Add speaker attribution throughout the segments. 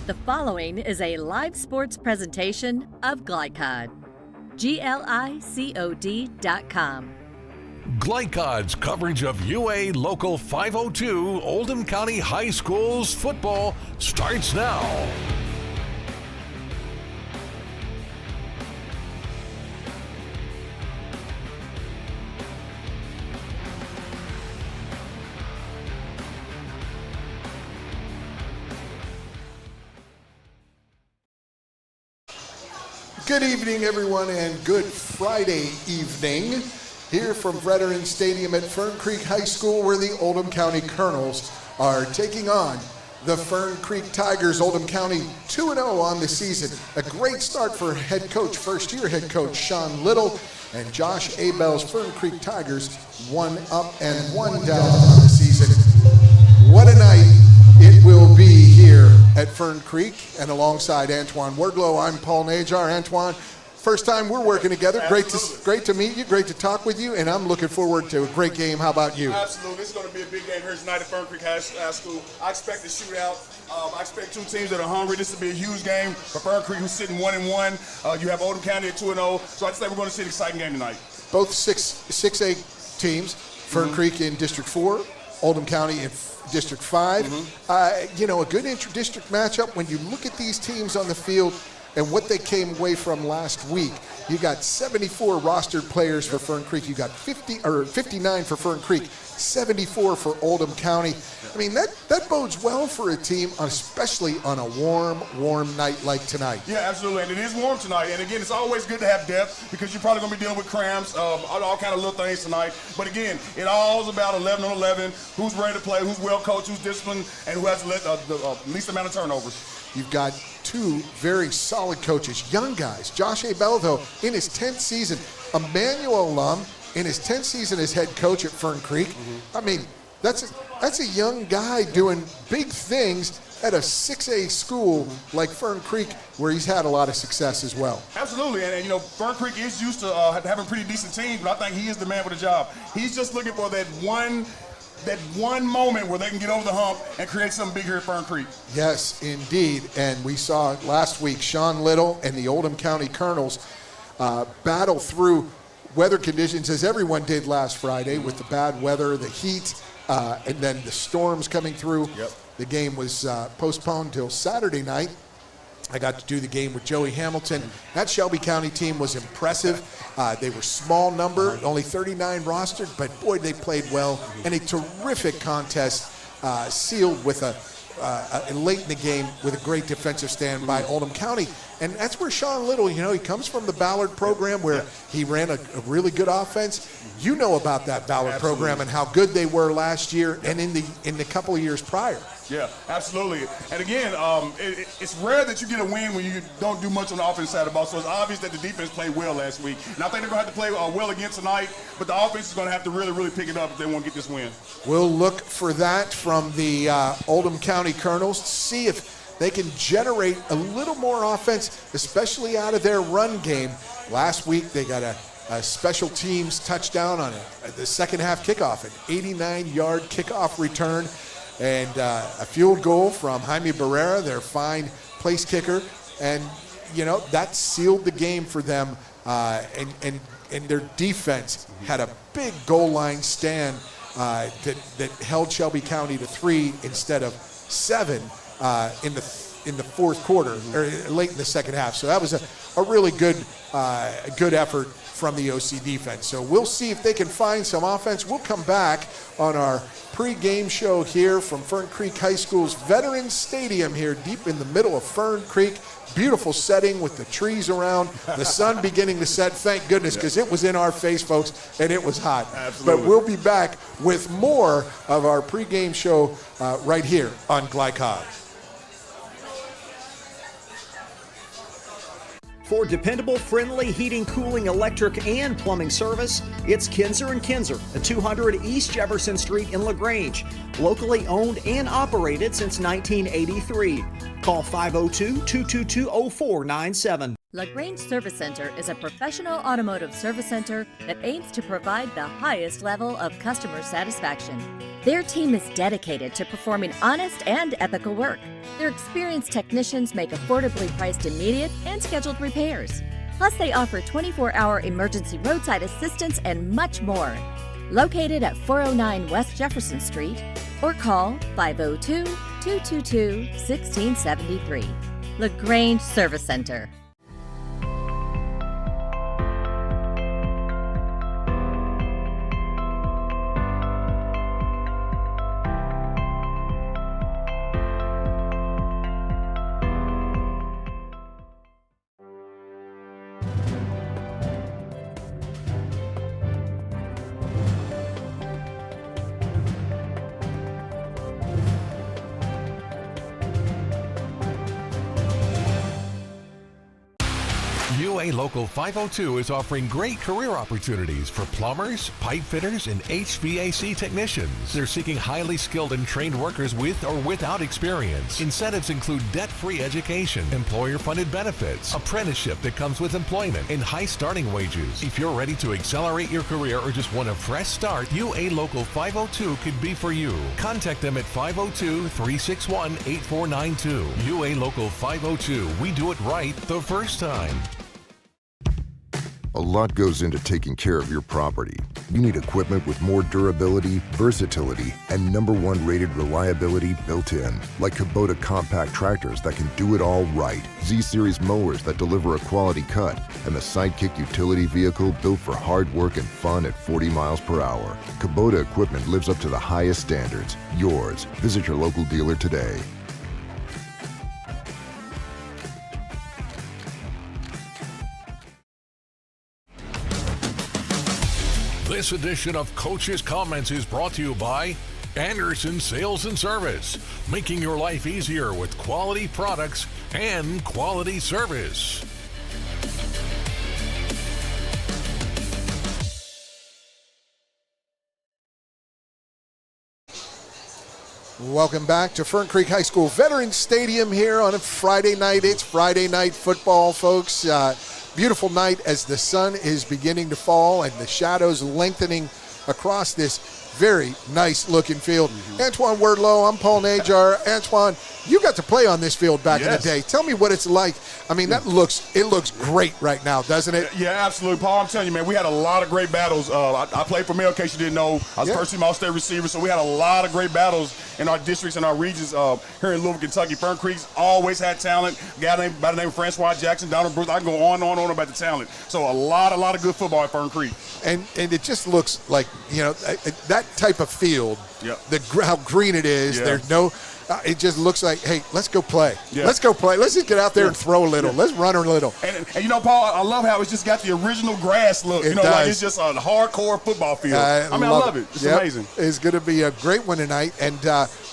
Speaker 1: The following is a live sports presentation of Glycod. GLICOD.com.
Speaker 2: Glycod's coverage of UA Local 502 Oldham County High School's football starts now.
Speaker 3: Good evening, everyone, and good Friday evening here from Veterans Stadium at Fern Creek High School, where the Oldham County Colonels are taking on the Fern Creek Tigers. Oldham County 2-0 on the season. A great start for head coach, first-year head coach Sean Little, and Josh Abel's Fern Creek Tigers 1 up and 1 down on the season. What a night it will be here at Fern Creek, and alongside Antoine Wardlow, I'm Paul Najar. Antoine, first time we're working together. Great to meet you, great to talk with you, and I'm looking forward to a great game. How about you?
Speaker 4: Absolutely. This is going to be a big game here tonight at Fern Creek High School. I expect a shootout. I expect two teams that are hungry. This will be a huge game for Fern Creek, who's sitting 1-1. You have Oldham County at 2-0. So I just think we're going to see an exciting game tonight.
Speaker 3: Both 6A teams, Fern Creek in District 4, Oldham County in District 5. A good inter-district matchup. When you look at these teams on the field and what they came away from last week, you got 74 rostered players for Fern Creek. You got 59 for Fern Creek, 74 for Oldham County. I mean, that bodes well for a team, especially on a warm night like tonight. Yeah,
Speaker 4: absolutely, and it is warm tonight. And again, it's always good to have depth because you're probably going to be dealing with cramps, all kind of little things tonight. But again, it all's about 11 on 11, who's ready to play, who's well coached, who's disciplined, and who has the least amount of turnovers.
Speaker 3: You've got two very solid coaches, young guys. Josh Abel, though, in his 10th season, Emmanuel alum, in his 10th season as head coach at Fern Creek. I mean, that's a young guy doing big things at a 6A school like Fern Creek, where he's had a lot of success as well.
Speaker 4: Absolutely, and Fern Creek is used to having pretty decent teams, but I think he is the man for the job. He's just looking for that one moment where they can get over the hump and create something big here at Fern Creek.
Speaker 3: Yes, indeed. And we saw last week Sean Little and the Oldham County Colonels battle through weather conditions, as everyone did last Friday, with the bad weather, the heat, and then the storms coming through.
Speaker 4: Yep.
Speaker 3: The game was postponed till Saturday night. I got to do the game with Joey Hamilton. That Shelby County team was impressive. They were small number, only 39 rostered, but boy, they played well. And a terrific contest sealed with late in the game with a great defensive stand by Oldham County. And that's where Sean Little, he comes from the Ballard program where he ran a really good offense. You know about that Ballard program and how good they were last year and in the couple of years prior.
Speaker 4: Yeah, absolutely. And again, it's rare that you get a win when you don't do much on the offense side of the ball. So it's obvious that the defense played well last week. And I think they're going to have to play well again tonight. But the offense is going to have to really, really pick it up if they want to get this win.
Speaker 3: We'll look for that from the Oldham County Colonels to see if they can generate a little more offense, especially out of their run game. Last week, they got a special teams touchdown on the second half kickoff, an 89-yard kickoff return, and a field goal from Jaime Barrera, their fine place kicker. And, that sealed the game for them. And their defense had a big goal line stand that held Shelby County to 3 instead of 7 in the fourth quarter, or late in the second half. So that was a really good effort from the OC defense. So we'll see if they can find some offense. We'll come back on our pregame show here from Fern Creek High School's Veterans Stadium here deep in the middle of Fern Creek. Beautiful setting with the trees around, the sun beginning to set. Thank goodness, because it was in our face, folks, and it was hot.
Speaker 4: Absolutely.
Speaker 3: But we'll be back with more of our pregame show right here on Glycod.
Speaker 5: For dependable, friendly heating, cooling, electric, and plumbing service, it's Kinzer & Kinzer at 200 East Jefferson Street in LaGrange. Locally owned and operated since 1983. Call 502-222-0497.
Speaker 1: LaGrange Service Center is a professional automotive service center that aims to provide the highest level of customer satisfaction. Their team is dedicated to performing honest and ethical work. Their experienced technicians make affordably priced immediate and scheduled repairs. Plus, they offer 24-hour emergency roadside assistance and much more. Located at 409 West Jefferson Street, or call 502-222-1673. LaGrange Service Center.
Speaker 2: UA Local 502 is offering great career opportunities for plumbers, pipe fitters, and HVAC technicians. They're seeking highly skilled and trained workers with or without experience. Incentives include debt-free education, employer-funded benefits, apprenticeship that comes with employment, and high starting wages. If you're ready to accelerate your career or just want a fresh start, UA Local 502 could be for you. Contact them at 502-361-8492. UA Local 502. We do it right the first time.
Speaker 6: A lot goes into taking care of your property. You need equipment with more durability, versatility, and #1 rated reliability built in, like Kubota compact tractors that can do it all right, Z-Series mowers that deliver a quality cut, and the Sidekick utility vehicle built for hard work and fun at 40 miles per hour. Kubota equipment lives up to the highest standards. Yours. Visit your local dealer today.
Speaker 2: This edition of Coach's Comments is brought to you by Anderson Sales and Service, making your life easier with quality products and quality service.
Speaker 3: Welcome back to Fern Creek High School Veterans Stadium here on a Friday night. It's Friday night football, folks. Beautiful night as the sun is beginning to fall and the shadows lengthening across this very nice looking field. Antoine Wordlow, I'm Paul Najar. Antoine, you got to play on this field back in the day. Tell me what it's like. I mean, it looks great right now, doesn't it?
Speaker 4: Yeah, absolutely, Paul. I'm telling you, man, we had a lot of great battles. I played for Male, in case you didn't know. I was first team All-State receiver, so we had a lot of great battles in our districts and our regions here in Louisville, Kentucky. Fern Creek's always had talent. A guy by the name of Francois Jackson, Donald Bruce. I can go on and on about the talent. So a lot of good football at Fern Creek.
Speaker 3: And it just looks like, that type of field, how green it is. There's no, it just looks like, hey, let's go play. Let's go play. Let's just get out there and throw a little. Let's run a little.
Speaker 4: And Paul, I love how it's just got the original grass look. Like it's just a hardcore football field. I love it. It's amazing.
Speaker 3: It's going to be a great one tonight. And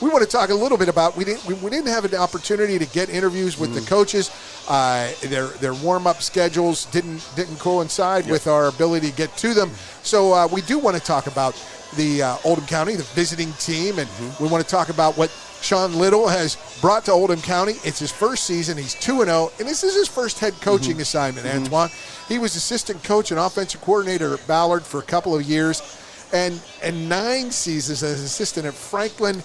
Speaker 3: we want to talk a little bit about, we didn't have an opportunity to get interviews with the coaches. Their warm-up schedules didn't coincide with our ability to get to them. So we do want to talk about the Oldham County, the visiting team, and we want to talk about what Sean Little has brought to Oldham County. It's his first season. He's 2-0, and this is his first head coaching assignment, Antoine. He was assistant coach and offensive coordinator at Ballard for a couple of years, and 9 seasons as assistant at Franklin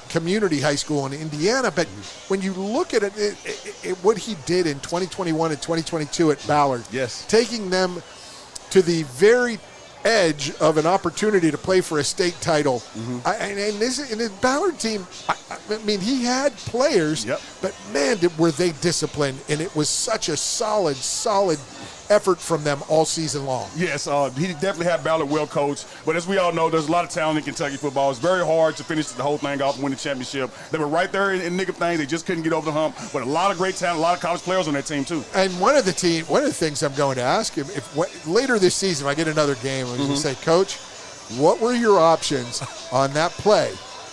Speaker 3: Community High School in Indiana. But when you look at it, what he did in 2021 and 2022 at Ballard, taking them to the very edge of an opportunity to play for a state title. And the Ballard team, I mean, he had players, but man, were they disciplined, and it was such a solid effort from them all season long.
Speaker 4: Yes, he definitely had Ballard well coached, but as we all know, there's a lot of talent in Kentucky football. It's very hard to finish the whole thing off and win the championship. They were right there in the nick of things. They just couldn't get over the hump, but a lot of great talent, a lot of college players on that team too.
Speaker 3: And one of the things I'm going to ask him, if later this season, if I get another game, I'm going to say, Coach, what were your options on that play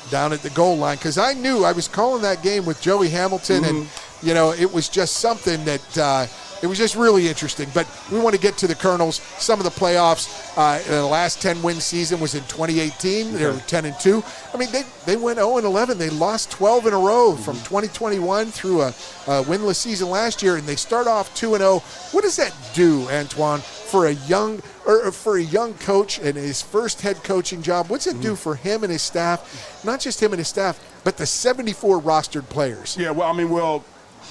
Speaker 3: down at the goal line? Because I knew I was calling that game with Joey Hamilton, and it was just something that it was just really interesting. But we want to get to the Colonels. Some of the playoffs, the last 10-win season was in 2018. They were 10-2. I mean, they went 0-11. They lost 12 in a row from 2021 through a winless season last year, and they start off 2-0. What does that do, Antoine, for a young coach and his first head coaching job? What's it do for him and his staff? Not just him and his staff, but the 74 rostered players.
Speaker 4: Yeah, well,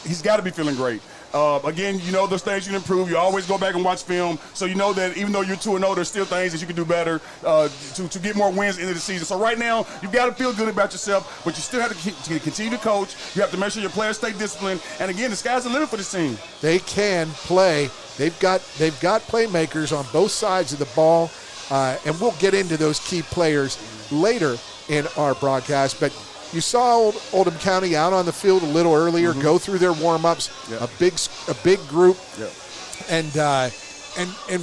Speaker 4: he's got to be feeling great. Again, you know there's things you can improve. You always go back and watch film, so you know that even though you're 2-0, there's still things that you can do better to get more wins into the season. So right now, you've got to feel good about yourself, but you still have to continue to coach. You have to make sure your players stay disciplined. And again, the sky's the limit for this team.
Speaker 3: They can play. They've got playmakers on both sides of the ball, and we'll get into those key players later in our broadcast. But you saw Oldham County out on the field a little earlier, go through their warm-ups, a big group. And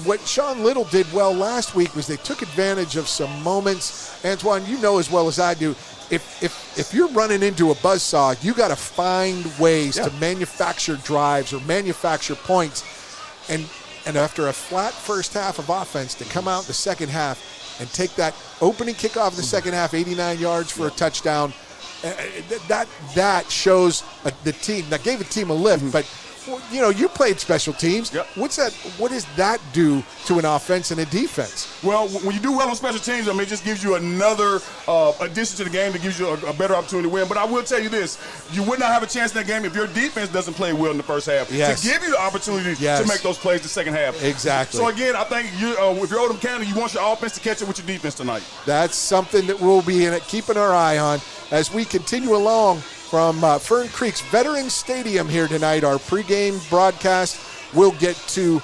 Speaker 3: what Sean Little did well last week was they took advantage of some moments. Antoine, you know as well as I do, if you're running into a buzzsaw, you got to find ways to manufacture drives or manufacture points. And after a flat first half of offense, to come out in the second half and take that opening kickoff in the second half, 89 yards for a touchdown, that shows the team. That gave the team a lift. But you know, you played special teams. What does that do to an offense and a defense?
Speaker 4: Well, when you do well on special teams, I mean, it just gives you another addition to the game that gives you a better opportunity to win. But I will tell you this, you would not have a chance in that game if your defense doesn't play well in the first half. To give you the opportunity to make those plays the second half.
Speaker 3: Exactly.
Speaker 4: So again, I think if you're Oldham County, you want your offense to catch it with your defense tonight.
Speaker 3: That's something that we'll be keeping our eye on as we continue along from Fern Creek's Veterans Stadium here tonight. Our pregame broadcast. We'll get to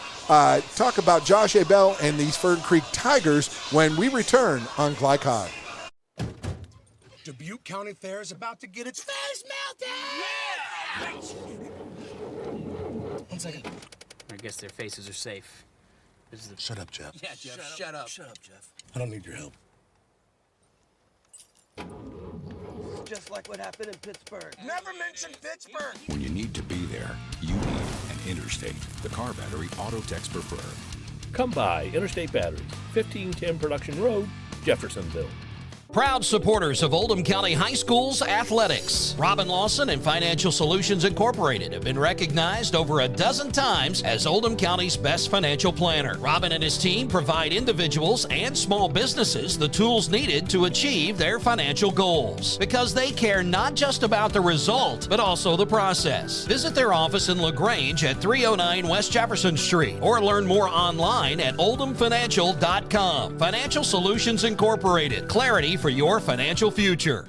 Speaker 3: talk about Josh Abell and these Fern Creek Tigers when we return on Glyke High.
Speaker 7: Dubuque County Fair is about to get its face melted! Yeah!
Speaker 8: 1 second. I guess their faces are safe.
Speaker 7: Shut up, Jeff.
Speaker 8: Yeah, Jeff, shut up.
Speaker 7: Shut up, Jeff. I don't need your help.
Speaker 9: Just like what happened in Pittsburgh.
Speaker 7: Never mention Pittsburgh!
Speaker 10: When you need to be there, you need an Interstate, the car battery auto techs prefer.
Speaker 11: Come by Interstate Batteries, 1510 Production Road, Jeffersonville.
Speaker 12: Proud supporters of Oldham County High School's athletics. Robin Lawson and Financial Solutions Incorporated have been recognized over a dozen times as Oldham County's best financial planner. Robin and his team provide individuals and small businesses the tools needed to achieve their financial goals, because they care not just about the result, but also the process. Visit their office in LaGrange at 309 West Jefferson Street, or learn more online at oldhamfinancial.com. Financial Solutions Incorporated. Clarity for your financial future.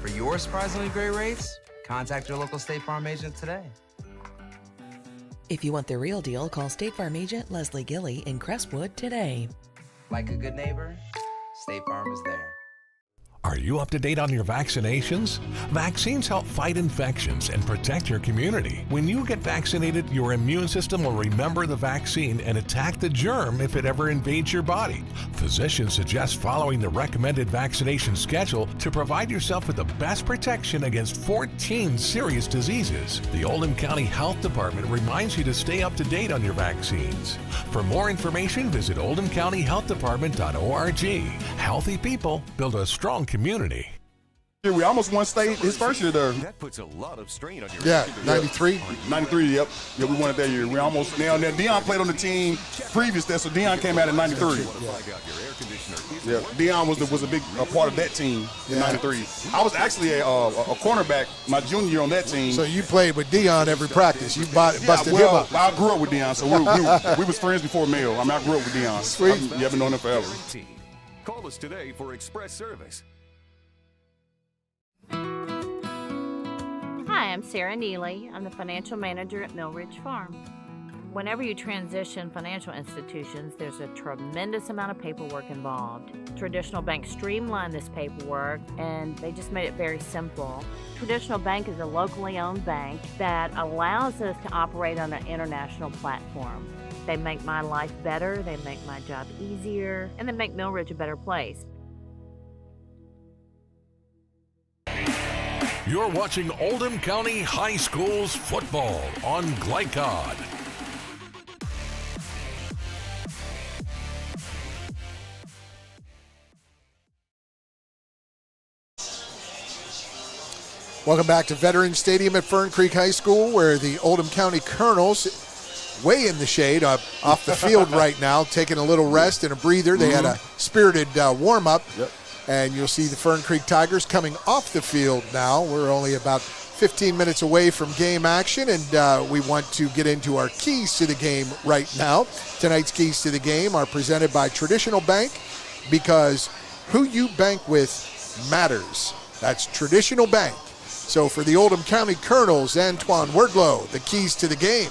Speaker 13: For your surprisingly great rates, contact your local State Farm agent today.
Speaker 14: If you want the real deal, call State Farm agent Leslie Gilly in Crestwood today.
Speaker 13: Like a good neighbor, State Farm is there.
Speaker 2: Are you up to date on your vaccinations? Vaccines help fight infections and protect your community. When you get vaccinated, your immune system will remember the vaccine and attack the germ if it ever invades your body. Physicians suggest following the recommended vaccination schedule to provide yourself with the best protection against 14 serious diseases. The Oldham County Health Department reminds you to stay up to date on your vaccines. For more information, visit oldhamcountyhealthdepartment.org. Healthy people build a strong community.
Speaker 4: We almost won state his first year there.
Speaker 10: That puts a lot of strain on your
Speaker 3: 93?
Speaker 4: 93, yep. Yeah, we won it that year. We almost now Dion played on the team previous there, so Dion came out in 93. Yeah, Dion was a big part of that team in 93. I was actually a cornerback my junior year on that team.
Speaker 3: So you played with Dion every practice. You busted him up.
Speaker 4: I grew up with Dion, so we was friends before Mel. I mean, I grew up with Dion.
Speaker 3: Sweet.
Speaker 4: I've been knowing him forever.
Speaker 10: Call us today for express service.
Speaker 15: Hi, I'm Sarah Neely. I'm the financial manager at Mill Ridge Farm. Whenever you transition financial institutions, there's a tremendous amount of paperwork involved. Traditional banks streamlined this paperwork and they just made it very simple. Traditional Bank is a locally owned bank that allows us to operate on an international platform. They make my life better, they make my job easier, and they make Millridge a better place.
Speaker 2: You're watching Oldham County High School's football on Glycod.
Speaker 3: Welcome back to Veterans Stadium at Fern Creek High School, where the Oldham County Colonels, way in the shade, off the field right now, taking a little rest and a breather. They had a spirited warm-up, and you'll see the Fern Creek Tigers coming off the field now. We're only about 15 minutes away from game action, and we want to get into our keys to the game right now. Tonight's keys to the game are presented by Traditional Bank, because who you bank with matters. That's Traditional Bank. So for the Oldham County Colonels, Antoine Wordlow, the keys to the game.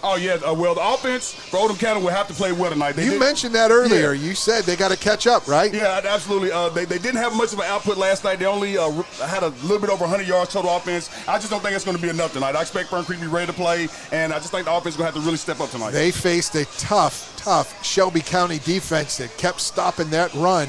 Speaker 4: Oh, yeah. Well, the offense for Oldham County will have to play well tonight.
Speaker 3: You mentioned that earlier. Yeah. You said they got to catch up, right?
Speaker 4: Yeah, absolutely. They didn't have much of an output last night. They only had a little bit over 100 yards total offense. I just don't think it's going to be enough tonight. I expect Fern Creek to be ready to play, and I just think the offense is going to have to really step up tonight.
Speaker 3: They faced a tough Shelby County defense that kept stopping that run,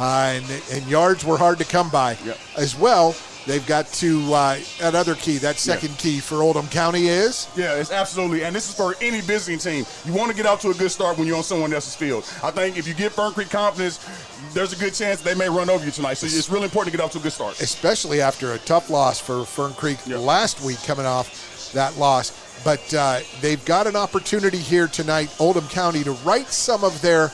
Speaker 3: and yards were hard to come by as well. They've got to, that other key, that second key for Oldham County is?
Speaker 4: Yeah, it's absolutely, and this is for any visiting team. You want to get out to a good start when you're on someone else's field. I think if you give Fern Creek confidence, there's a good chance they may run over you tonight. So it's really important to get out to a good start.
Speaker 3: Especially after a tough loss for Fern Creek last week, coming off that loss. But they've got an opportunity here tonight, Oldham County, to right some of their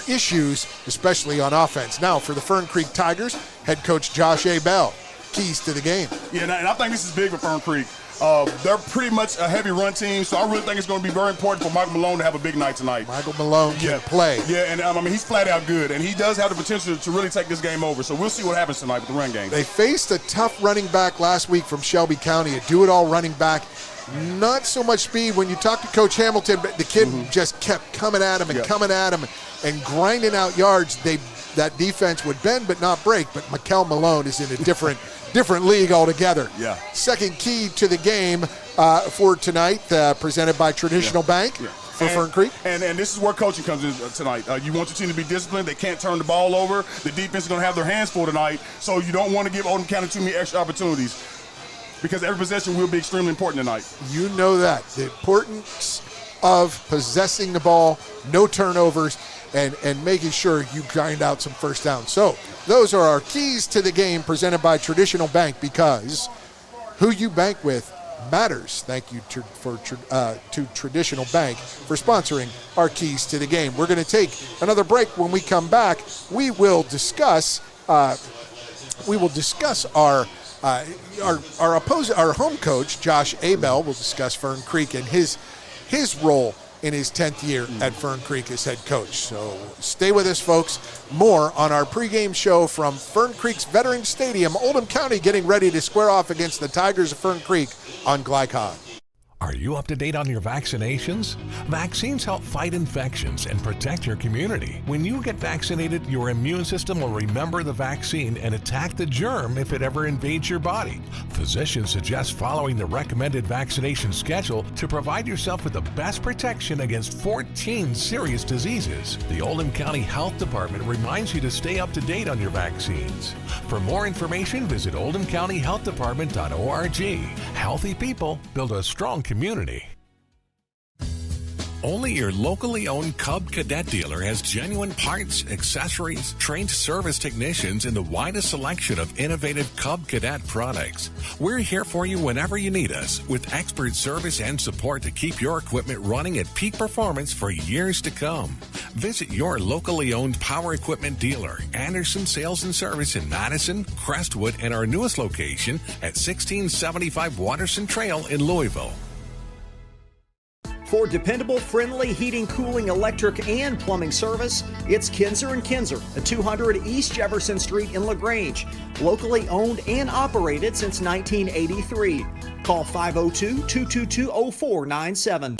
Speaker 3: issues, especially on offense. Now, for the Fern Creek Tigers, head coach Josh A. Bell, keys to the game.
Speaker 4: Yeah, and I think this is big for Fern Creek. They're pretty much a heavy run team, so I really think it's going to be very important for Michael Malone to have a big night tonight.
Speaker 3: Michael Malone can play.
Speaker 4: Yeah, and I mean, he's flat out good, and he does have the potential to really take this game over, so we'll see what happens tonight with the run game.
Speaker 3: They faced a tough running back last week from Shelby County, a do-it-all running back. Not so much speed. When you talk to Coach Hamilton, but the kid just kept coming at him and coming at him and grinding out yards. That defense would bend but not break, but Mikel Malone is in a different league altogether.
Speaker 4: Yeah.
Speaker 3: Second key to the game for tonight, presented by Traditional Bank for Fern Creek.
Speaker 4: And this is where coaching comes in tonight. You want your team to be disciplined. They can't turn the ball over. The defense is going to have their hands full tonight, so you don't want to give Oldham County too many extra opportunities, because every possession will be extremely important tonight.
Speaker 3: You know that. The importance of possessing the ball, no turnovers, and making sure you grind out some first downs. So those are our keys to the game, presented by Traditional Bank, because who you bank with matters. Thank you to Traditional Bank for sponsoring our keys to the game. We're going to take another break. When we come back, we will discuss our home coach, Josh Abel, will discuss Fern Creek and his role in his 10th year at Fern Creek as head coach. So stay with us, folks. More on our pregame show from Fern Creek's Veterans Stadium. Oldham County getting ready to square off against the Tigers of Fern Creek on Glycod.
Speaker 2: Are you up to date on your vaccinations? Vaccines help fight infections and protect your community. When you get vaccinated, your immune system will remember the vaccine and attack the germ if it ever invades your body. Physicians suggest following the recommended vaccination schedule to provide yourself with the best protection against 14 serious diseases. The Oldham County Health Department reminds you to stay up to date on your vaccines. For more information, visit oldhamcountyhealthdepartment.org. Healthy people build a strong community. Only your locally owned Cub Cadet dealer has genuine parts, accessories, trained service technicians, and the widest selection of innovative Cub Cadet products. We're here for you whenever you need us, with expert service and support to keep your equipment running at peak performance for years to come. Visit your locally owned power equipment dealer, Anderson Sales and Service in Madison, Crestwood, and our newest location at 1675 Watterson Trail in Louisville.
Speaker 5: For dependable, friendly heating, cooling, electric, and plumbing service, it's Kinzer & Kinzer at 200 East Jefferson Street in LaGrange. Locally owned and operated since 1983. Call 502-222-0497.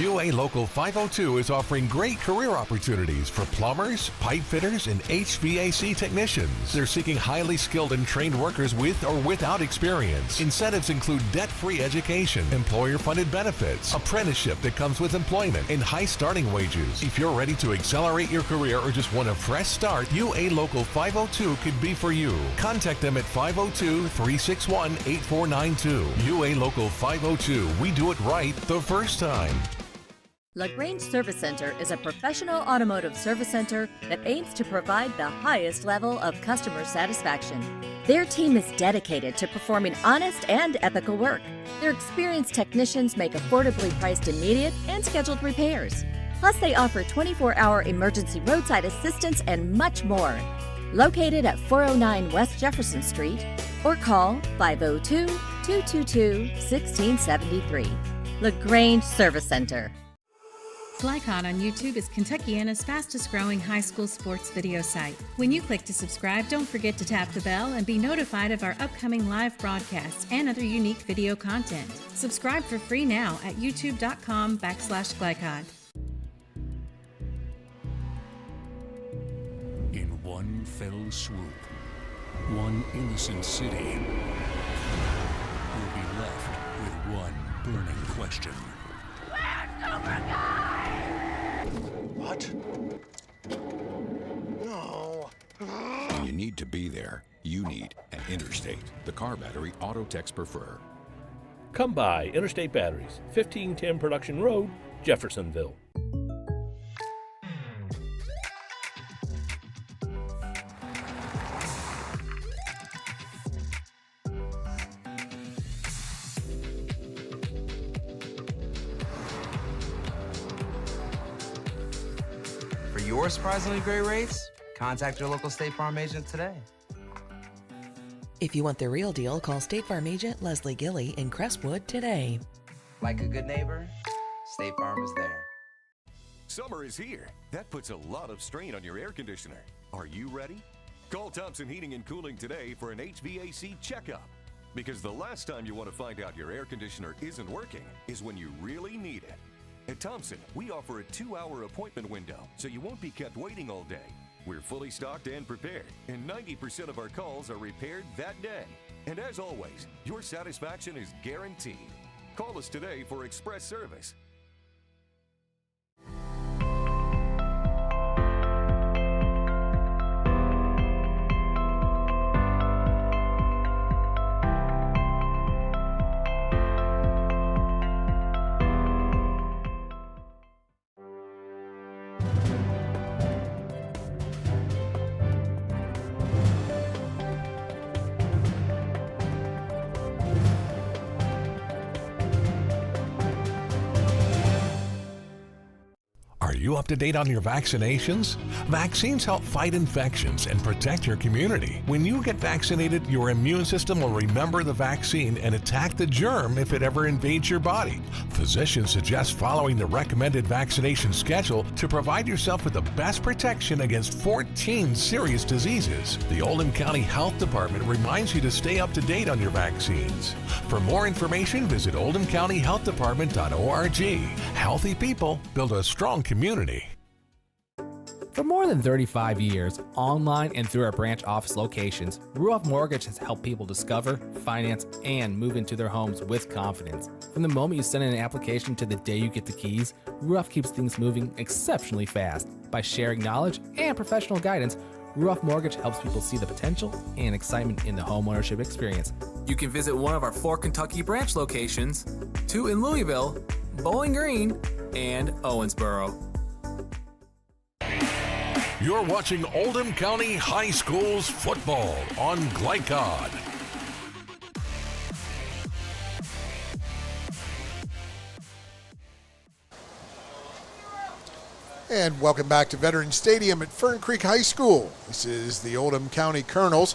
Speaker 2: UA Local 502 is offering great career opportunities for plumbers, pipe fitters, and HVAC technicians. They're seeking highly skilled and trained workers with or without experience. Incentives include debt-free education, employer-funded benefits, apprenticeship that comes with employment, and high starting wages. If you're ready to accelerate your career or just want a fresh start, UA Local 502 could be for you. Contact them at 502-361-8492. UA Local 502. We do it right the first time.
Speaker 1: LaGrange Service Center is a professional automotive service center that aims to provide the highest level of customer satisfaction. Their team is dedicated to performing honest and ethical work. Their experienced technicians make affordably priced immediate and scheduled repairs. Plus, they offer 24-hour emergency roadside assistance and much more. Located at 409 West Jefferson Street, or call 502-222-1673. LaGrange Service Center.
Speaker 16: Glycod on YouTube is Kentuckiana's fastest growing high school sports video site. When you click to subscribe, don't forget to tap the bell and be notified of our upcoming live broadcasts and other unique video content. Subscribe for free now at youtube.com/Glycod.
Speaker 10: In one fell swoop, one innocent city will be left with one burning question.
Speaker 7: What? No.
Speaker 10: When you need to be there, you need an Interstate, the car battery auto techs prefer.
Speaker 11: Come by Interstate Batteries, 1510 Production Road, Jeffersonville.
Speaker 13: For your surprisingly great rates, contact your local State Farm agent today.
Speaker 14: If you want the real deal, call State Farm agent Leslie Gilly in Crestwood today.
Speaker 13: Like a good neighbor, State Farm is there.
Speaker 17: Summer is here. That puts a lot of strain on your air conditioner. Are you ready? Call Thompson Heating and Cooling today for an HVAC checkup. Because the last time you want to find out your air conditioner isn't working is when you really need it. At Thompson, we offer a 2-hour appointment window, so you won't be kept waiting all day. We're fully stocked and prepared, and 90% of our calls are repaired that day. And as always, your satisfaction is guaranteed. Call us today for express service.
Speaker 2: Are you up to date on your vaccinations? Vaccines help fight infections and protect your community. When you get vaccinated, your immune system will remember the vaccine and attack the germ if it ever invades your body. Physicians suggest following the recommended vaccination schedule to provide yourself with the best protection against 14 serious diseases. The Oldham County Health Department reminds you to stay up to date on your vaccines. For more information, visit oldhamcountyhealthdepartment.org. Healthy people build a strong community.
Speaker 18: For more than 35 years, online and through our branch office locations, Ruoff Mortgage has helped people discover, finance, and move into their homes with confidence. From the moment you send in an application to the day you get the keys, Ruoff keeps things moving exceptionally fast. By sharing knowledge and professional guidance, Ruoff Mortgage helps people see the potential and excitement in the homeownership experience.
Speaker 19: You can visit one of our 4 Kentucky branch locations, 2 in Louisville, Bowling Green, and Owensboro.
Speaker 2: You're watching Oldham County High Schools football on Glycod.
Speaker 3: And welcome back to Veterans Stadium at Fern Creek High School. This is the Oldham County Colonels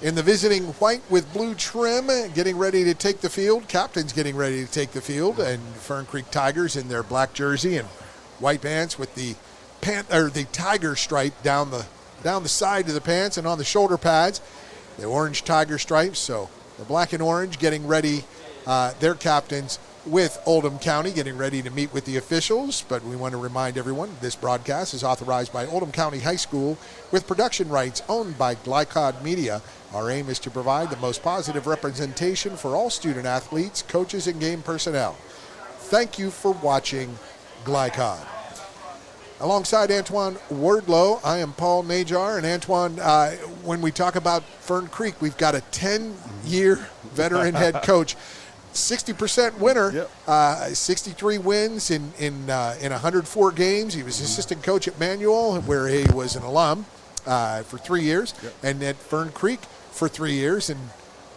Speaker 3: in the visiting white with blue trim, getting ready to take the field. Captain's getting ready to take the field, and Fern Creek Tigers in their black jersey and white pants with the tiger stripe down the side of the pants and on the shoulder pads, the orange tiger stripes. So The Black and Orange getting ready, their captains with Oldham County, getting ready to meet with the officials. But we want to remind everyone this broadcast is authorized by Oldham County High School with production rights owned by Glycod Media. Our aim is to provide the most positive representation for all student athletes, coaches, and game personnel. Thank you for watching Glycod. Alongside Antoine Wardlow, I am Paul Najar. And Antoine, when we talk about Fern Creek, we've got a 10-year veteran head coach. 60% winner, 63 wins in 104 games. He was assistant coach at Manual, where he was an alum for 3 years, and at Fern Creek for 3 years. And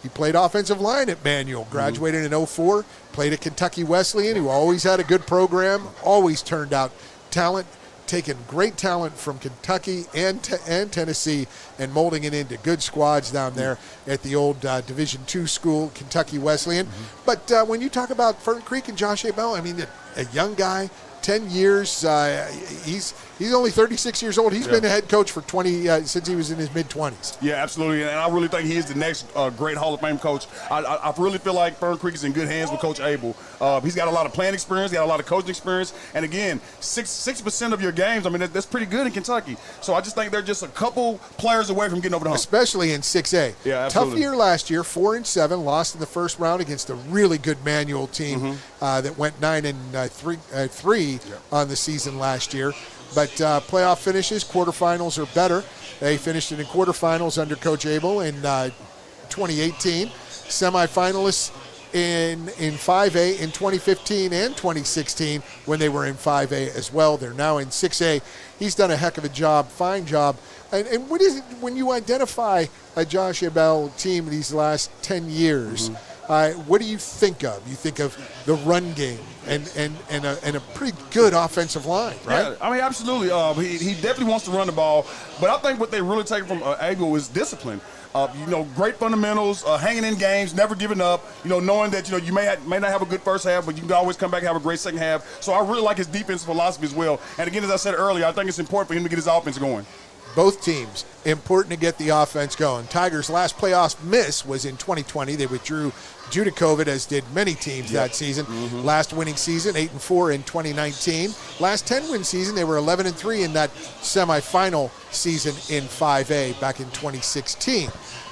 Speaker 3: he played offensive line at Manual, graduated in 04, played at Kentucky Wesleyan, who always had a good program, always turned out talent, taking great talent from Kentucky and Tennessee and molding it into good squads down there at the old Division II school, Kentucky Wesleyan. But when you talk about Fern Creek and Josh Abell, I mean, a young guy, 10 years, he's only 36 years old. He's been a head coach for 20 since he was in his mid-20s.
Speaker 4: Yeah, absolutely, and I really think he is the next great Hall of Fame coach. I really feel like Fern Creek is in good hands with Coach Abel. He's got a lot of playing experience, got a lot of coaching experience, and again, 60% of your games, I mean, that's pretty good in Kentucky. So I just think they're just a couple players away from getting over the hump.
Speaker 3: Especially in 6A.
Speaker 4: Yeah, absolutely.
Speaker 3: Tough year last year, 4-7, lost in the first round against a really good Manual team that went 9-3 on the season last year. But playoff finishes, quarterfinals are better. They finished it in quarterfinals under Coach Abel in 2018. Semifinalists in 5A in 2015 and 2016 when they were in 5A as well. They're now in 6A. He's done a heck of a job, fine job. And what is it when you identify a Josh Abell team these last 10 years? What do you think of? You think of the run game and a pretty good offensive line, right?
Speaker 4: Yeah, I mean, absolutely. He definitely wants to run the ball, but I think what they really take from Abel is discipline. Great fundamentals, hanging in games, never giving up. Knowing that you may not have a good first half, but you can always come back and have a great second half. So I really like his defensive philosophy as well. And again, as I said earlier, I think it's important for him to get his offense going.
Speaker 3: Both teams, important to get the offense going. Tigers' last playoff miss was in 2020. They withdrew due to COVID, as did many teams that season. Last winning season, 8-4 in 2019. Last 10-win season, they were 11-3 in that semifinal season in 5A back in 2016.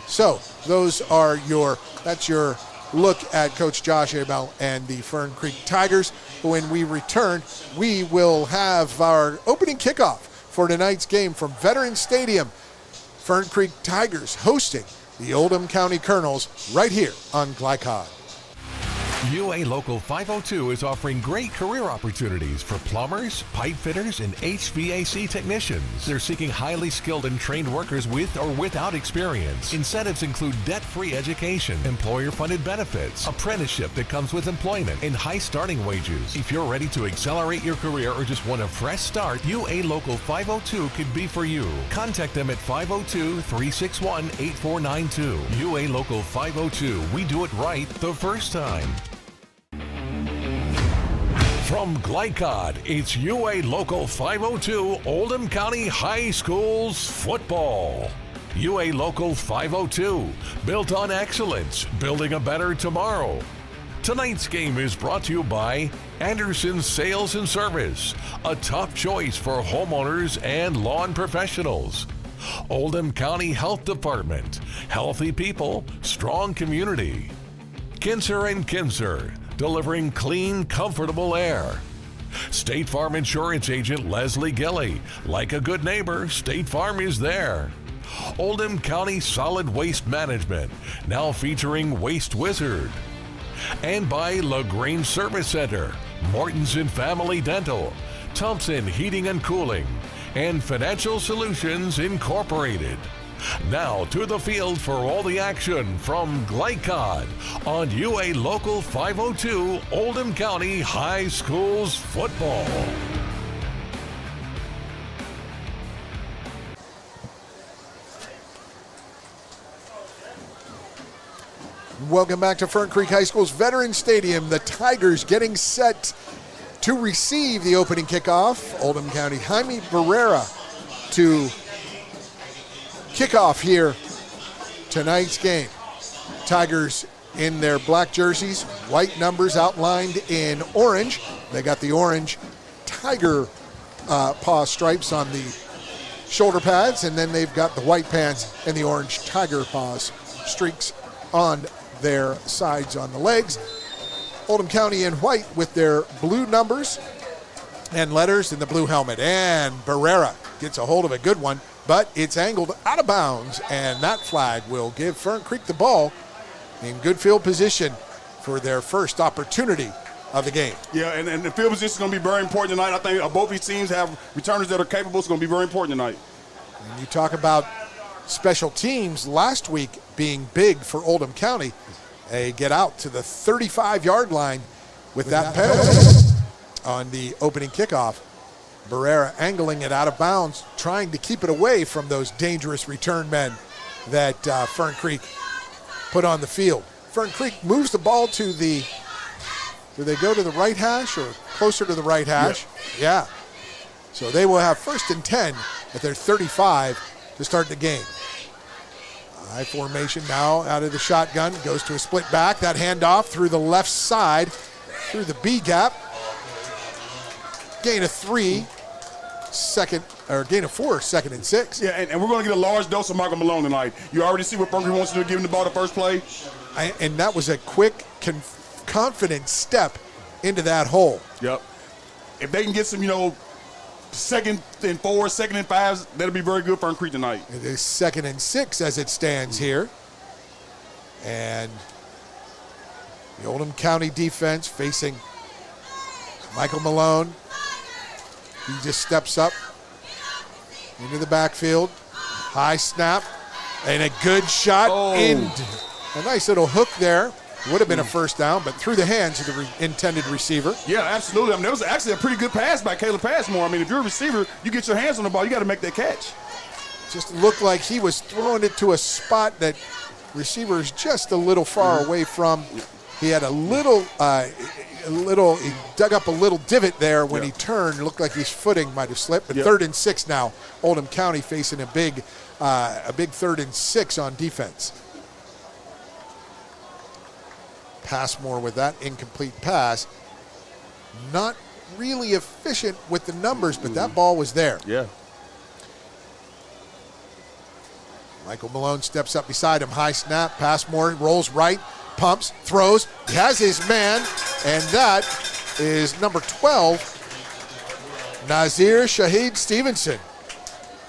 Speaker 3: So that's your look at Coach Josh Abell and the Fern Creek Tigers. When we return, we will have our opening kickoff for tonight's game from Veterans Stadium. Fern Creek Tigers hosting the Oldham County Colonels right here on Glycod.
Speaker 2: UA Local 502 is offering great career opportunities for plumbers, pipe fitters, and HVAC technicians. They're seeking highly skilled and trained workers with or without experience. Incentives include debt-free education, employer-funded benefits, apprenticeship that comes with employment, and high starting wages. If you're ready to accelerate your career or just want a fresh start, UA Local 502 could be for you. Contact them at 502-361-8492. UA Local 502. We do it right the first time. From Glycod, it's UA Local 502 Oldham County High Schools football. UA Local 502, built on excellence, building a better tomorrow. Tonight's game is brought to you by Anderson Sales and Service, a top choice for homeowners and lawn professionals. Oldham County Health Department, healthy people, strong community. Kinser & Kinser, delivering clean, comfortable air. State Farm Insurance Agent Leslie Gilly. Like a good neighbor, State Farm is there. Oldham County Solid Waste Management, now featuring Waste Wizard. And by LaGrange Service Center, Morton's and Family Dental, Thompson Heating and Cooling, and Financial Solutions Incorporated. Now to the field for all the action from Glycod on UA Local 502 Oldham County High Schools football.
Speaker 3: Welcome back to Fern Creek High School's Veterans Stadium. The Tigers getting set to receive the opening kickoff. Oldham County, Jaime Barrera to kick off here tonight's game. Tigers in their black jerseys, white numbers outlined in orange. They got the orange tiger paw stripes on the shoulder pads, and then they've got the white pants and the orange tiger paws streaks on their sides on the legs. Oldham County in white with their blue numbers and letters in the blue helmet. And Barrera gets a hold of a good one, but it's angled out of bounds, and that flag will give Fern Creek the ball in good field position for their first opportunity of the game.
Speaker 4: Yeah, and the field position is going to be very important tonight. I think both these teams have returners that are capable. It's going to be very important tonight.
Speaker 3: And you talk about special teams last week being big for Oldham County. They get out to the 35-yard line with that penalty on the opening kickoff. Barrera angling it out of bounds, trying to keep it away from those dangerous return men that Fern Creek put on the field. Fern Creek moves the ball to the, do they go to the right hash or closer to the right hash? Yeah. So they will have 1st and 10 at their 35 to start the game. High formation now out of the shotgun, goes to a split back. That handoff through the left side, through the B gap. Gain of 3, gain of 4, 2nd and 6.
Speaker 4: Yeah, and we're going to get a large dose of Michael Malone tonight. You already see what Fern Creek wants to do, give him the ball the first play.
Speaker 3: And that was a quick, confident step into that hole.
Speaker 4: Yep. If they can get some, 2nd and 4, 2nd and 5s, that'll be very good for Fern Creek tonight.
Speaker 3: It is 2nd and 6 as it stands here. And the Oldham County defense facing Michael Malone. He just steps up into the backfield. High snap and a good shot. A nice little hook there. Would have been a first down, but through the hands of the intended receiver.
Speaker 4: Yeah, absolutely. I mean, there was actually a pretty good pass by Caleb Passmore. I mean, if you're a receiver, you get your hands on the ball, you got to make that catch.
Speaker 3: Just looked like he was throwing it to a spot that receiver is just a little far away from. He had he dug up a little divot there when he turned. It looked like his footing might have slipped, but 3rd and 6 now. Oldham County facing a big 3rd and 6 on defense. Passmore with that incomplete pass. Not really efficient with the numbers, but that ball was there.
Speaker 4: Yeah.
Speaker 3: Michael Malone steps up beside him. High snap. Passmore rolls right, pumps, throws. He has his man, and that is number 12, Nazir Shahid Stevenson,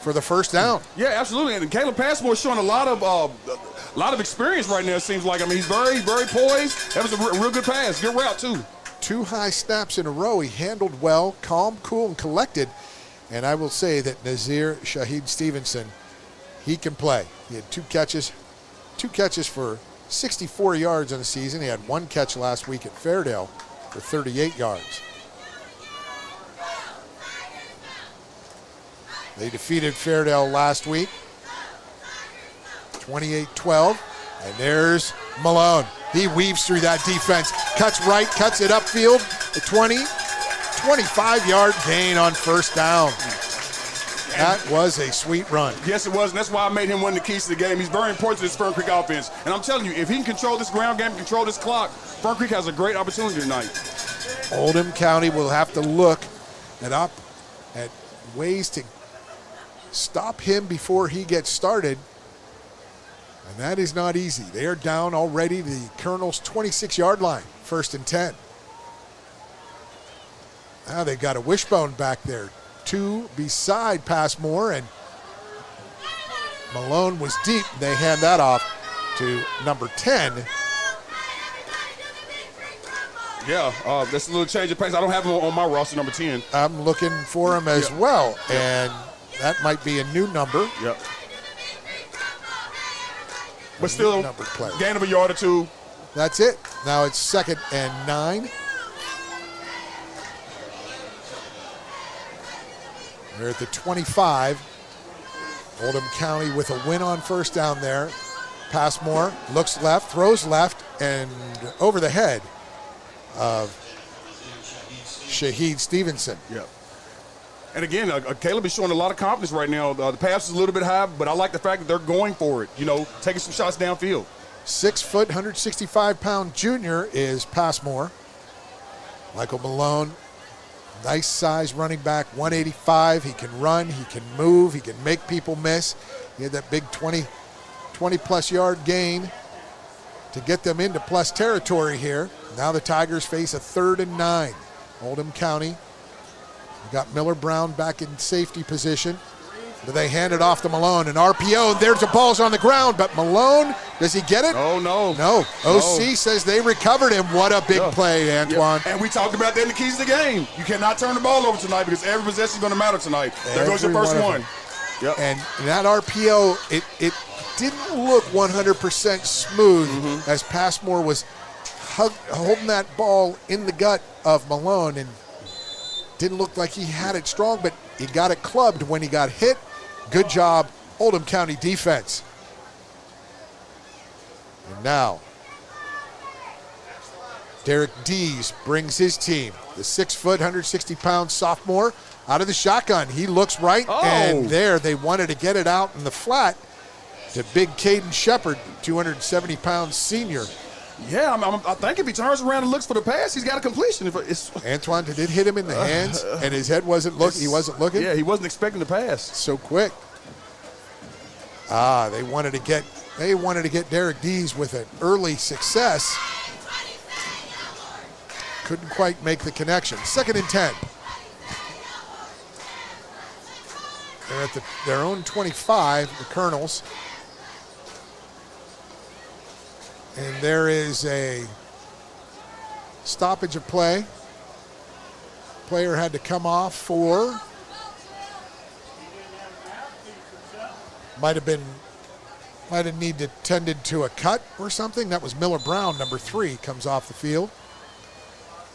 Speaker 3: for the first down.
Speaker 4: Yeah, absolutely. And Caleb Passmore is showing a lot of experience right now, it seems like. I mean, he's very, very poised. That was a real good pass. Good route, too.
Speaker 3: 2 high snaps in a row. He handled well, calm, cool, and collected. And I will say that Nazir Shahid Stevenson, he can play. He had 2 catches for 64 yards on the season. He had 1 catch last week at Fairdale for 38 yards. They defeated Fairdale last week, 28-12. And there's Malone. He weaves through that defense, cuts right, cuts it upfield. The 25-yard gain on first down. That was a sweet run.
Speaker 4: Yes, it was, and that's why I made him one of the keys to the game. He's very important to this Fern Creek offense. And I'm telling you, if he can control this ground game, control this clock, Fern Creek has a great opportunity tonight.
Speaker 3: Oldham County will have to look at ways to stop him before he gets started. And that is not easy. They are down already to the Colonel's 26-yard line, 1st and 10. Now they've got a wishbone back there. 2 beside Passmore, and Malone was deep. They hand that off to number 10.
Speaker 4: Yeah, that's a little change of pace. I don't have him on my roster, number 10.
Speaker 3: I'm looking for him as well, and that might be a new number.
Speaker 4: Yep. But still, gain of a yard or 2.
Speaker 3: That's it. Now it's 2nd and 9. They're at the 25. Oldham County with a win on first down there. Passmore looks left, throws left, and over the head of Shahid Stevenson.
Speaker 4: Yep. And again, Caleb is showing a lot of confidence right now. The pass is a little bit high, but I like the fact that they're going for it, taking some shots downfield.
Speaker 3: 6 foot, 165-pound junior is Passmore. Michael Malone, nice size running back, 185. He can run, he can move, he can make people miss. He had that big 20-plus yard gain to get them into plus territory here. Now the Tigers face a 3rd and 9. Oldham County. We got Miller Brown back in safety position. But they hand it off to Malone, and RPO, there's the ball's on the ground, but Malone, does he get it?
Speaker 4: Oh, no.
Speaker 3: No. OC says they recovered him. What a big play, Antoine.
Speaker 4: And we talked about that in the keys of the game. You cannot turn the ball over tonight because every possession is going to matter tonight. There goes your first one.
Speaker 3: Yep. And that RPO, it didn't look 100% smooth as Passmore was holding that ball in the gut of Malone, and didn't look like he had it strong, but he got it clubbed when he got hit. Good job, Oldham County defense. And now, Derek Dees brings his team. The 6 foot, 160-pound sophomore out of the shotgun. He looks right, and there they wanted to get it out in the flat to big Caden Shepard, 270-pound senior.
Speaker 4: Yeah, I think if he turns around and looks for the pass, he's got a completion.
Speaker 3: Antoine did hit him in the hands, and his head wasn't looking. He wasn't looking.
Speaker 4: Yeah, he wasn't expecting the pass.
Speaker 3: So quick. They wanted to get Derek Dees with an early success. Couldn't quite make the connection. 2nd and 10. They're at their own 25, the Colonels. And there is a stoppage of play. Player had to come off for, might have needed tended to a cut or something. That was Miller Brown, number 3, comes off the field.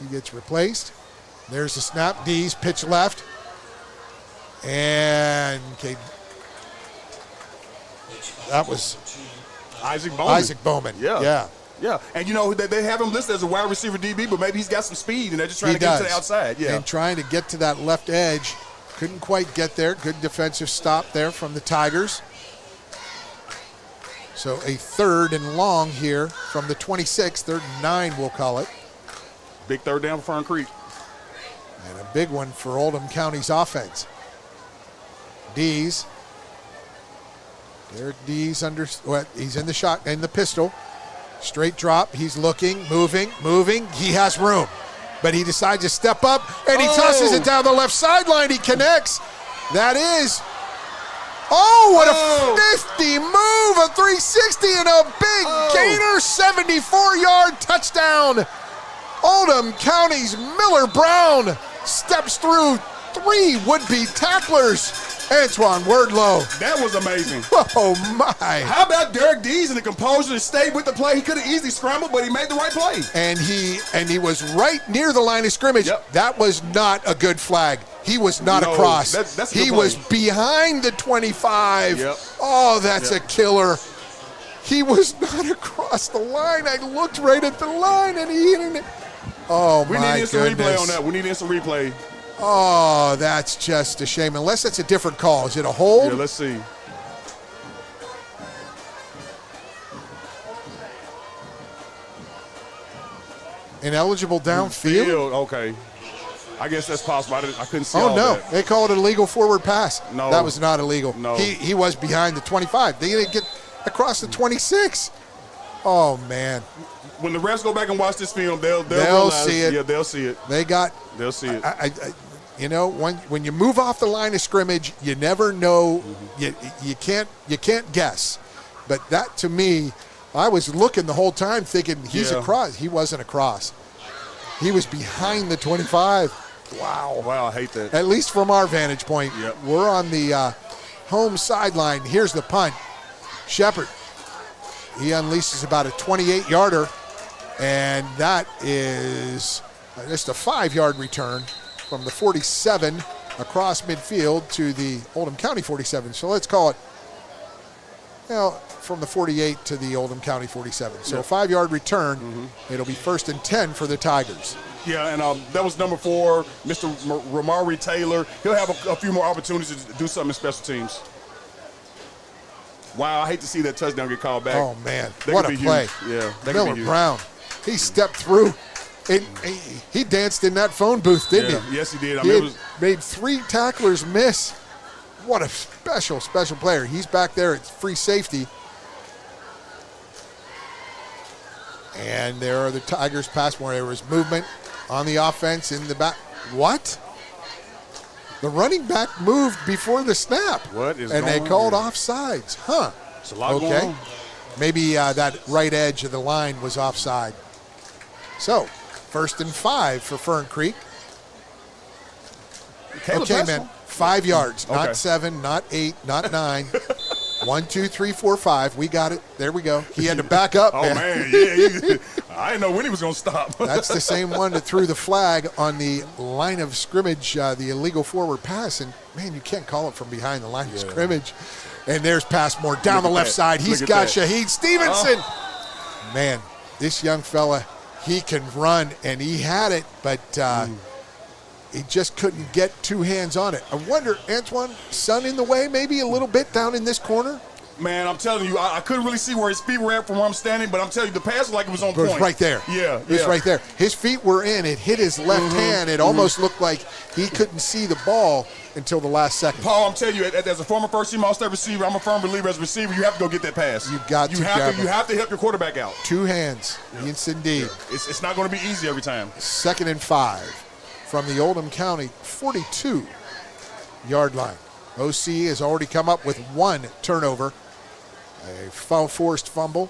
Speaker 3: He gets replaced. There's the snap. D's pitch left. And that was
Speaker 4: Isaac Bowman.
Speaker 3: Yeah.
Speaker 4: And you know, they have him listed as a wide receiver DB, but maybe he's got some speed and they're just trying to get to the outside. Yeah.
Speaker 3: And trying to get to that left edge. Couldn't quite get there. Good defensive stop there from the Tigers. So a 3rd and long here from the 26, 3rd and 9 we'll call it.
Speaker 4: Big 3rd down for Fern Creek.
Speaker 3: And a big one for Oldham County's offense. Dees. Derek Dees he's in the shot, in the pistol. Straight drop. He's looking, moving. He has room. But he decides to step up, and he tosses it down the left sideline. He connects. That is. What a 50 move, a 360, and a big gainer, 74-yard touchdown. Oldham County's Miller Brown steps through 3 would-be tacklers. Antoine Wordlow.
Speaker 4: That was amazing.
Speaker 3: Oh, my.
Speaker 4: How about Derek Dees and the composure to stay with the play? He could have easily scrambled, but he made the right play.
Speaker 3: And he was right near the line of scrimmage. Yep. That was not a good flag. He was not across.
Speaker 4: That's
Speaker 3: he was behind the 25.
Speaker 4: Yep.
Speaker 3: Oh, that's a killer. He was not across the line. I looked right at the line, and he hit it. Oh,
Speaker 4: my goodness. We need instant replay on that. We need instant replay.
Speaker 3: Oh, that's just a shame. Unless it's a different call. Is it a hold?
Speaker 4: Yeah, let's see.
Speaker 3: Ineligible downfield?
Speaker 4: Okay. I guess that's possible. I couldn't see
Speaker 3: all
Speaker 4: that.
Speaker 3: They called it a legal forward pass.
Speaker 4: No.
Speaker 3: That was not illegal.
Speaker 4: No.
Speaker 3: He was behind the 25. They didn't get across the 26. Oh, man.
Speaker 4: When the refs go back and watch this film, they'll realize,
Speaker 3: see it.
Speaker 4: Yeah, they'll see it.
Speaker 3: They'll
Speaker 4: see it.
Speaker 3: You know, when you move off the line of scrimmage, you never know. You can't guess. But that, to me, I was looking the whole time thinking he's across. He wasn't across. He was behind the 25. Wow,
Speaker 4: I hate that.
Speaker 3: At least from our vantage point.
Speaker 4: Yep.
Speaker 3: We're on the home sideline. Here's the punt. Shepard. He unleashes about a 28-yarder, and that is just a 5-yard return from the 47 across midfield to the Oldham County 47. So let's call it, from the 48 to the Oldham County 47. So a 5-yard return. It'll be 1st and 10 for the Tigers.
Speaker 4: Yeah, and that was number 4, Mr. Ramari Taylor. He'll have a few more opportunities to do something in special teams. Wow, I hate to see that touchdown get called back.
Speaker 3: Oh, man.
Speaker 4: That
Speaker 3: What
Speaker 4: could
Speaker 3: a
Speaker 4: be
Speaker 3: play.
Speaker 4: huge. Yeah, that
Speaker 3: Miller
Speaker 4: could be huge.
Speaker 3: Brown, he stepped through. He danced in that phone booth, didn't he?
Speaker 4: Yes, he did.
Speaker 3: He had made 3 tacklers miss. What a special player. He's back there at free safety. And there are the Tigers pass more. There was movement on the offense in the back. What? The running back moved before the snap.
Speaker 4: What is
Speaker 3: and
Speaker 4: going
Speaker 3: they called
Speaker 4: on?
Speaker 3: offsides. Huh.
Speaker 4: It's a lot going on.
Speaker 3: Maybe that right edge of the line was offside. So, 1st and 5 for Fern Creek. Okay, man. 5 yards,
Speaker 4: Okay.
Speaker 3: not 7, not 8, not 9. 1, 2, 3, 4, 5. We got it. There we go. He had to back up.
Speaker 4: Oh, man. Yeah. I didn't know when he was going to stop.
Speaker 3: That's the same one that threw the flag on the line of scrimmage, the illegal forward pass. And, man, you can't call it from behind the line of scrimmage. And there's Passmore down the left side. He's got Shaheed Stevenson. Man, this young fella, he can run, and he had it, but he just couldn't get 2 hands on it. I wonder, Antoine, sun in the way maybe a little bit down in this corner?
Speaker 4: Man, I'm telling you, I couldn't really see where his feet were at from where I'm standing, but I'm telling you, the pass was like it was on point.
Speaker 3: It was right there.
Speaker 4: Yeah,
Speaker 3: It was right there. His feet were in. It hit his left hand. It almost looked like he couldn't see the ball until the last second.
Speaker 4: Paul, I'm telling you, as a former first-team All-State receiver, I'm a firm believer as a receiver, you have to go get that pass.
Speaker 3: You have
Speaker 4: to help your quarterback out.
Speaker 3: 2 hands. Yes, indeed.
Speaker 4: It's not going to be easy every time.
Speaker 3: 2nd and 5 from the Oldham County 42-yard line. OC has already come up with 1 turnover. A forced fumble.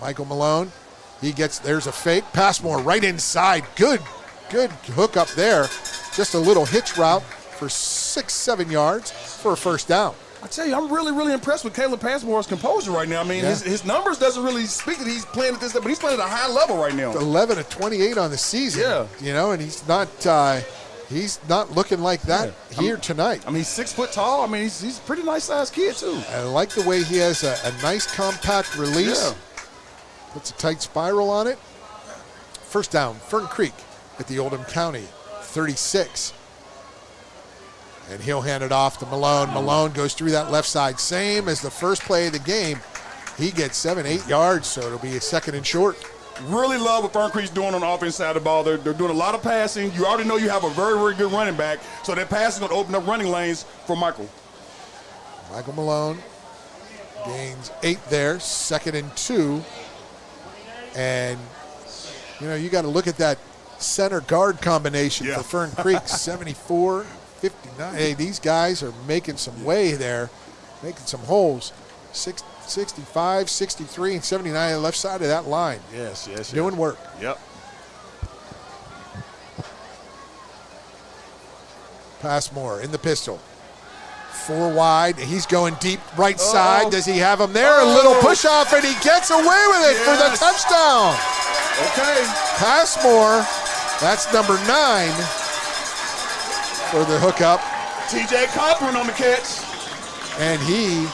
Speaker 3: Michael Malone, there's a fake. Passmore right inside. Good hook up there. Just a little hitch route for 6-7 yards for a first down.
Speaker 4: I tell you, I'm really, really impressed with Caleb Passmore's composure right now. I mean, his numbers doesn't really speak that he's playing at this level, but he's playing at a high level right now.
Speaker 3: 11 of 28 on the season.
Speaker 4: Yeah.
Speaker 3: And he's not looking like that here tonight.
Speaker 4: I mean, he's 6 foot tall. I mean, he's a pretty nice sized kid too.
Speaker 3: I like the way he has a nice compact release.
Speaker 4: Yeah.
Speaker 3: Puts a tight spiral on it. First down, Fern Creek at the Oldham County 36. And he'll hand it off to Malone. Malone goes through that left side. Same as the first play of the game. He gets 7-8 yards, so it'll be a 2nd and short.
Speaker 4: Really love what Fern Creek's doing on the offense side of the ball. They're doing a lot of passing. You already know you have a very, very good running back, so that pass is going to open up running lanes for Michael.
Speaker 3: Michael Malone gains 8 there, 2nd and 2. And, you got to look at that center guard combination for Fern Creek, 74, 59. Hey, these guys are making some way there, making some holes. 65, 63, and 79 on the left side of that line.
Speaker 4: Yes.
Speaker 3: Doing work.
Speaker 4: Yep.
Speaker 3: Passmore in the pistol. 4 wide. He's going deep right side. Does he have him there? A little push off, and he gets away with it for the touchdown.
Speaker 4: Okay.
Speaker 3: Passmore, that's number 9 for the hookup.
Speaker 4: TJ Cochran on the catch.
Speaker 3: And he,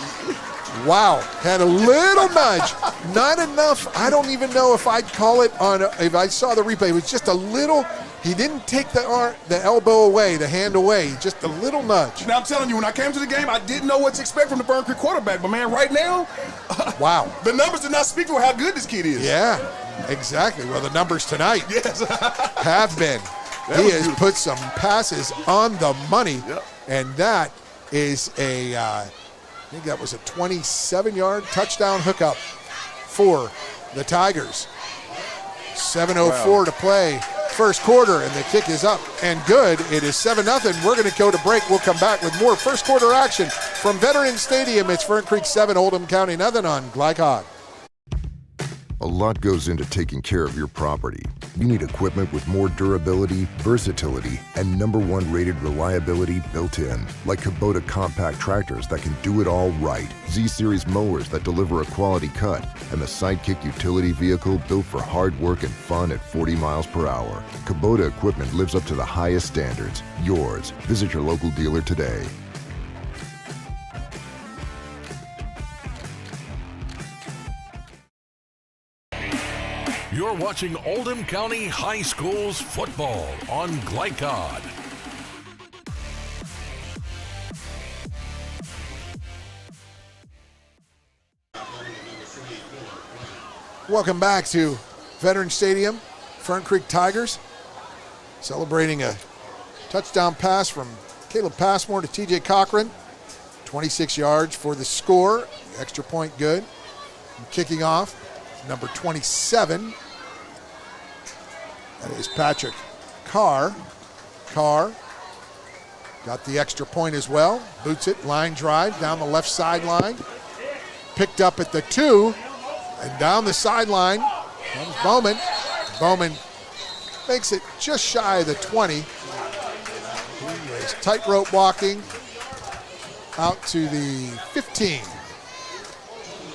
Speaker 3: had a little nudge. Not enough. I don't even know if I'd call it if I saw the replay. It was just a little. He didn't take the elbow away, the hand away, just a little nudge.
Speaker 4: Now, I'm telling you, when I came to the game, I didn't know what to expect from the Fern Creek quarterback. But, man, right now, the numbers do not speak for how good this kid is.
Speaker 3: Yeah, exactly. Well, the numbers tonight have been. He has put some passes on the money, and that is I think that was a 27-yard touchdown hookup for the Tigers. 7:04 to play. First quarter, and the kick is up and good. It is 7-0. We're going to go to break. We'll come back with more first quarter action from Veterans Stadium. It's Fern Creek 7, Oldham County nothing on Glycod.
Speaker 6: A lot goes into taking care of your property. You need equipment with more durability, versatility, and #1 rated reliability built in, like Kubota compact tractors that can do it all right, Z-Series mowers that deliver a quality cut, and the Sidekick utility vehicle built for hard work and fun at 40 miles per hour. Kubota equipment lives up to the highest standards. Yours. Visit your local dealer today.
Speaker 2: You're watching Oldham County High Schools football on Glycod.
Speaker 3: Welcome back to Veterans Stadium. Fern Creek Tigers celebrating a touchdown pass from Caleb Passmore to TJ Cochran. 26 yards for the score. Extra point good. And kicking off, number 27. That is Patrick Carr. Carr got the extra point as well. Boots it, line drive down the left sideline. Picked up at the 2. And down the sideline comes Bowman. Bowman makes it just shy of the 20. He was tightrope walking out to the 15.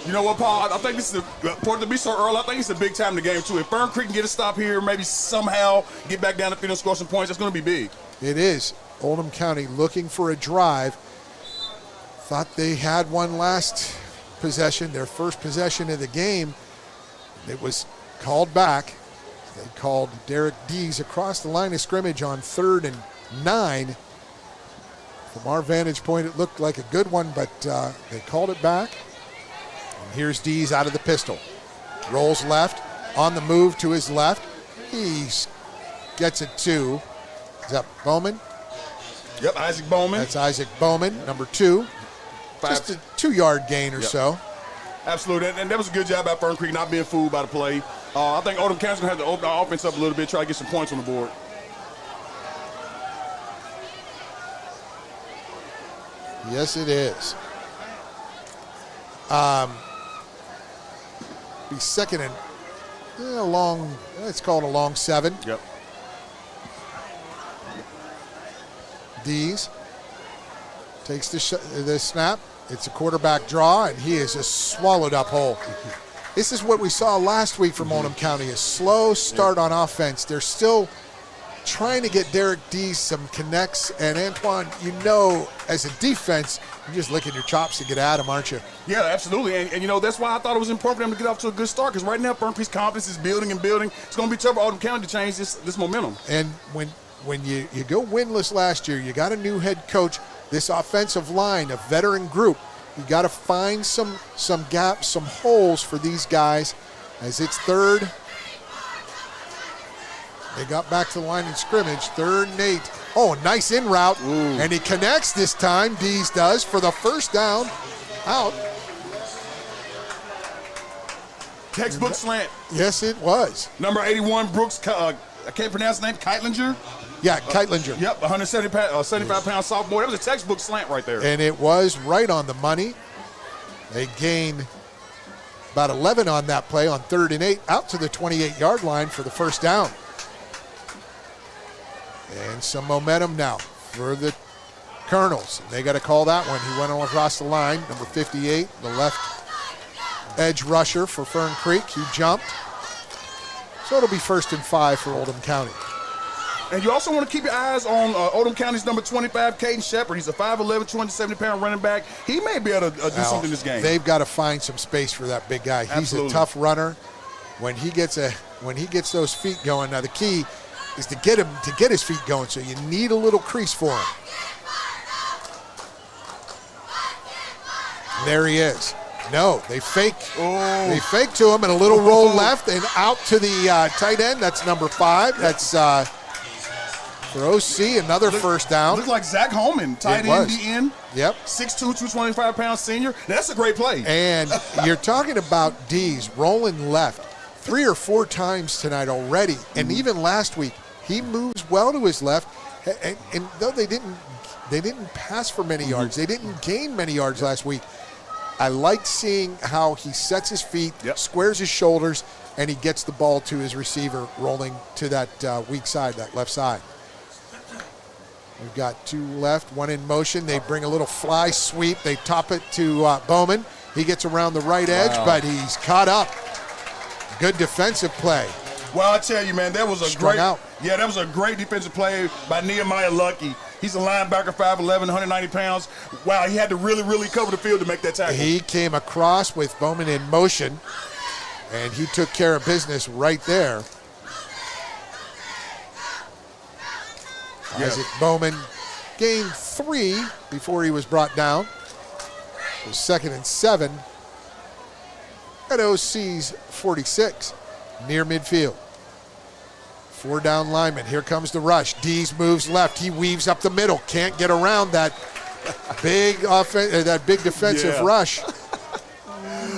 Speaker 4: You know what, Paul? I think this is for it to be so early. I think it's a big time in the game too. If Fern Creek can get a stop here, maybe somehow get back down the field and score some points, that's going to be big.
Speaker 3: It is. Oldham County looking for a drive. Thought they had one last possession, their first possession of the game. It was called back. They called Derek Dees across the line of scrimmage on 3rd and 9. From our vantage point, it looked like a good one, but they called it back. And here's Dees out of the pistol. Rolls left, on the move to his left. He gets it to, is that Bowman?
Speaker 4: Yep, Isaac Bowman.
Speaker 3: That's Isaac Bowman, number 2. Just a 2-yard gain or so.
Speaker 4: Absolutely, and that was a good job by Fern Creek not being fooled by the play. I think Oldham County's going to have to open our offense up a little bit, try to get some points on the board.
Speaker 3: Yes, it is. Be second and a long, it's called a long 7.
Speaker 4: Yep.
Speaker 3: Dees takes the snap. It's a quarterback draw, and he is just swallowed up whole. This is what we saw last week from Oldham County, a slow start on offense. They're still trying to get Derek Dees some connects. And Antoine, you know, as a defense, you're just licking your chops to get at him, aren't you?
Speaker 4: Yeah, absolutely. And you know, that's why I thought it was important for them to get off to a good start, because right now Fern Creek's confidence is building and building. It's going to be tough for Oldham County to change this momentum.
Speaker 3: And when you go winless last year, you got a new head coach, this offensive line, a veteran group, you got to find some gaps, some holes for these guys as it's 3rd. They got back to the line of scrimmage, 3rd and 8. Oh, nice in route.
Speaker 4: Ooh.
Speaker 3: And he connects this time, Dees does, for the first down out.
Speaker 4: Textbook slant.
Speaker 3: Yes, it was.
Speaker 4: Number 81, Brooks, I can't pronounce the name, Keitlinger?
Speaker 3: Yeah, Keitlinger.
Speaker 4: Yep, 175-pound sophomore. That was a textbook slant right there.
Speaker 3: And it was right on the money. They gain about 11 on that play on 3rd and 8, out to the 28-yard line for the first down. And some momentum now for the Colonels. They got to call that one. He went all across the line, number 58, the left edge rusher for Fern Creek. He jumped. So it'll be 1st and 5 for Oldham County.
Speaker 4: And you also want to keep your eyes on Oldham County's number 25, Caden Shepard. He's a 5'11", 270-pound running back. He may be able to do something in this game.
Speaker 3: They've got to find some space for that big guy.
Speaker 4: Absolutely.
Speaker 3: He's a tough runner. When he gets those feet going, now the key is to get his feet going, so you need a little crease for him. There he is. No, they fake.
Speaker 4: Oh.
Speaker 3: They fake to him and a little roll left and out to the tight end. That's number 5. That's for OC, another first down.
Speaker 4: Looks like Zach Holman, tight end, DN.
Speaker 3: Yep.
Speaker 4: 6'2", 225-pound senior. That's a great play.
Speaker 3: And you're talking about Dees rolling left 3 or 4 times tonight already. And even last week, he moves well to his left. And though they didn't pass for many yards, they didn't gain many yards last week. I liked seeing how he sets his feet, squares his shoulders, and he gets the ball to his receiver rolling to that weak side, that left side. We've got 2 left, 1 in motion. They bring a little fly sweep. They top it to Bowman. He gets around the right edge, but he's caught up. Good defensive play.
Speaker 4: Well, I tell you, man, that was that was a great defensive play by Nehemiah Lucky. He's a linebacker, 5'11", 190 pounds. Wow, he had to really, really cover the field to make that tackle.
Speaker 3: He came across with Bowman in motion, and he took care of business right there.
Speaker 4: Yeah.
Speaker 3: Isaac Bowman gained 3 before he was brought down. It was 2nd and 7. at OC's 46, near midfield. 4 down linemen. Here comes the rush. Dees moves left. He weaves up the middle. Can't get around that big defensive rush.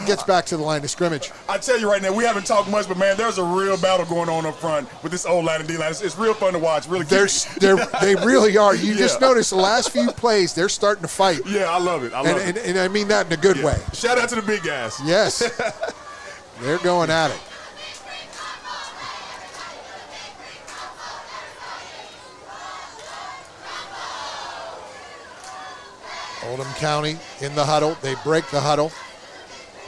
Speaker 3: Gets back to the line of scrimmage.
Speaker 4: I tell you right now, we haven't talked much, but man, there's a real battle going on up front with this old line and D-line. It's real fun to watch. Really,
Speaker 3: they really are. You just notice the last few plays, they're starting to fight.
Speaker 4: Yeah, I love it.
Speaker 3: And I mean that in a good way.
Speaker 4: Shout out to the big guys.
Speaker 3: Yes, they're going at it. Oldham County in the huddle. They break the huddle.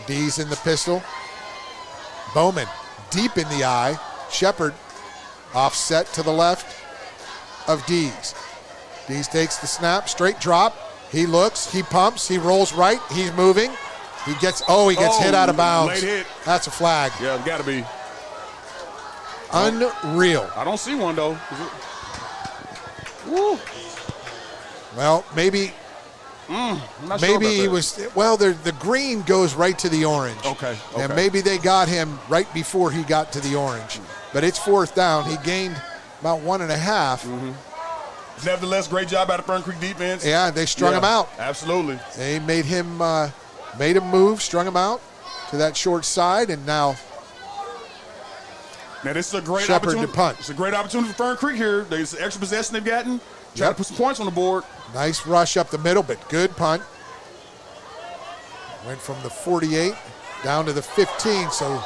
Speaker 3: D's in the pistol. Bowman deep in the eye. Shepard offset to the left of D's. D's takes the snap, straight drop. He looks, he pumps, he rolls right, he's moving. He gets hit out of bounds.
Speaker 4: Late hit.
Speaker 3: That's a flag.
Speaker 4: Yeah, it's got to be.
Speaker 3: Unreal.
Speaker 4: I don't see one, though.
Speaker 3: Woo. Well, maybe he was, the green goes right to the orange.
Speaker 4: Okay.
Speaker 3: And maybe they got him right before he got to the orange. But it's 4th down. He gained about 1.5.
Speaker 4: Mm-hmm. Nevertheless, great job out of Fern Creek defense.
Speaker 3: Yeah, they strung him out.
Speaker 4: Absolutely.
Speaker 3: They made him move, strung him out to that short side, and now
Speaker 4: this is a great
Speaker 3: Shepard
Speaker 4: opportunity.
Speaker 3: to punt.
Speaker 4: It's a great opportunity for Fern Creek here. There's an extra possession they've gotten. Try to put some points on the board.
Speaker 3: Nice rush up the middle, but good punt. Went from the 48 down to the 15, so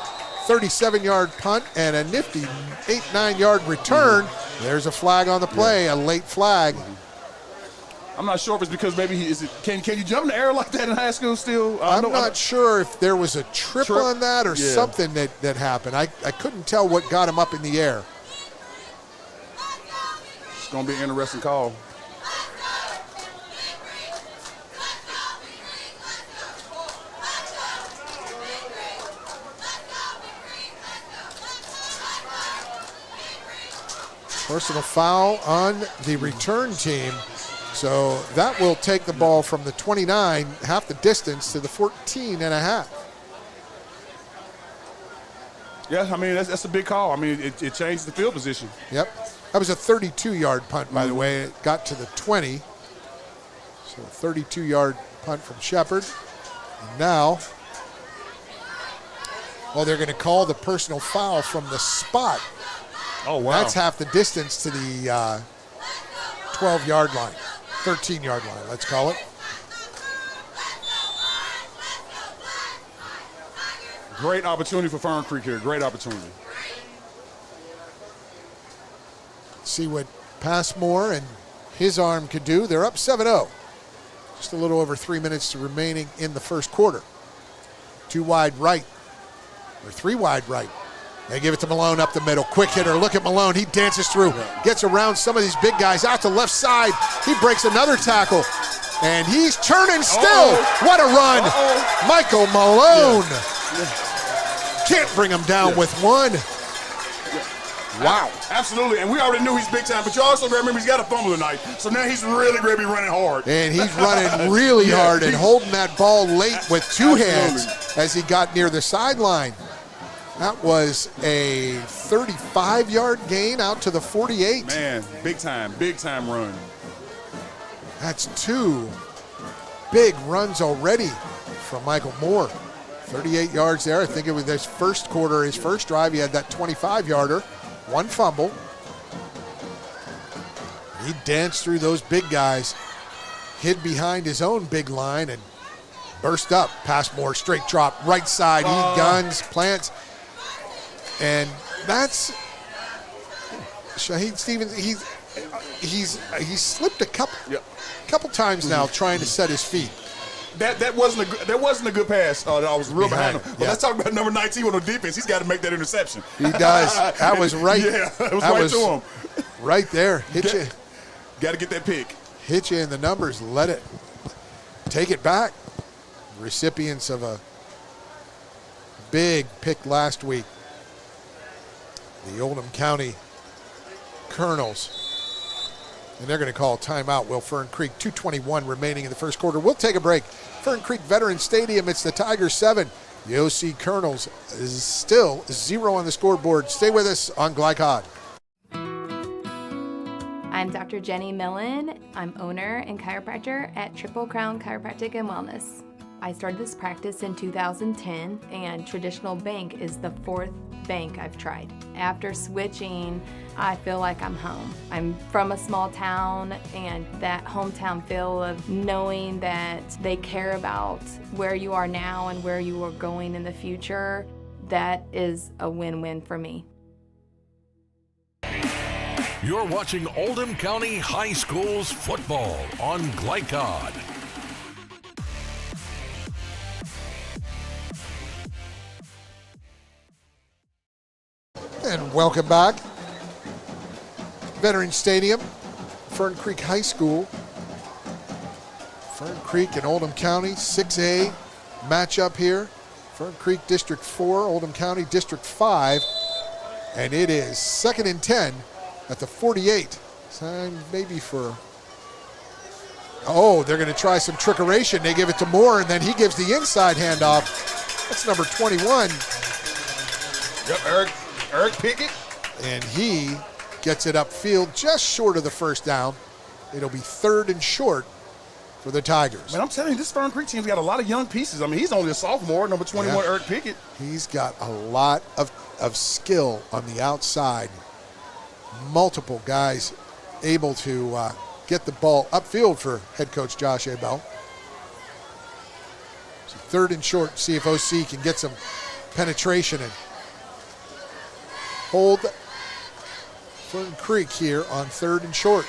Speaker 3: 37-yard punt and a nifty 8-9-yard return. There's a flag on the play, a late flag.
Speaker 4: I'm not sure if it's because maybe can you jump in the air like that in high school still?
Speaker 3: I'm not sure if there was a trip on that or something that happened. I couldn't tell what got him up in the air.
Speaker 4: It's going to be an interesting call.
Speaker 3: Personal foul on the return team. So that will take the ball from the 29, half the distance, to the 14.5.
Speaker 4: Yeah, I mean, that's a big call. I mean, it changed the field position.
Speaker 3: Yep. That was a 32-yard punt, by the way. It got to the 20. So a 32-yard punt from Shepard. And now, they're going to call the personal foul from the spot.
Speaker 4: Oh, wow.
Speaker 3: That's half the distance to the 12-yard line, 13-yard line, let's call it.
Speaker 4: Great opportunity for Fern Creek here. Great opportunity.
Speaker 3: See what Passmore and his arm could do. They're up 7-0. Just a little over 3 minutes remaining in the first quarter. 2 wide right, or 3 wide right. They give it to Malone up the middle. Quick hitter. Look at Malone. He dances through. Gets around some of these big guys out to left side. He breaks another tackle. And he's turning still. What a run. Michael Malone. Can't bring him down with one. Wow.
Speaker 4: Absolutely. And we already knew he's big time. But you also got to remember he's got a fumble tonight. So now he's really going to be running hard.
Speaker 3: And he's running really hard and holding that ball late with 2 hands as he got near the sideline. That was a 35-yard gain out to the 48.
Speaker 4: Man, big time run.
Speaker 3: That's 2 big runs already from Michael Moore. 38 yards there. I think it was his first quarter, his first drive. He had that 25-yarder, 1 fumble. He danced through those big guys, hid behind his own big line, and burst up. Passmore, straight drop, right side. He guns, plants. And that's Shaheed Stevens. He's slipped a couple times now trying to set his feet.
Speaker 4: That wasn't a good pass. I was real behind him. But let's talk about number 19 on the defense. He's got to make that interception.
Speaker 3: He does. That was right.
Speaker 4: Yeah, it was right to him.
Speaker 3: Right there. Hit you.
Speaker 4: Got to get that pick.
Speaker 3: Hit you in the numbers. Let it. Take it back. Recipients of a big pick last week. The Oldham County Colonels. And they're going to call a timeout. Will Fern Creek, 2:21 remaining in the first quarter. We'll take a break. Fern Creek Veterans Stadium, it's the Tigers 7, The OC Colonels is still 0 on the scoreboard. Stay with us on Glycod.
Speaker 20: I'm Dr. Jenny Millen. I'm owner and chiropractor at Triple Crown Chiropractic and Wellness. I started this practice in 2010, and Traditional Bank is the 4th bank I've tried. After switching, I feel like I'm home. I'm from a small town, and that hometown feel of knowing that they care about where you are now and where you are going in the future, that is a win-win for me.
Speaker 2: You're watching Oldham County High Schools football on Glycod.
Speaker 3: And welcome back. Veterans Stadium, Fern Creek High School. Fern Creek and Oldham County, 6A matchup here. Fern Creek District 4, Oldham County District 5. And it is 2nd and 10 at the 48. Time maybe for, they're going to try some trickeration. They give it to Moore, and then he gives the inside handoff. That's number 21.
Speaker 4: Yep, Eric Pickett.
Speaker 3: And he gets it upfield just short of the first down. It'll be 3rd and short for the Tigers.
Speaker 4: Man, I'm telling you, this Fern Creek team's got a lot of young pieces. I mean, he's only a sophomore, number 21,
Speaker 3: Yeah.
Speaker 4: Eric Pickett.
Speaker 3: He's got a lot of skill on the outside. Multiple guys able to get the ball upfield for head coach Josh Abell. So 3rd and short, see if OC can get some penetration and hold Fern Creek here on 3rd and short.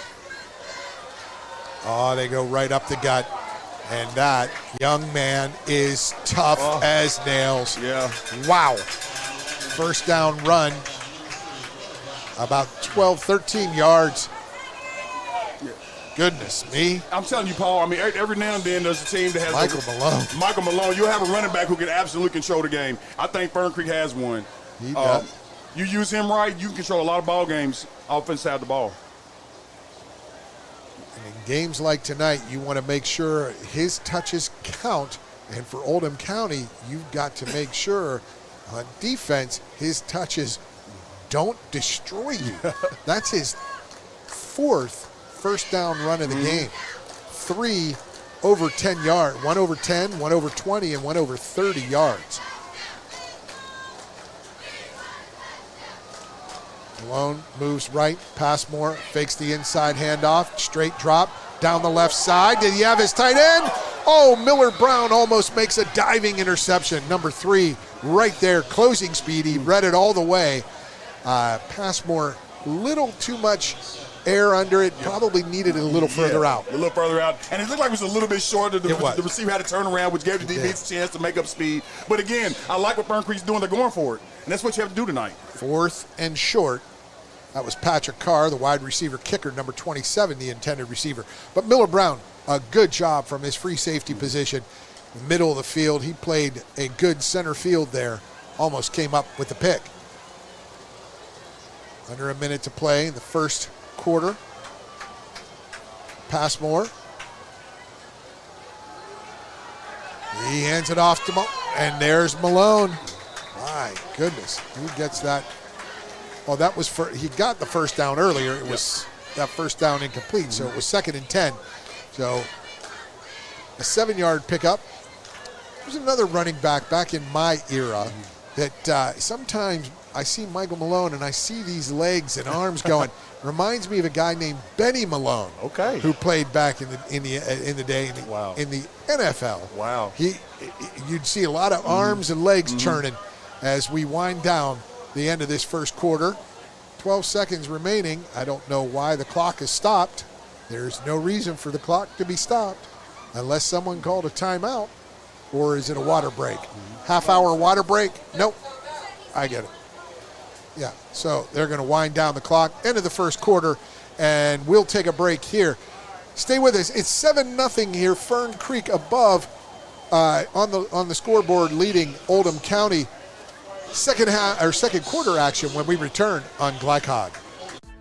Speaker 3: Oh, they go right up the gut. And that young man is tough as nails.
Speaker 4: Yeah.
Speaker 3: Wow. First down run. About 12, 13 yards. Goodness me.
Speaker 4: I'm telling you, Paul, I mean, every now and then there's a team that has
Speaker 3: Michael
Speaker 4: Malone. You'll have a running back who can absolutely control the game. I think Fern Creek has one.
Speaker 3: He does.
Speaker 4: You use him right, you can control a lot of ball games offense side of the ball.
Speaker 3: And in games like tonight, you want to make sure his touches count. And for Oldham County, you've got to make sure on defense his touches don't destroy you. That's his 4th first down run of the game. 3 over 10 yards, 1 over 10, 1 over 20, and 1 over 30 yards. Malone moves right, Passmore fakes the inside handoff, straight drop, down the left side. Did he have his tight end? Oh, Miller Brown almost makes a diving interception. Number 3 right there, closing speed. He read it all the way. Passmore, little too much air under it, probably needed it a little further out.
Speaker 4: A little further out. And it looked like it was a little bit shorter. The receiver had to turn around, which gave the DBs a chance to make up speed. But again, I like what Fern Creek's doing. They're going for it. And that's what you have to do tonight.
Speaker 3: 4th and short. That was Patrick Carr, the wide receiver kicker, number 27, the intended receiver. But Miller Brown, a good job from his free safety position. In the middle of the field, he played a good center field there. Almost came up with the pick. Under a minute to play in the first quarter. Passmore. He hands it off to Malone, and there's Malone. My goodness, who gets that? Oh, that was he got the first down earlier. It was that first down incomplete, so it was 2nd and 10. So a 7-yard pickup. There's another running back in my era that sometimes I see Michael Malone and I see these legs and arms going. Reminds me of a guy named Benny Malone, who played back in the day in the NFL.
Speaker 4: Wow.
Speaker 3: You'd see a lot of arms and legs churning as we wind down the end of this first quarter. 12 seconds remaining. I don't know why the clock is stopped. There's no reason for the clock to be stopped unless someone called a timeout, or is it a water break? Half-hour water break? Nope. I get it. Yeah, so they're going to wind down the clock. End of the first quarter, and we'll take a break here. Stay with us. It's 7-0 here. Fern Creek above on the scoreboard, leading Oldham County. Second quarter action when we return on Glycod.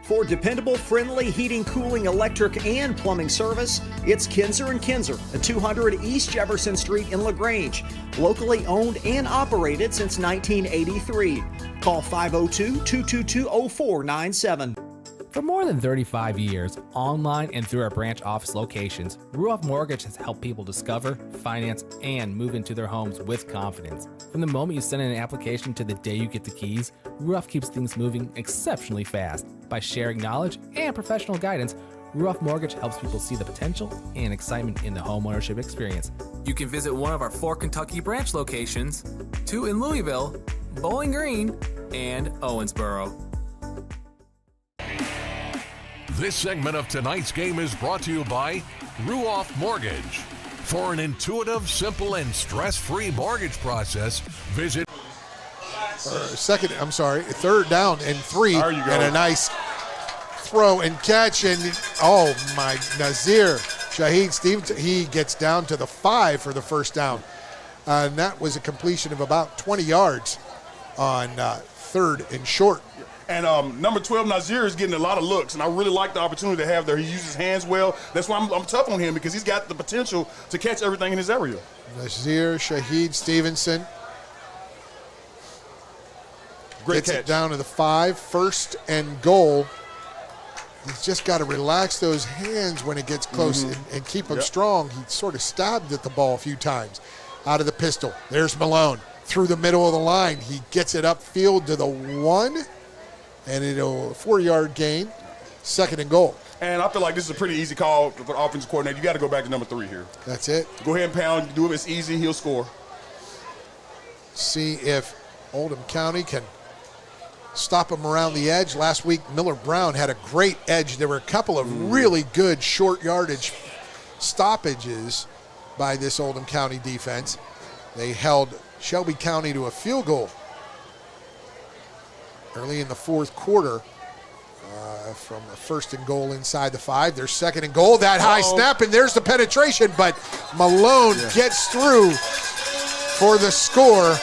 Speaker 5: For dependable, friendly heating, cooling, electric, and plumbing service, it's Kinzer & Kinzer at 200 East Jefferson Street in LaGrange. Locally owned and operated since 1983. Call 502-222-0497.
Speaker 18: For more than 35 years, online and through our branch office locations, Ruoff Mortgage has helped people discover, finance, and move into their homes with confidence. From the moment you send in an application to the day you get the keys, Ruoff keeps things moving exceptionally fast. By sharing knowledge and professional guidance, Ruoff Mortgage helps people see the potential and excitement in the homeownership experience.
Speaker 19: You can visit one of our 4 Kentucky branch locations, 2 in Louisville, Bowling Green, and Owensboro.
Speaker 2: This segment of tonight's game is brought to you by Ruoff Mortgage. For an intuitive, simple, and stress-free mortgage process, visit...
Speaker 3: Third down and 3, and a nice throw and catch, and Nazir Shaheed Stevenson, he gets down to the 5 for the first down. And that was a completion of about 20 yards on third and short.
Speaker 4: And number 12, Nazir, is getting a lot of looks, and I really like the opportunity to have there. He uses his hands well. That's why I'm tough on him, because he's got the potential to catch everything in his area.
Speaker 3: Nazir Shaheed Stevenson
Speaker 4: Great
Speaker 3: gets
Speaker 4: catch.
Speaker 3: It down to the 5, first and goal. He's just got to relax those hands when it gets close and keep them strong. He sort of stabbed at the ball a few times. Out of the pistol, there's Malone. Through the middle of the line, he gets it upfield to the 1. And it'll 4-yard gain, second and goal.
Speaker 4: And I feel like this is a pretty easy call for the offensive coordinator. You got to go back to number 3 here.
Speaker 3: That's it.
Speaker 4: Go ahead and pound. Do it. It's easy. He'll score.
Speaker 3: See if Oldham County can stop him around the edge. Last week, Miller Brown had a great edge. There were a couple of really good short yardage stoppages by this Oldham County defense. They held Shelby County to a field goal early in the fourth quarter from a first and goal inside the 5. There's second and goal. That high snap, and there's the penetration, but Malone gets through for the score.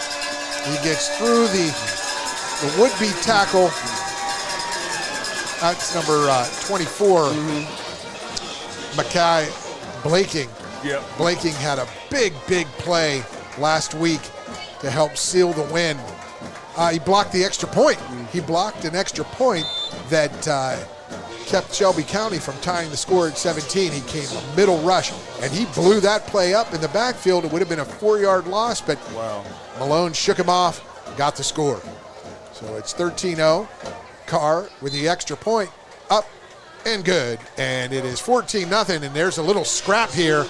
Speaker 3: He gets through the would-be tackle. That's number 24, Mackay Blaking.
Speaker 4: Yep.
Speaker 3: Blaking had a big play last week to help seal the win. He blocked the extra point. He blocked an extra point that kept Shelby County from tying the score at 17. He came a middle rush, and he blew that play up in the backfield. It would have been a 4-yard loss, but Malone shook him off, got the score. So it's 13-0. Carr with the extra point, up and good. And it is 14-0, and there's a little scrap here.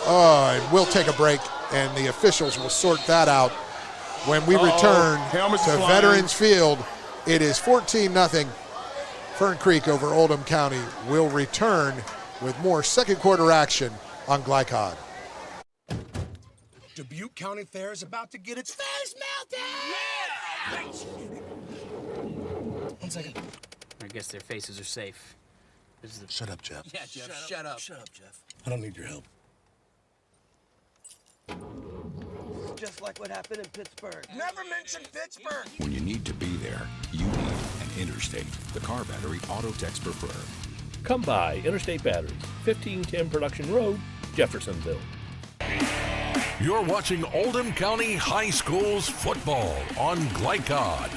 Speaker 3: And we'll take a break, and the officials will sort that out. When we return to Veterans Field, it is 14-0. Fern Creek over Oldham County will return with more second quarter action on Glycod.
Speaker 7: Dubuque County Fair is about to get its face melted! Yeah!
Speaker 8: 1 second. I guess their faces are safe.
Speaker 7: Shut up, Jeff.
Speaker 8: Yeah, Jeff, shut up.
Speaker 7: Shut up, Jeff. I don't need your help.
Speaker 9: Just like what happened in Pittsburgh.
Speaker 7: Never mention Pittsburgh!
Speaker 10: When you need to be there, you need an Interstate, the car battery auto techs prefer.
Speaker 11: Come by Interstate Batteries, 1510 Production Road, Jeffersonville.
Speaker 2: You're watching Oldham County High School's football on Glycod.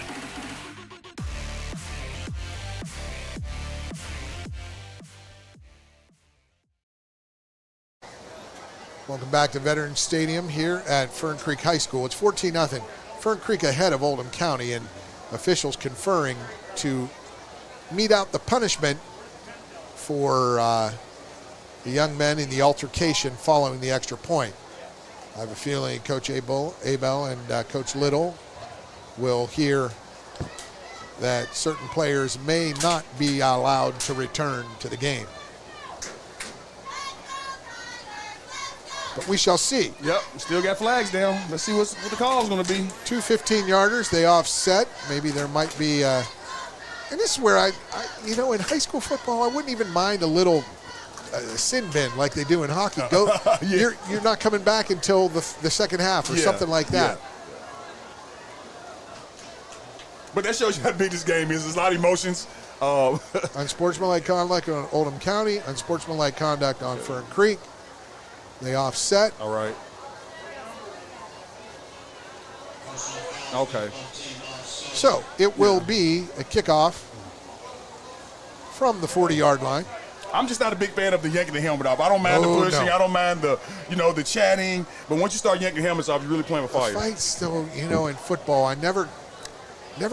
Speaker 3: Welcome back to Veterans Stadium here at Fern Creek High School. It's 14-0. Fern Creek ahead of Oldham County, and officials conferring to mete out the punishment for the young men in the altercation following the extra point. I have a feeling Coach Abel and Coach Little will hear that certain players may not be allowed to return to the game. But we shall see.
Speaker 4: Yep, still got flags down. Let's see what the call is going to be.
Speaker 3: 2 15-yarders, they offset. Maybe there might be, and this is where I in high school football, I wouldn't even mind a little sin bin like they do in hockey. Go, you're not coming back until the second half or something like that.
Speaker 4: Yeah. But that shows you how big this game is. There's a lot of emotions.
Speaker 3: Unsportsmanlike conduct on Oldham County, unsportsmanlike conduct on Fern Creek. They offset.
Speaker 4: All right. Okay.
Speaker 3: So it will be a kickoff from the 40-yard line.
Speaker 4: I'm just not a big fan of the yanking the helmet off. I don't mind the pushing. No. I don't mind the chatting. But once you start yanking helmets off, you're really playing with fire.
Speaker 3: The fight still, in football, I never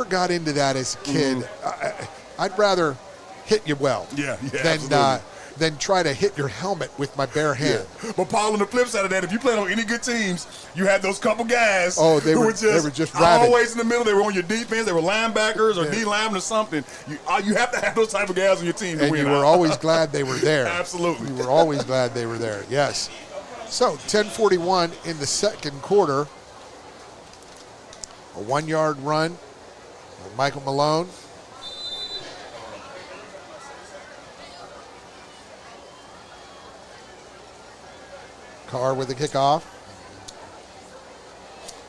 Speaker 3: got into that as a kid. Mm-hmm. I'd rather hit you well than try to hit your helmet with my bare hand.
Speaker 4: Yeah. But Paul, on the flip side of that, if you played on any good teams, you had those couple guys
Speaker 3: they were just rabid.
Speaker 4: Always in the middle. They were on your defense. They were linebackers or D linemen or something. You have to have those type of guys on your team to
Speaker 3: and
Speaker 4: win.
Speaker 3: You were always glad they were there.
Speaker 4: Absolutely.
Speaker 3: You were always glad they were there, yes. So 10:41 in the second quarter. A 1-yard run with Michael Malone. Carr with the kickoff.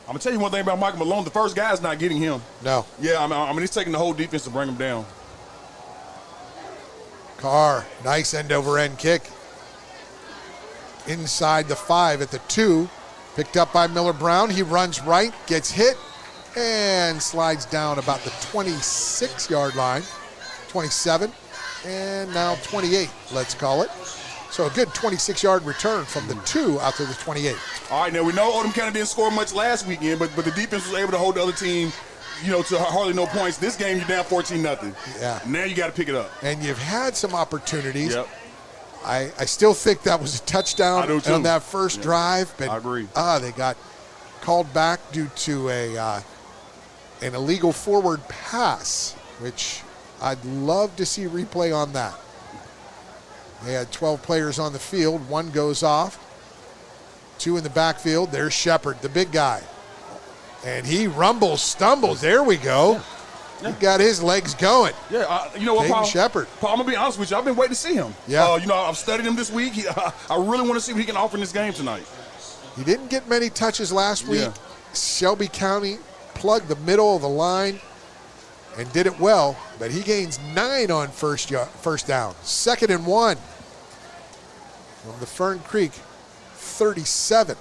Speaker 4: I'm going to tell you one thing about Michael Malone. The first guy is not getting him.
Speaker 3: No.
Speaker 4: Yeah, I mean, he's taking the whole defense to bring him down.
Speaker 3: Carr, nice end-over-end kick. Inside the 5 at the 2. Picked up by Miller Brown. He runs right, gets hit, and slides down about the 26-yard line. 27, and now 28, let's call it. So a good 26-yard return from the 2 out to the 28.
Speaker 4: All right, now we know Oldham County didn't score much last weekend, but the defense was able to hold the other team, to hardly no points. This game, you're down 14-0.
Speaker 3: Yeah.
Speaker 4: Now you got to pick it up.
Speaker 3: And you've had some opportunities.
Speaker 4: Yep.
Speaker 3: I still think that was a touchdown on that first drive. But,
Speaker 4: I agree.
Speaker 3: They got called back due to an illegal forward pass, which I'd love to see replay on that. They had 12 players on the field. 1 goes off. 2 in the backfield. There's Shepard, the big guy. And he stumbles. There we go. Yeah. He got his legs going.
Speaker 4: Yeah, you know what, Paul?
Speaker 3: Shepard.
Speaker 4: Paul, I'm going to be honest with you. I've been waiting to see him.
Speaker 3: Yeah.
Speaker 4: I've studied him this week. I really want to see what he can offer in this game tonight.
Speaker 3: He didn't get many touches last week.
Speaker 4: Yeah.
Speaker 3: Shelby County plugged the middle of the line and did it well, but he gains 9 on first down. 2nd and 1 from the Fern Creek 37.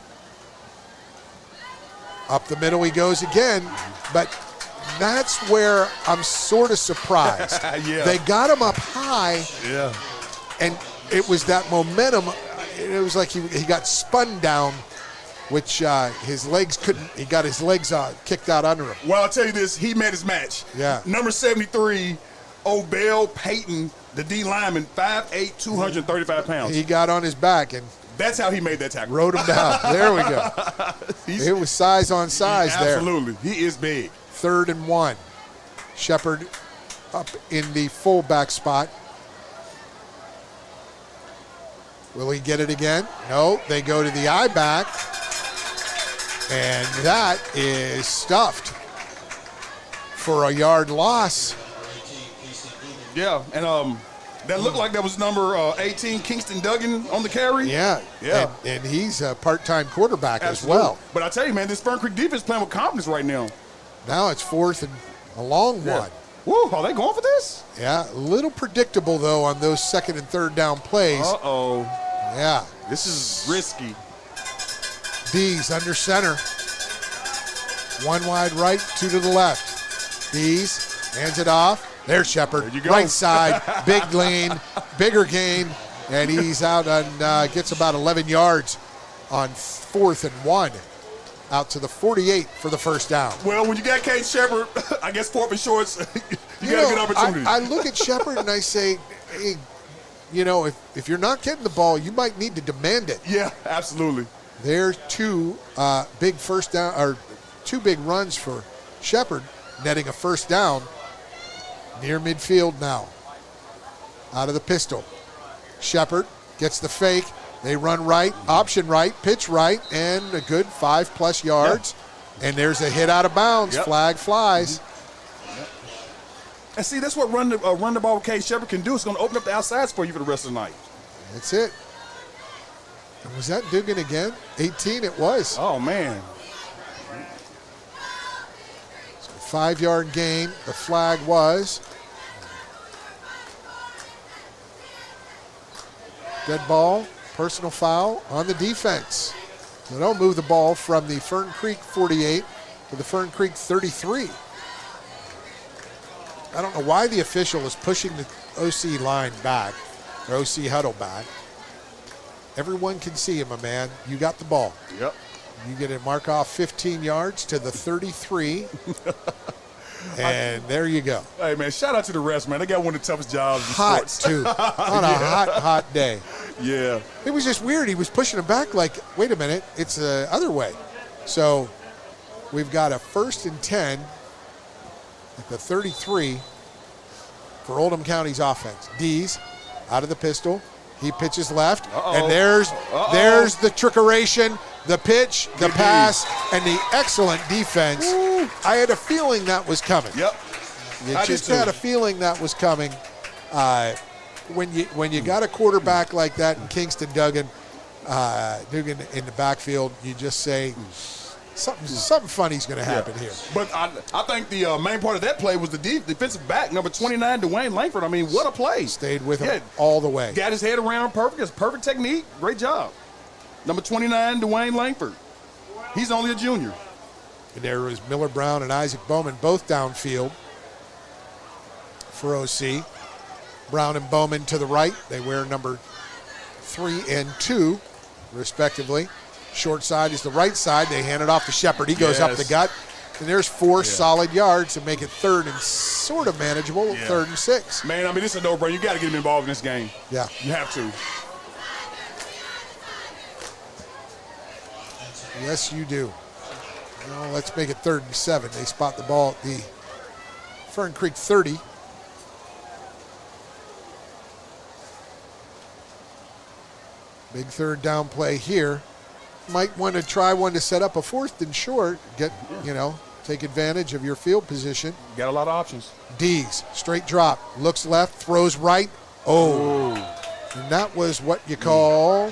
Speaker 3: Up the middle he goes again, but that's where I'm sort of surprised.
Speaker 4: Yeah.
Speaker 3: They got him up high, and it was that momentum. It was like he got spun down, which his legs couldn't. He got his legs kicked out under him.
Speaker 4: Well, I'll tell you this. He made his match.
Speaker 3: Yeah.
Speaker 4: Number 73, Obel Payton, the D lineman, 5'8", 235 pounds.
Speaker 3: He got on his back, and
Speaker 4: that's how he made that tackle.
Speaker 3: Rode him down. There we go. It was size on size there.
Speaker 4: Absolutely. He is big.
Speaker 3: 3rd and 1. Shepard up in the fullback spot. Will he get it again? No. They go to the I-back. And that is stuffed for a yard loss.
Speaker 4: Yeah, and that looked like that was number 18, Kingston Duggan, on the carry.
Speaker 3: Yeah. And he's a part-time quarterback as well.
Speaker 4: But I tell you, man, this Fern Creek defense playing with confidence right now.
Speaker 3: Now it's 4th and a long one.
Speaker 4: Woo, are they going for this?
Speaker 3: Yeah, a little predictable, though, on those 2nd and 3rd down plays.
Speaker 4: Uh-oh.
Speaker 3: Yeah.
Speaker 4: This is risky.
Speaker 3: Dees under center. 1 wide right, 2 to the left. Dees hands it off. There's Shepard.
Speaker 4: There you go.
Speaker 3: Right side, big lane, bigger gain, and he's out and gets about 11 yards on 4th and 1. Out to the 48 for the first down.
Speaker 4: Well, when you got Kate Shepard, I guess 4th and shorts, you got a good opportunity.
Speaker 3: I look at Shepard and I say, hey, if you're not getting the ball, you might need to demand it.
Speaker 4: Yeah, absolutely.
Speaker 3: There's 2 big first down, or 2 big runs for Shepard, netting a first down near midfield now. Out of the pistol. Shepard gets the fake. They run right, option right, pitch right, and a good 5+ yards. Yeah. And there's a hit out of bounds. Yep. Flag flies.
Speaker 4: Yep. And see, that's what run the ball with Kate Shepard can do. It's going to open up the outsides for you for the rest of the night.
Speaker 3: That's it. And was that Dugan again? 18 it was.
Speaker 4: Oh, man.
Speaker 3: So 5-yard gain. The flag was Dead ball, personal foul on the defense. So they'll move the ball from the Fern Creek 48 to the Fern Creek 33. I don't know why the official is pushing the OC line back, or OC huddle back. Everyone can see him, my man. You got the ball.
Speaker 4: Yep.
Speaker 3: You get a mark off 15 yards to the 33. And there you go.
Speaker 4: Hey, man, shout out to the refs, man. They got one of the toughest jobs in
Speaker 3: Hot,
Speaker 4: sports.
Speaker 3: too. On a hot day.
Speaker 4: Yeah.
Speaker 3: It was just weird. He was pushing him back like, wait a minute, it's the other way. So we've got a 1st and 10 at the 33 for Oldham County's offense. Dees out of the pistol. He pitches left. And there's the trickeration, the pitch, the pass, and the excellent defense. Woo. I had a feeling that was coming.
Speaker 4: Yep.
Speaker 3: You just had a feeling that was coming. When you got a quarterback like that in Kingston Dugan in the backfield, you just say something funny's going to happen here.
Speaker 4: But I think the main part of that play was the defensive back, number 29, Dwayne Langford. I mean, what a play.
Speaker 3: Stayed with him all the way.
Speaker 4: Got his head around perfect. It's perfect technique. Great job. Number 29, Dwayne Langford. He's only a junior.
Speaker 3: And there was Miller Brown and Isaac Bowman both downfield for OC. Brown and Bowman to the right. They wear number 3 and 2, respectively. Short side is the right side. They hand it off to Shepard. He goes up the gut. And there's 4 solid yards to make it 3rd and sort of manageable, 3rd and 6.
Speaker 4: Man, I mean, this is a no-brainer. You got to get him involved in this game.
Speaker 3: Yeah.
Speaker 4: You have to.
Speaker 3: Yes, you do. Well, let's make it 3rd and 7. They spot the ball at the Fern Creek 30. Big 3rd down play here. Might want to try one to set up a 4th and short. Take advantage of your field position.
Speaker 4: You got a lot of options.
Speaker 3: Dees, straight drop, looks left, throws right. And that was what you call.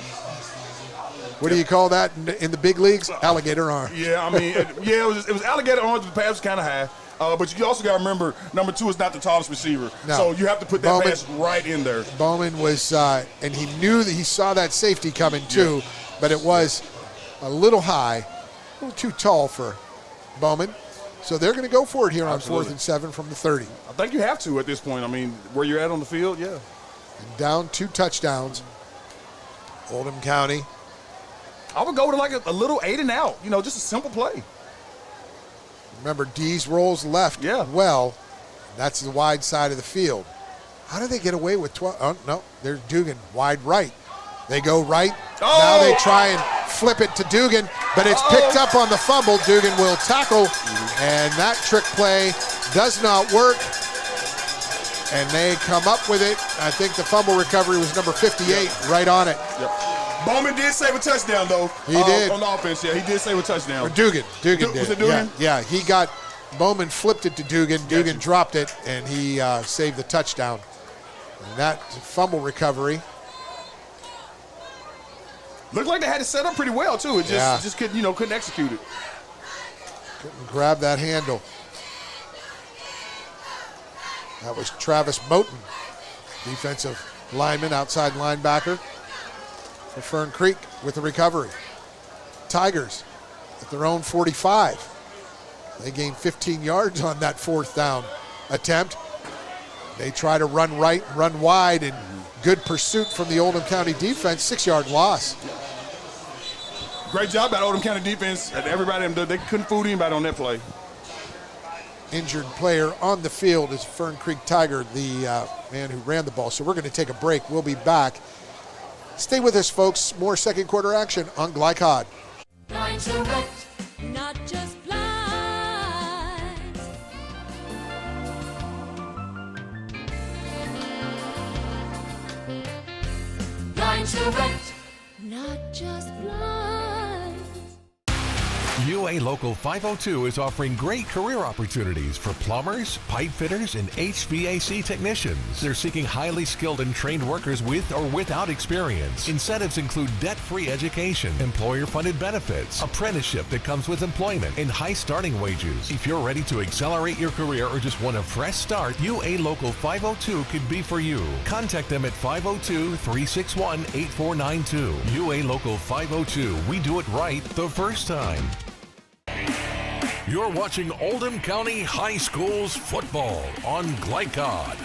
Speaker 3: What do you call that in the big leagues? Alligator arm.
Speaker 4: Yeah, I mean, it was alligator arms, but the pass was kind of high. But you also got to remember, number 2 is not the tallest receiver.
Speaker 3: No.
Speaker 4: So you have to put that pass right in there.
Speaker 3: Bowman was, and he knew that he saw that safety coming too, but it was a little high, a little too tall for Bowman. So they're going to go for it here on 4th and 7 from the 30.
Speaker 4: I think you have to at this point. I mean, where you're at on the field, yeah.
Speaker 3: And down 2 touchdowns. Oldham County.
Speaker 4: I would go to like a little 8 and out, just a simple play.
Speaker 3: Remember, Dees rolls left well. That's the wide side of the field. How do they get away with 12? Oh, no, there's Dugan, wide right. They go right. Now they try and flip it to Dugan, but it's picked up on the fumble. Dugan will tackle, and that trick play does not work. And they come up with it. I think the fumble recovery was number 58, right on it.
Speaker 4: Yep. Bowman did save a touchdown, though.
Speaker 3: He did.
Speaker 4: On offense, he did save a touchdown.
Speaker 3: Or Dugan did.
Speaker 4: Was it Dugan?
Speaker 3: Yeah, he got, Bowman flipped it to Dugan. Dugan dropped it, and he saved the touchdown. And that fumble recovery.
Speaker 4: Looked like they had it set up pretty well, too. It just couldn't execute it.
Speaker 3: Couldn't grab that handle. That was Travis Moten, defensive lineman, outside linebacker for Fern Creek with the recovery. Tigers at their own 45. They gained 15 yards on that 4th down attempt. They try to run right, run wide, and good pursuit from the Oldham County defense, 6-yard loss.
Speaker 4: Great job by Oldham County defense. Everybody, they couldn't fool anybody on that play.
Speaker 3: Injured player on the field is Fern Creek Tiger, the man who ran the ball. So we're going to take a break. We'll be back. Stay with us, folks. More second quarter action on Glycod.
Speaker 7: Line Direct, not just blinds. Line Direct, not just blinds.
Speaker 2: UA Local 502 is offering great career opportunities for plumbers, pipe fitters, and HVAC technicians. They're seeking highly skilled and trained workers with or without experience. Incentives include debt-free education, employer-funded benefits, apprenticeship that comes with employment, and high starting wages. If you're ready to accelerate your career or just want a fresh start, UA Local 502 could be for you. Contact them at 502-361-8492. UA Local 502. We do it right the first time. You're watching Oldham County High Schools football on Glycod.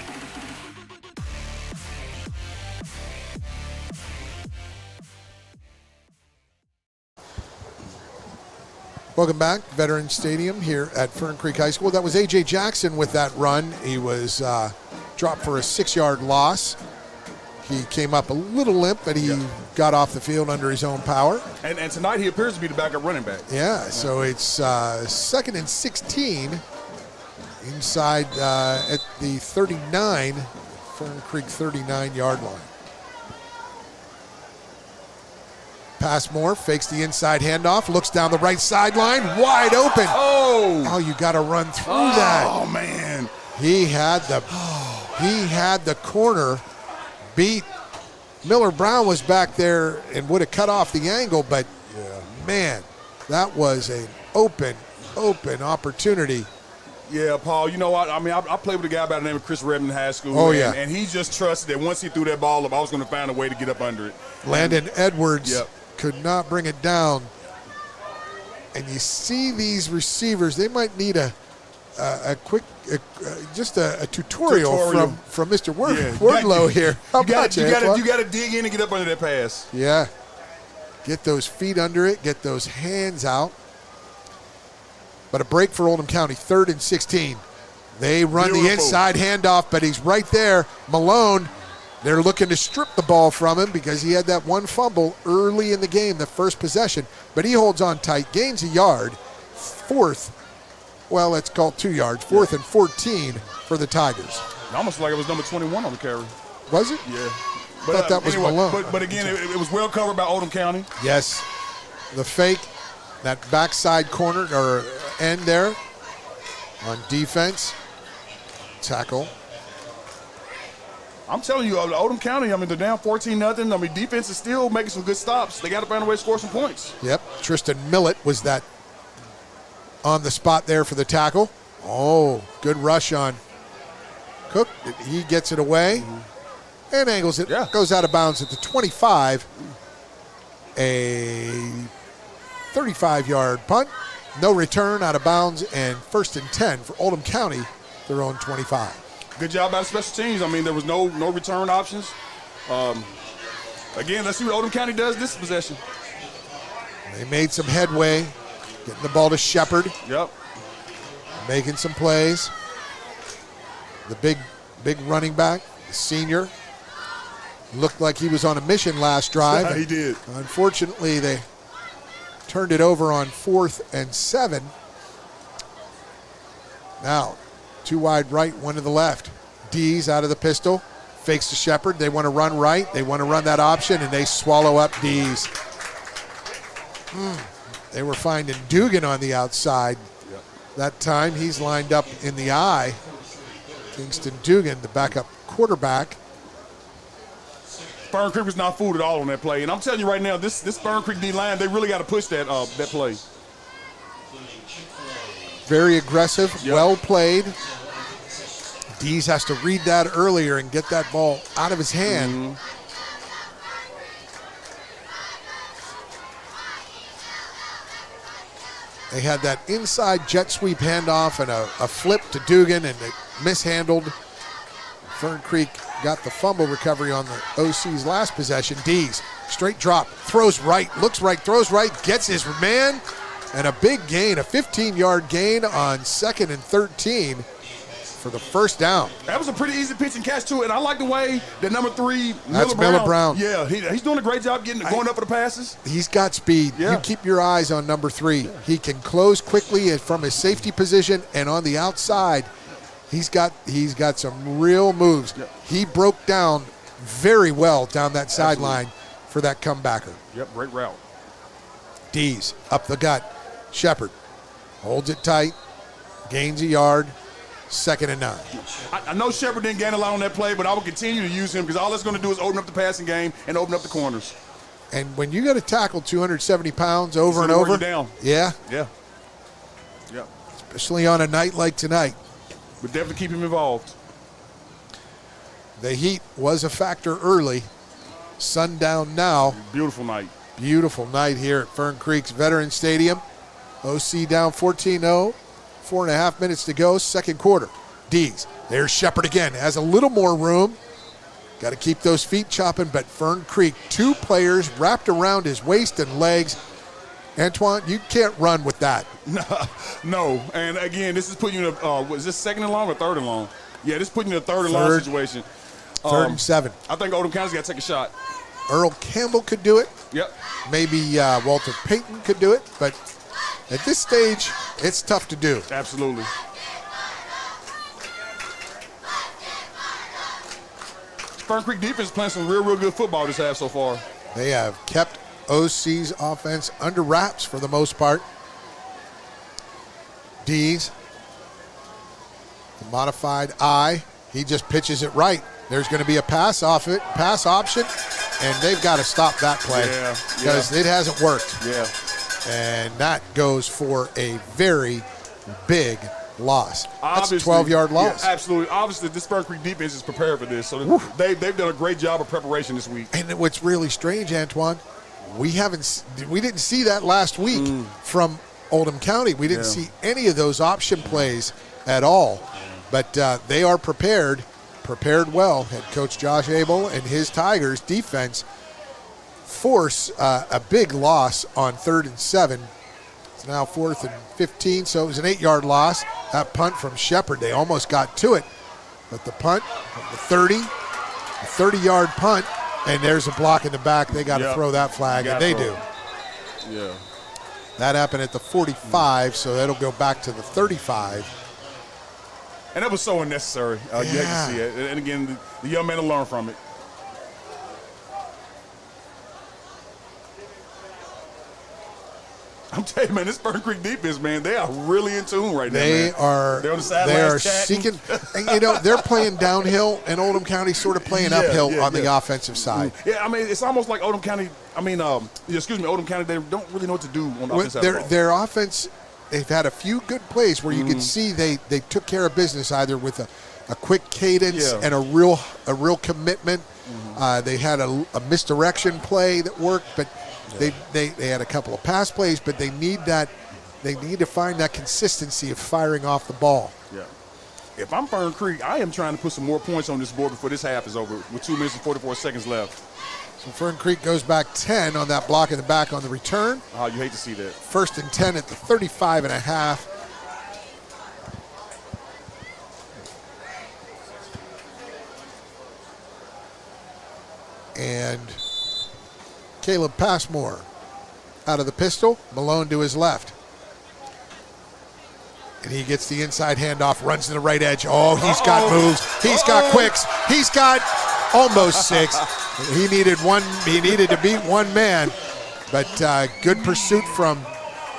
Speaker 3: Welcome back, Veterans Stadium here at Fern Creek High School. That was A.J. Jackson with that run. He was dropped for a 6-yard loss. He came up a little limp, but he got off the field under his own power.
Speaker 4: And tonight he appears to be the backup running back.
Speaker 3: Yeah, so it's 2nd and 16 inside at the 39, Fern Creek 39-yard line. Passmore fakes the inside handoff, looks down the right sideline, wide open. Oh, you got to run through that.
Speaker 4: Oh, man.
Speaker 3: He had the corner beat. Miller Brown was back there and would have cut off the angle, but man, that was an open opportunity.
Speaker 4: Yeah, Paul, you know what? I mean, I played with a guy by the name of Chris Redmond in high school.
Speaker 3: Oh, yeah.
Speaker 4: And he just trusted that once he threw that ball up, I was going to find a way to get up under it.
Speaker 3: Landon Edwards could not bring it down. And you see these receivers, they might need a quick, just a tutorial from Mr. Wardlow here. How about you?
Speaker 4: You got to dig in and get up under that pass.
Speaker 3: Yeah. Get those feet under it, get those hands out. But a break for Oldham County, 3rd and 16. They run the inside handoff, but he's right there. Malone, they're looking to strip the ball from him because he had that one fumble early in the game, the first possession. But he holds on tight, gains a yard, 4th. Well, let's call it 2 yards. 4th and 14 for the Tigers.
Speaker 4: Almost like it was number 21 on the carry.
Speaker 3: Was it?
Speaker 4: Yeah.
Speaker 3: But thought that was Malone.
Speaker 4: But again, it was well covered by Oldham County.
Speaker 3: Yes. The fake, that backside corner or end there on defense. Tackle.
Speaker 4: I'm telling you, Oldham County, I mean, they're down 14-0. I mean, defense is still making some good stops. They got to find a way to score some points.
Speaker 3: Yep. Tristan Millett was that on the spot there for the tackle. Oh, good rush on Cook. He gets it away and angles it. Goes out of bounds at the 25. A 35-yard punt. No return, out of bounds, and 1st and 10 for Oldham County, their own 25.
Speaker 4: Good job by the special teams. I mean, there was no return options. Again, let's see what Oldham County does this possession.
Speaker 3: They made some headway, getting the ball to Shepard.
Speaker 4: Yep.
Speaker 3: Making some plays. The big running back, the senior, looked like he was on a mission last drive.
Speaker 4: Yeah, he did.
Speaker 3: Unfortunately, they turned it over on 4th and 7. Now, 2 wide right, 1 to the left. Dees out of the pistol, fakes to Shepard. They want to run right. They want to run that option, and they swallow up Dees. They were finding Dugan on the outside. That time, he's lined up in the eye. Kingston Dugan, the backup quarterback.
Speaker 4: Fern Creek was not fooled at all on that play. And I'm telling you right now, this Fern Creek D-line, they really got to push that play.
Speaker 3: Very aggressive, well played. Dees has to read that earlier and get that ball out of his hand. They had that inside jet sweep handoff and a flip to Dugan, and they mishandled. Fern Creek got the fumble recovery on the OC's last possession. Dees, straight drop, throws right, looks right, throws right, gets his man, and a big gain, a 15-yard gain on 2nd and 13 for the first down.
Speaker 4: That was a pretty easy pitch and catch, too, and I like the way that number 3,
Speaker 3: Miller Brown.
Speaker 4: Yeah, he's doing a great job going up for the passes.
Speaker 3: He's got speed.
Speaker 4: Yeah.
Speaker 3: You keep your eyes on number 3. Yeah. He can close quickly from his safety position, and on the outside, he's got some real moves. Yeah. He broke down very well down that sideline for that comebacker.
Speaker 4: Yep, great route.
Speaker 3: Dees up the gut, Shepard holds it tight, gains a yard, 2nd and 9.
Speaker 4: I know Shepard didn't gain a lot on that play, but I will continue to use him because all it's going to do is open up the passing game and open up the corners.
Speaker 3: And when you got to tackle 270 pounds over and over,
Speaker 4: down.
Speaker 3: Yeah.
Speaker 4: Especially
Speaker 3: especially on a night like tonight.
Speaker 4: But definitely keep him involved.
Speaker 3: The heat was a factor early. Sundown now.
Speaker 4: Beautiful night.
Speaker 3: Beautiful night here at Fern Creek's Veterans Stadium. OC down 14-0. 4.5 minutes to go, second quarter. Dees, there's Shepard again. Has a little more room. Got to keep those feet chopping, but Fern Creek, 2 players wrapped around his waist and legs. Antoine, you can't run with that.
Speaker 4: No, and again, this is putting you in a, was this 2nd and long or 3rd and long? Yeah, this is putting you in a 3rd and long situation.
Speaker 3: 3rd and 7.
Speaker 4: I think Oldham County's got to take a shot.
Speaker 3: Earl Campbell could do it.
Speaker 4: Yep.
Speaker 3: Maybe Walter Payton could do it, but at this stage, it's tough to do.
Speaker 4: Absolutely. Fern Creek defense playing some real good football this half so far.
Speaker 3: They have kept OC's offense under wraps for the most part. Dees, the modified I, he just pitches it right. There's going to be a pass option, and they've got to stop that play because it hasn't worked.
Speaker 4: Yeah.
Speaker 3: And that goes for a very big loss. That's
Speaker 4: Obviously,
Speaker 3: a 12-yard loss.
Speaker 4: Yeah, absolutely. Obviously, this Fern Creek defense is prepared for this, so they've done a great job of preparation this week.
Speaker 3: And what's really strange, Antoine, we didn't see that last week from Oldham County. We didn't see any of those option plays at all. But they are prepared well. Head coach Josh Abel and his Tigers defense force a big loss on 3rd and 7. It's now 4th and 15, so it was an 8-yard loss. That punt from Shepard, they almost got to it. But the punt from the 30-yard punt, and there's a block in the back. They got to throw that flag, and they do.
Speaker 4: Yeah.
Speaker 3: That happened at the 45, so that'll go back to the 35.
Speaker 4: And that was so unnecessary. You hate to see it. And again, the young man will learn from it. I'm telling you, man, this Fern Creek defense, man, they are really in tune right now. They're on the sidelines
Speaker 3: seeking. And, they're playing downhill, and Oldham County sort of playing uphill on the offensive side.
Speaker 4: Yeah, I mean, it's almost like Oldham County. Oldham County. They don't really know what to do on the offensive side of the ball.
Speaker 3: Their offense, they've had a few good plays where you can see they took care of business either with a quick cadence and a real commitment. They had a misdirection play that worked, but. They had a couple of pass plays, but they need to find that consistency of firing off the ball.
Speaker 4: Yeah. If I'm Fern Creek, I am trying to put some more points on this board before this half is over with 2 minutes and 44 seconds left.
Speaker 3: So Fern Creek goes back 10 on that block in the back on the return.
Speaker 4: Oh, you hate to see that.
Speaker 3: 1st and 10 at the 35.5. And Caleb Passmore out of the pistol, Malone to his left. And he gets the inside handoff, runs to the right edge. Oh, he's got moves. He's got quicks. He's got almost 6. He needed to beat one man. But good pursuit from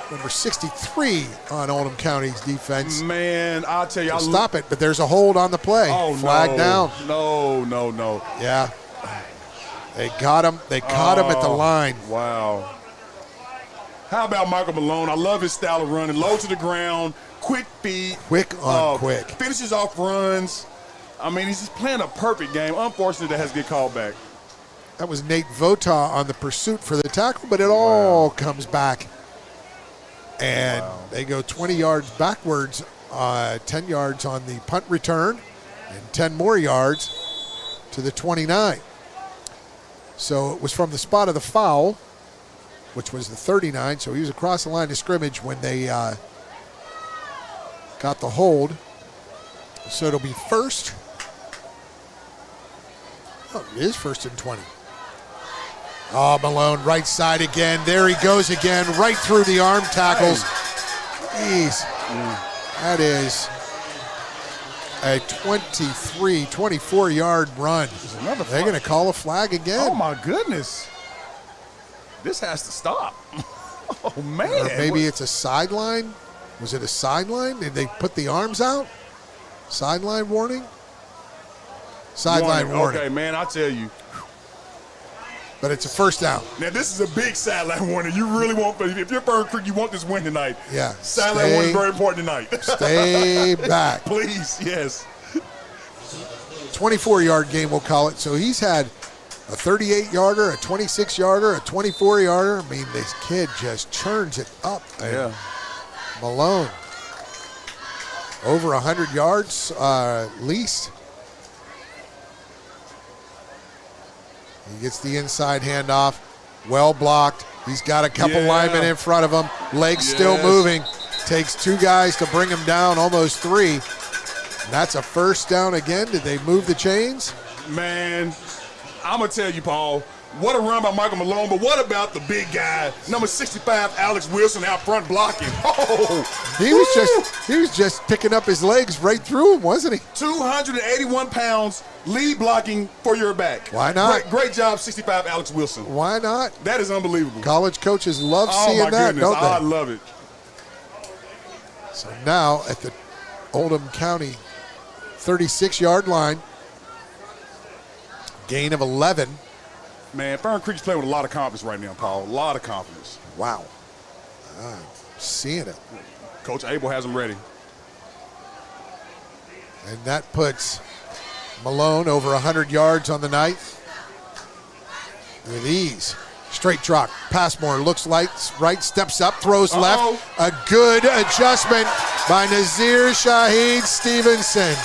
Speaker 3: number 63 on Oldham County's defense.
Speaker 4: Man, I'll tell you.
Speaker 3: Stop it, but there's a hold on the play.
Speaker 4: Oh,
Speaker 3: Flag down.
Speaker 4: No.
Speaker 3: Yeah. They got him. They caught him at the line.
Speaker 4: Wow. How about Michael Malone? I love his style of running. Low to the ground, quick feet.
Speaker 3: Quick on quick.
Speaker 4: Finishes off runs. I mean, he's just playing a perfect game. Unfortunately, that has to get called back.
Speaker 3: That was Nate Vota on the pursuit for the tackle, but it all comes back. And they go 20 yards backwards, 10 yards on the punt return, and 10 more yards to the 29. So it was from the spot of the foul, which was the 39. So he was across the line of scrimmage when they got the hold. So it'll be first. Oh, it is 1st and 20. Oh, Malone, right side again. There he goes again, right through the arm tackles. Jeez. That is a 24-yard run. They're going to call a flag again.
Speaker 4: Oh, my goodness. This has to stop. Oh, man.
Speaker 3: Or maybe it's a sideline. Was it a sideline? Did they put the arms out? Sideline warning? Sideline warning.
Speaker 4: Okay, man, I tell you.
Speaker 3: But it's a first down.
Speaker 4: Now, this is a big sideline warning. You really want, if you're Fern Creek, you want this win tonight.
Speaker 3: Yeah.
Speaker 4: Sideline warning is very important tonight.
Speaker 3: Stay back.
Speaker 4: Please, yes.
Speaker 3: 24-yard game, we'll call it. So he's had a 38-yarder, a 26-yarder, a 24-yarder. I mean, this kid just churns it up.
Speaker 4: Yeah.
Speaker 3: Malone, over 100 yards at least. He gets the inside handoff, well blocked. He's got a couple linemen in front of him. Legs still moving. Takes 2 guys to bring him down, almost 3. And that's a first down again. Did they move the chains?
Speaker 4: Man, I'm going to tell you, Paul, what a run by Michael Malone, but what about the big guy, number 65, Alex Wilson, out front blocking? Oh,
Speaker 3: he was just picking up his legs right through him, wasn't he?
Speaker 4: 281 pounds, lead blocking for your back.
Speaker 3: Why not?
Speaker 4: Great job, 65, Alex Wilson.
Speaker 3: Why not?
Speaker 4: That is unbelievable.
Speaker 3: College coaches love seeing that,
Speaker 4: goodness.
Speaker 3: don't they?
Speaker 4: I love it.
Speaker 3: So now at the Oldham County 36-yard line, gain of 11.
Speaker 4: Man, Fern Creek's playing with a lot of confidence right now, Paul. A lot of confidence.
Speaker 3: Wow. I'm seeing it.
Speaker 4: Coach Abel has them ready.
Speaker 3: And that puts Malone over 100 yards on the night with ease. Straight drop. Passmore looks like right, steps up, throws left. A good adjustment by Nazir Shaheed Stevenson.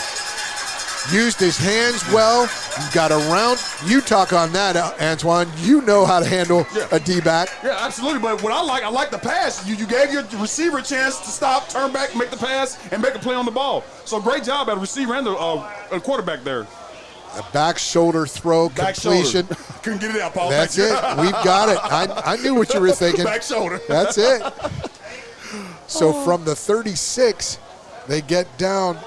Speaker 3: Used his hands well. Got around. You talk on that, Antoine. You know how to handle a D-back.
Speaker 4: Yeah, absolutely. But what I like the pass. You gave your receiver a chance to stop, turn back, make the pass, and make a play on the ball. So great job by the receiver and the quarterback there.
Speaker 3: A back shoulder throw completion.
Speaker 4: Couldn't get it out, Paul.
Speaker 3: That's it. We've got it. I knew what you were thinking.
Speaker 4: Back shoulder.
Speaker 3: That's it. So from the 36, they get down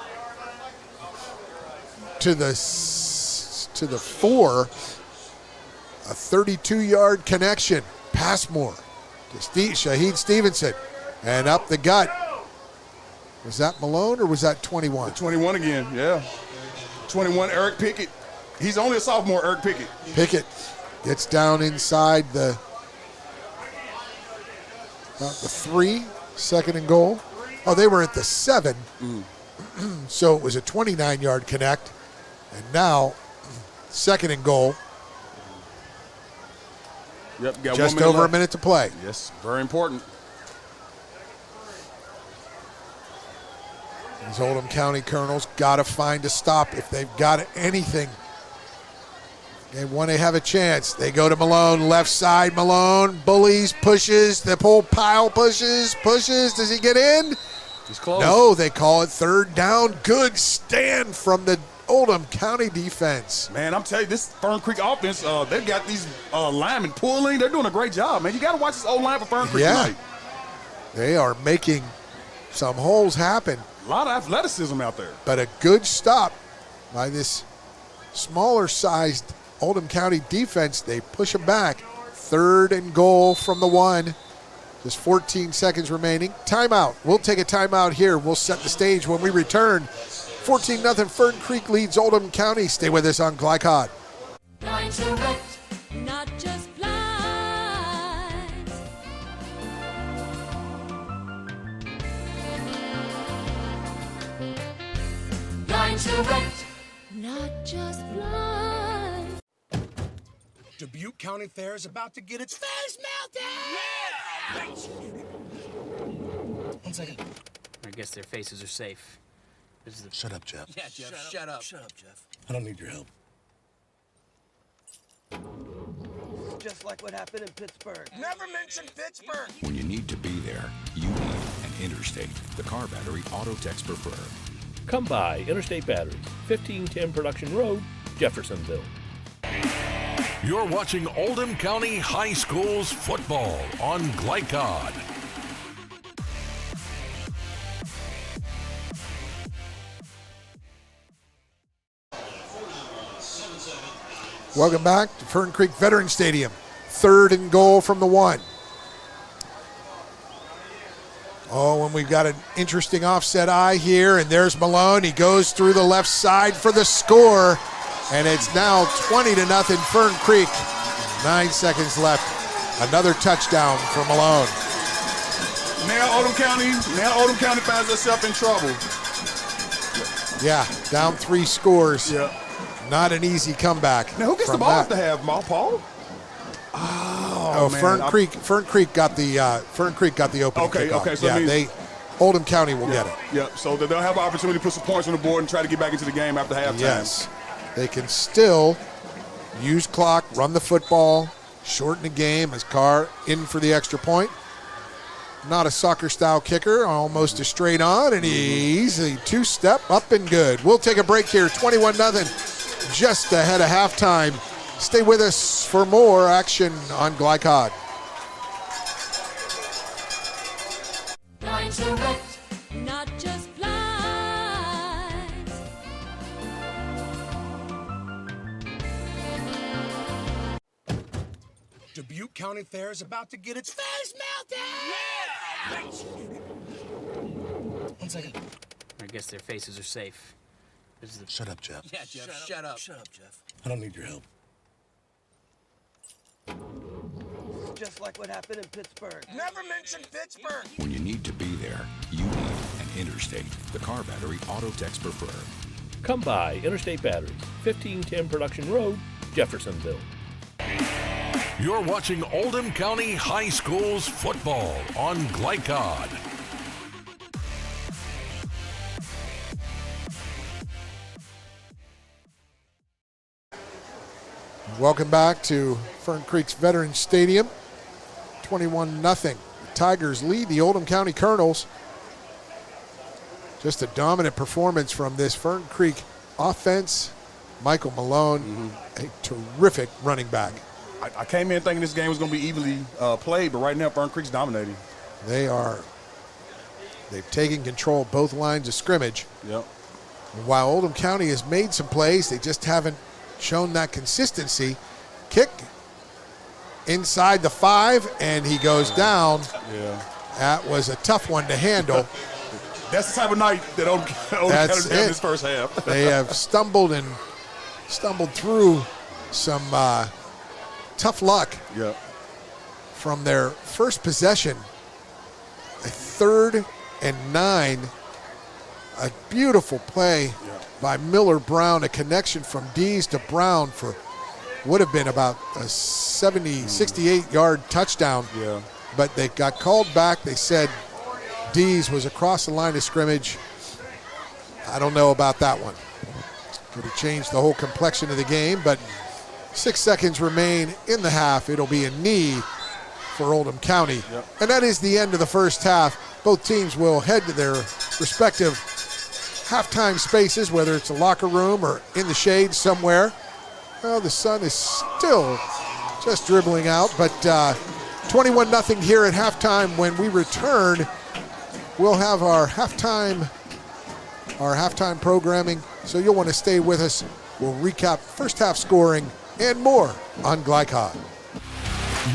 Speaker 3: to the 4, a 32-yard connection. Passmore to Shaheed Stevenson, and up the gut. Was that Malone or was that 21?
Speaker 4: 21 again, yeah. 21, Eric Pickett. He's only a sophomore, Eric Pickett.
Speaker 3: Pickett gets down inside the 3, second and goal. Oh, they were at the 7. So it was a 29-yard connect. And now, second and goal.
Speaker 4: Yep, got
Speaker 3: just
Speaker 4: 1 minute
Speaker 3: over
Speaker 4: left.
Speaker 3: a minute to play.
Speaker 4: Yes, very important.
Speaker 3: These Oldham County Colonels got to find a stop if they've got anything. They want to have a chance. They go to Malone, left side. Malone bullies, pushes. The whole pile pushes. Does he get in?
Speaker 4: He's close.
Speaker 3: No, they call it third down. Good stand from the Oldham County defense.
Speaker 4: Man, I'm telling you, this Fern Creek offense, they've got these linemen pulling. They're doing a great job, man. You got to watch this O-line for Fern Creek tonight.
Speaker 3: They are making some holes happen.
Speaker 4: A lot of athleticism out there.
Speaker 3: But a good stop by this smaller-sized Oldham County defense. They push them back. Third and goal from the 1. Just 14 seconds remaining. Timeout. We'll take a timeout here. We'll set the stage when we return. 14-0 Fern Creek leads Oldham County. Stay with us on Glycod.
Speaker 7: Line Direct, not just blinds. Line Direct, not just blinds.
Speaker 21: Dubuque County Fair is about to get its face melted! Yeah!
Speaker 8: 1 second. I guess their faces are safe.
Speaker 21: Shut up, Jeff.
Speaker 8: Yeah, Jeff, shut up.
Speaker 21: Shut up, Jeff. I don't need your help.
Speaker 9: Just like what happened in Pittsburgh. Never mention Pittsburgh!
Speaker 22: When you need to be there, you need an Interstate, the car battery auto techs prefer.
Speaker 11: Come by Interstate Batteries, 1510 Production Road, Jeffersonville.
Speaker 2: You're watching Oldham County High Schools football on Glycod.
Speaker 3: Welcome back to Fern Creek Veteran Stadium. Third and goal from the 1. Oh, and we've got an interesting offset eye here, and there's Malone. He goes through the left side for the score, and it's now 20-0 Fern Creek. 9 seconds left. Another touchdown for Malone.
Speaker 4: Now Oldham County finds herself in trouble.
Speaker 3: Yeah, down 3 scores.
Speaker 4: Yeah.
Speaker 3: Not an easy comeback.
Speaker 4: Now who gets the ball to have, Paul?
Speaker 3: Oh, man. Fern Creek got the opening kickoff.
Speaker 4: Okay, so
Speaker 3: yeah, Oldham County will get it.
Speaker 4: Yeah, so they'll have an opportunity to put some points on the board and try to get back into the game after halftime.
Speaker 3: Yes, they can still use clock, run the football, shorten the game as Carr in for the extra point. Not a soccer-style kicker, almost a straight on, and he's a 2-step up and good. We'll take a break here, 21-0, just ahead of halftime. Stay with us for more action on Glycod.
Speaker 12: Not just flies.
Speaker 7: Dubuque County Fair is about to get its face melted! Yeah!
Speaker 21: 1 second.
Speaker 8: I guess their faces are safe.
Speaker 21: Shut up, Jeff.
Speaker 8: Yeah, Jeff, shut up.
Speaker 21: Shut up, Jeff. I don't need your help.
Speaker 9: Just like what happened in Pittsburgh. Never mention Pittsburgh!
Speaker 22: When you need to be there, you need an Interstate, the car battery auto techs prefer.
Speaker 11: Come by Interstate Batteries, 1510 Production Road, Jeffersonville.
Speaker 2: You're watching Oldham County High School's football on Glycod.
Speaker 3: Welcome back to Fern Creek's Veterans Stadium. 21-0. The Tigers lead the Oldham County Colonels. Just a dominant performance from this Fern Creek offense. Michael Malone, a terrific running back.
Speaker 4: I came in thinking this game was going to be evenly played, but right now Fern Creek's dominating.
Speaker 3: They've taken control of both lines of scrimmage.
Speaker 4: Yep.
Speaker 3: And while Oldham County has made some plays, they just haven't shown that consistency. Kick inside the 5, and he goes down.
Speaker 4: Yeah.
Speaker 3: That was a tough one to handle.
Speaker 4: That's the type of night that Oldham County had in this first half.
Speaker 3: They have stumbled through some tough luck.
Speaker 4: Yeah.
Speaker 3: From their first possession, a 3rd and 9, a beautiful play by Miller Brown, a connection from Dees to Brown for would have been about a 68-yard touchdown.
Speaker 4: Yeah.
Speaker 3: But they got called back. They said Dees was across the line of scrimmage. I don't know about that one. Could have changed the whole complexion of the game, but 6 seconds remain in the half. It'll be a knee for Oldham County.
Speaker 4: Yep.
Speaker 3: And that is the end of the first half. Both teams will head to their respective halftime spaces, whether it's a locker room or in the shade somewhere. Well, the sun is still just dribbling out, but 21-0 here at halftime. When we return, we'll have our halftime programming, so you'll want to stay with us. We'll recap first half scoring and more on Glycod.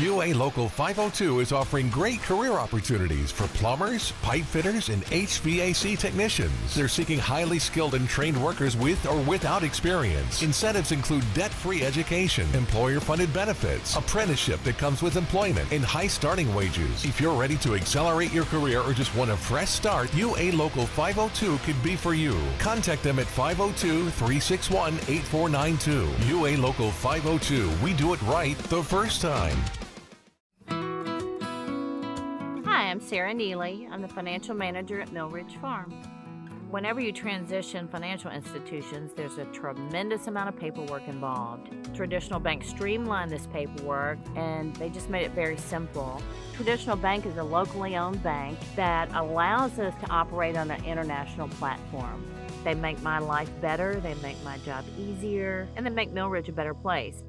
Speaker 2: UA Local 502 is offering great career opportunities for plumbers, pipe fitters, and HVAC technicians. They're seeking highly skilled and trained workers with or without experience. Incentives include debt-free education, employer-funded benefits, apprenticeship that comes with employment, and high starting wages. If you're ready to accelerate your career or just want a fresh start, UA Local 502 could be for you. Contact them at 502-361-8492. UA Local 502. We do it right the first time.
Speaker 15: Hi, I'm Sarah Neely. I'm the financial manager at Mill Ridge Farm. Whenever you transition financial institutions, there's a tremendous amount of paperwork involved. Traditional banks streamlined this paperwork and they just made it very simple. Traditional Bank is a locally owned bank that allows us to operate on an international platform. They make my life better, they make my job easier, and they make Mill Ridge a better place.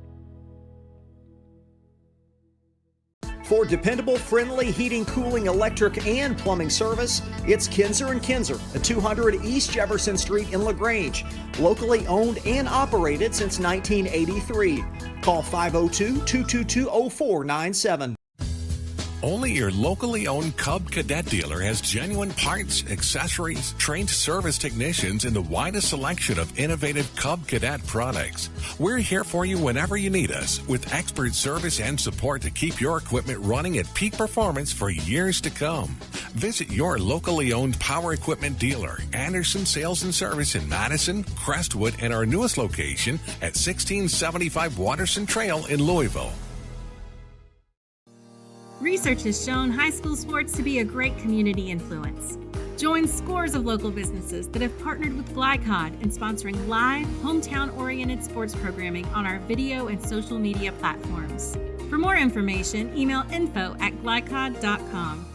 Speaker 5: For dependable, friendly heating, cooling, electric, and plumbing service, it's Kinzer & Kinzer at 200 East Jefferson Street in LaGrange. Locally owned and operated since 1983. Call 502-222-0497.
Speaker 2: Only your locally owned Cub Cadet dealer has genuine parts, accessories, trained service technicians, and the widest selection of innovative Cub Cadet products. We're here for you whenever you need us, with expert service and support to keep your equipment running at peak performance for years to come. Visit your locally owned power equipment dealer, Anderson Sales and Service in Madison, Crestwood, and our newest location at 1675 Waterson Trail in Louisville.
Speaker 1: Research has shown high school sports to be a great community influence. Join scores of local businesses that have partnered with Glycod in sponsoring live, hometown-oriented sports programming on our video and social media platforms. For more information, email info@glycod.com.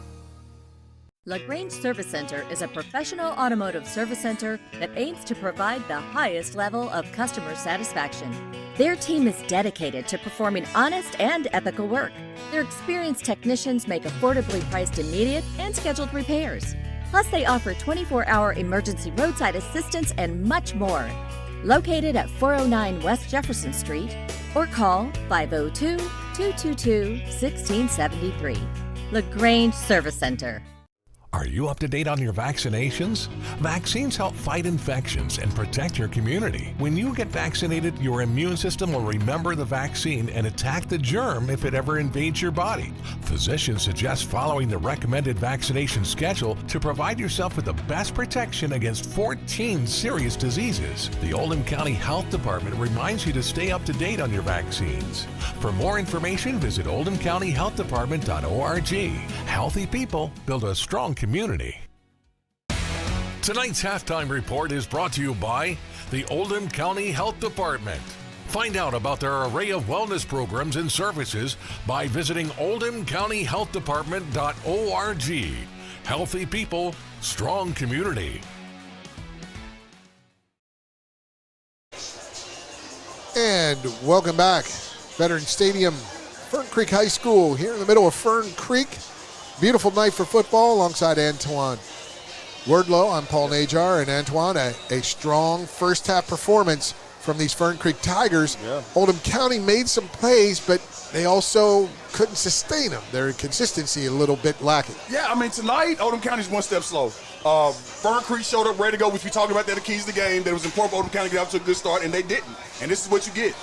Speaker 16: LaGrange Service Center is a professional automotive service center that aims to provide the highest level of customer satisfaction. Their team is dedicated to performing honest and ethical work. Their experienced technicians make affordably priced immediate and scheduled repairs. Plus, they offer 24-hour emergency roadside assistance and much more. Located at 409 West Jefferson Street, or call 502-222-1673. LaGrange Service Center.
Speaker 2: Are you up to date on your vaccinations? Vaccines help fight infections and protect your community. When you get vaccinated, your immune system will remember the vaccine and attack the germ if it ever invades your body. Physicians suggest following the recommended vaccination schedule to provide yourself with the best protection against 14 serious diseases. The Oldham County Health Department reminds you to stay up to date on your vaccines. For more information, visit oldhamcountyhealthdepartment.org. Healthy people build a strong community. Tonight's halftime report is brought to you by the Oldham County Health Department. Find out about their array of wellness programs and services by visiting oldhamcountyhealthdepartment.org. Healthy people, strong community.
Speaker 3: And welcome back. Veteran Stadium, Fern Creek High School, here in the middle of Fern Creek. Beautiful night for football alongside Antoine Wordlow. I'm Paul Najar, and Antoine, a strong first half performance from these Fern Creek Tigers.
Speaker 4: Yeah.
Speaker 3: Oldham County made some plays, but they also couldn't sustain them. Their consistency a little bit lacking.
Speaker 4: Yeah, I mean, tonight, Oldham County's one step slow. Fern Creek showed up ready to go, which we talked about that the keys to the game, that it was important for Oldham County to get off to a good start, and they didn't. And this is what you get.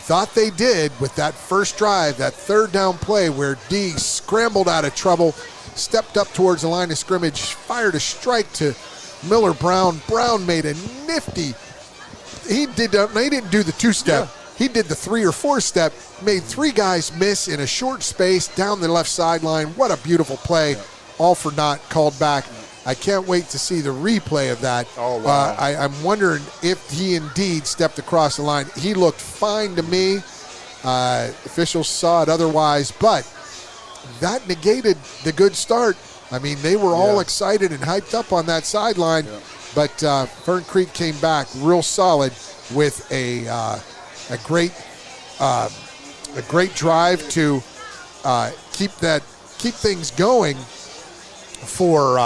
Speaker 3: Thought they did with that first drive, that third down play where D scrambled out of trouble, stepped up towards the line of scrimmage, fired a strike to Miller Brown. Brown made a nifty, he didn't do the two-step. Yeah. He did the 3 or 4 step, made 3 guys miss in a short space down the left sideline. What a beautiful play. Yeah. All for naught, called back. I can't wait to see the replay of that.
Speaker 4: Oh, wow.
Speaker 3: I'm wondering if he indeed stepped across the line. He looked fine to me. Officials saw it otherwise, but that negated the good start. I mean, they were all excited and hyped up on that sideline, but Fern Creek came back real solid with a great drive to keep things going for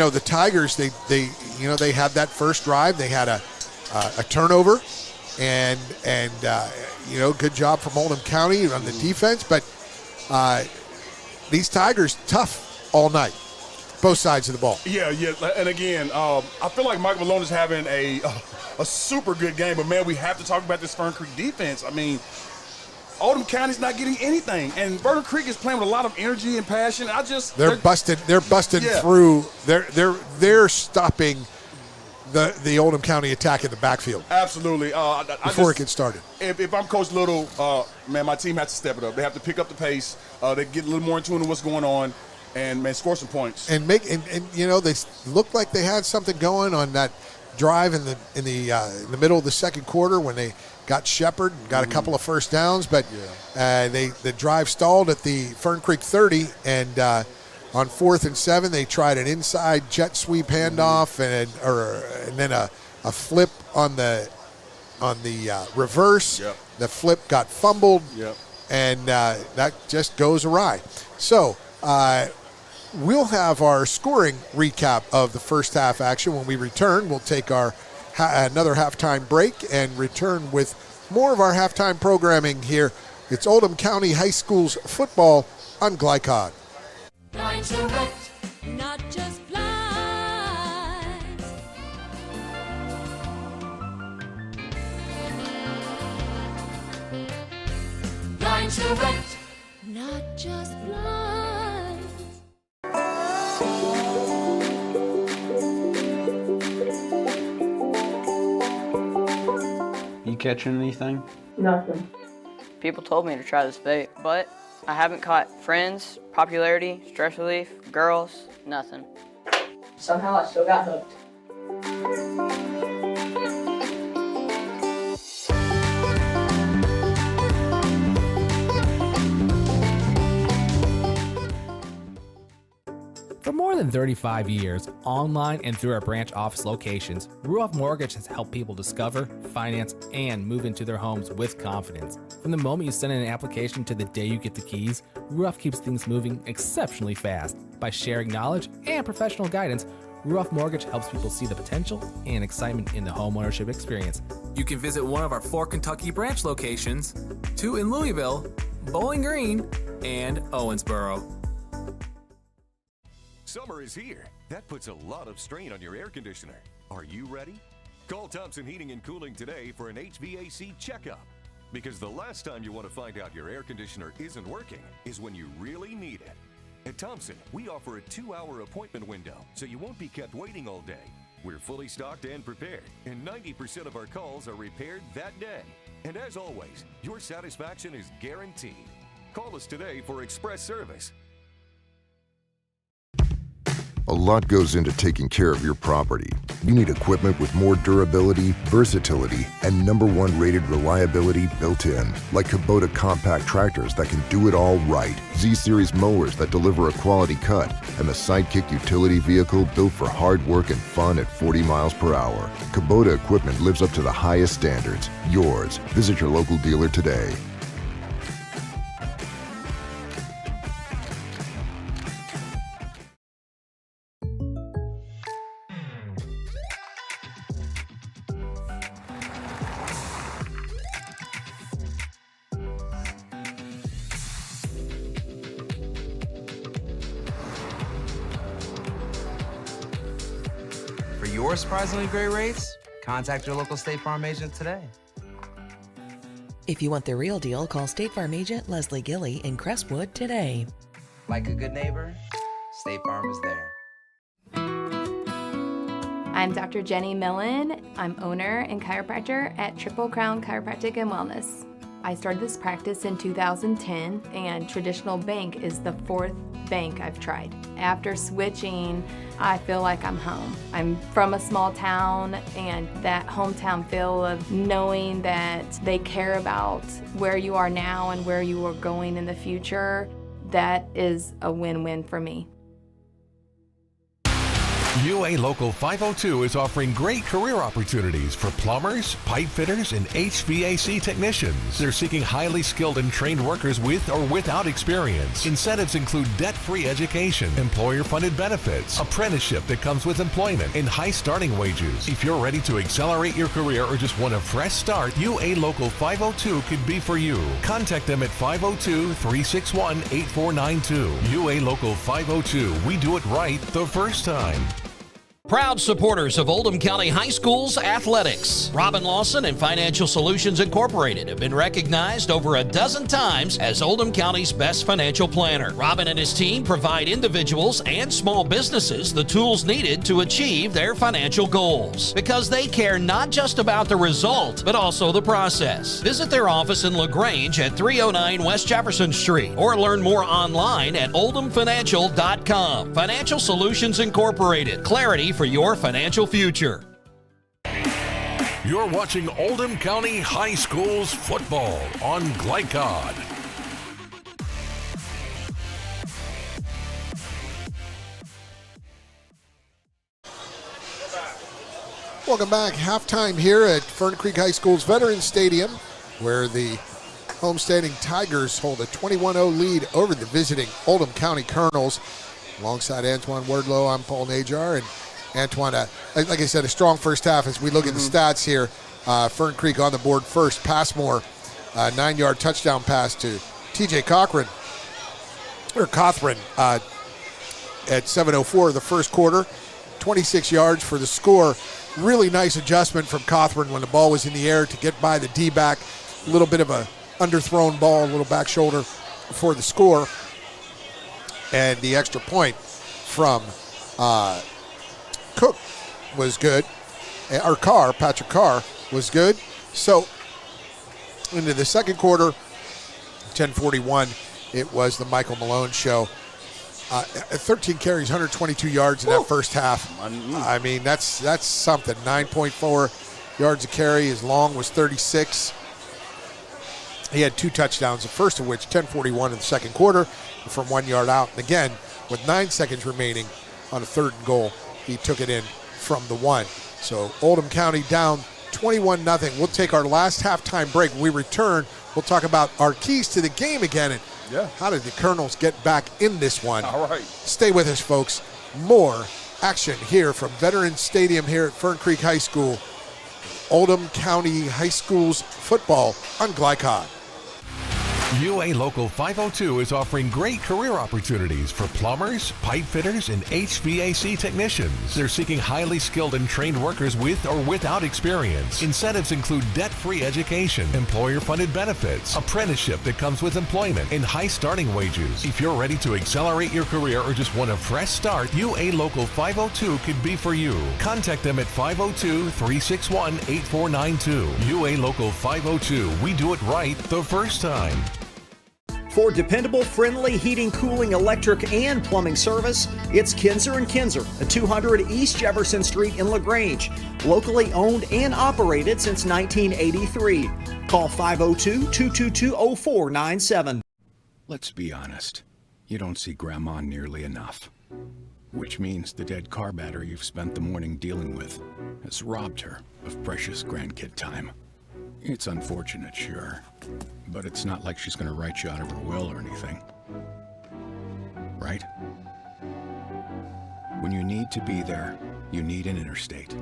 Speaker 3: the Tigers. They had that first drive. They had a turnover, and good job from Oldham County on the defense. But these Tigers tough all night, both sides of the ball.
Speaker 4: Yeah. And again, I feel like Mike Malone is having a super good game. But man, we have to talk about this Fern Creek defense. I mean, Oldham County's not getting anything, and Fern Creek is playing with a lot of energy and passion. They're busting
Speaker 3: through. They're stopping the Oldham County attack in the backfield.
Speaker 4: Absolutely.
Speaker 3: Before it gets started.
Speaker 4: If I'm Coach Little, man, my team has to step it up. They have to pick up the pace. They get a little more in tune to what's going on, and man, score some points.
Speaker 3: And they looked like they had something going on that drive in the middle of the second quarter when they got Shepard, got a couple of first downs, but the drive stalled at the Fern Creek 30, and on 4th and 7, they tried an inside jet sweep handoff and then a flip on the reverse.
Speaker 4: Yep.
Speaker 3: The flip got fumbled,
Speaker 4: yep.
Speaker 3: And that just goes awry. So we'll have our scoring recap of the first half action when we return. We'll take our another halftime break and return with more of our halftime programming here. It's Oldham County High School's football on Glycod.
Speaker 12: Lines are wet, not just blinds. Lines are wet, not just blinds.
Speaker 13: You catching anything?
Speaker 14: Nothing. People told me to try this bait, but I haven't caught friends, popularity, stress relief, girls, nothing. Somehow I still got hooked.
Speaker 18: For more than 35 years, online and through our branch office locations, Ruoff Mortgage has helped people discover, finance, and move into their homes with confidence. From the moment you send in an application to the day you get the keys, Ruoff keeps things moving exceptionally fast. By sharing knowledge and professional guidance, Ruoff Mortgage helps people see the potential and excitement in the homeownership experience.
Speaker 19: You can visit one of our 4 Kentucky branch locations, 2 in Louisville, Bowling Green, and Owensboro.
Speaker 17: Summer is here. That puts a lot of strain on your air conditioner. Are you ready? Call Thompson Heating and Cooling today for an HVAC checkup. Because the last time you want to find out your air conditioner isn't working is when you really need it. At Thompson, we offer a 2-hour appointment window, so you won't be kept waiting all day. We're fully stocked and prepared, and 90% of our calls are repaired that day. And as always, your satisfaction is guaranteed. Call us today for express service.
Speaker 6: A lot goes into taking care of your property. You need equipment with more durability, versatility, and #1 rated reliability built in. Like Kubota compact tractors that can do it all right, Z-Series mowers that deliver a quality cut, and the Sidekick utility vehicle built for hard work and fun at 40 miles per hour. Kubota equipment lives up to the highest standards. Yours. Visit your local dealer today.
Speaker 23: For your surprisingly great rates, contact your local State Farm agent today.
Speaker 24: If you want the real deal, call State Farm agent Leslie Gilly in Crestwood today.
Speaker 23: Like a good neighbor, State Farm is there.
Speaker 20: I'm Dr. Jenny Millen. I'm owner and chiropractor at Triple Crown Chiropractic and Wellness. I started this practice in 2010, and traditional bank is the 4th bank I've tried. After switching, I feel like I'm home. I'm from a small town, and that hometown feel of knowing that they care about where you are now and where you are going in the future, that is a win-win for me.
Speaker 2: UA Local 502 is offering great career opportunities for plumbers, pipe fitters, and HVAC technicians. They're seeking highly skilled and trained workers with or without experience. Incentives include debt-free education, employer-funded benefits, apprenticeship that comes with employment, and high starting wages. If you're ready to accelerate your career or just want a fresh start, UA Local 502 could be for you. Contact them at 502-361-8492. UA Local 502. We do it right the first time.
Speaker 25: Proud supporters of Oldham County High School's athletics. Robin Lawson and Financial Solutions Incorporated have been recognized over a dozen times as Oldham County's best financial planner. Robin and his team provide individuals and small businesses the tools needed to achieve their financial goals, because they care not just about the result, but also the process. Visit their office in LaGrange at 309 West Jefferson Street, or learn more online at oldhamfinancial.com. Financial Solutions Incorporated. Clarity for your financial future.
Speaker 2: You're watching Oldham County High School's football on Glycod.
Speaker 3: Welcome back. Halftime here at Fern Creek High School's Veterans Stadium, where the homestanding Tigers hold a 21-0 lead over the visiting Oldham County Colonels. Alongside Antoine Wardlow, I'm Paul Najar, and Antoine, like I said, a strong first half as we look at the stats here. Fern Creek on the board first. Passmore, 9-yard touchdown pass to TJ Cochran. Cothran at 7:04 of the first quarter, 26 yards for the score. Really nice adjustment from Cothran when the ball was in the air to get by the D-back. A little bit of a underthrown ball, a little back shoulder for the score. And the extra point from Cook was good. Patrick Carr was good. So into the second quarter, 10:41, it was the Michael Malone show. 13 carries, 122 yards in that first half. I mean, that's something. 9.4 yards a carry. His long was 36. He had 2 touchdowns, the first of which, 10:41 in the second quarter, from 1 yard out. And again, with 9 seconds remaining on a 3rd and goal, he took it in from the 1. So Oldham County down 21-0. We'll take our last halftime break. When we return, we'll talk about our keys to the game again and how did the Colonels get back in this one.
Speaker 4: All right.
Speaker 3: Stay with us, folks. More action here from Veterans Stadium here at Fern Creek High School. Oldham County High School's football on Glycod.
Speaker 2: UA Local 502 is offering great career opportunities for plumbers, pipe fitters, and HVAC technicians. They're seeking highly skilled and trained workers with or without experience. Incentives include debt-free education, employer-funded benefits, apprenticeship that comes with employment, and high starting wages. If you're ready to accelerate your career or just want a fresh start, UA Local 502 could be for you. Contact them at 502-361-8492. UA Local 502. We do it right the first time.
Speaker 5: For dependable, friendly heating, cooling, electric, and plumbing service, it's Kinzer & Kinzer at 200 East Jefferson Street in LaGrange. Locally owned and operated since 1983. Call 502-222-0497.
Speaker 22: Let's be honest. You don't see Grandma nearly enough. Which means the dead car battery you've spent the morning dealing with has robbed her of precious grandkid time. It's unfortunate, sure, but it's not like she's going to write you out of her will or anything. Right? When you need to be there, you need an Interstate.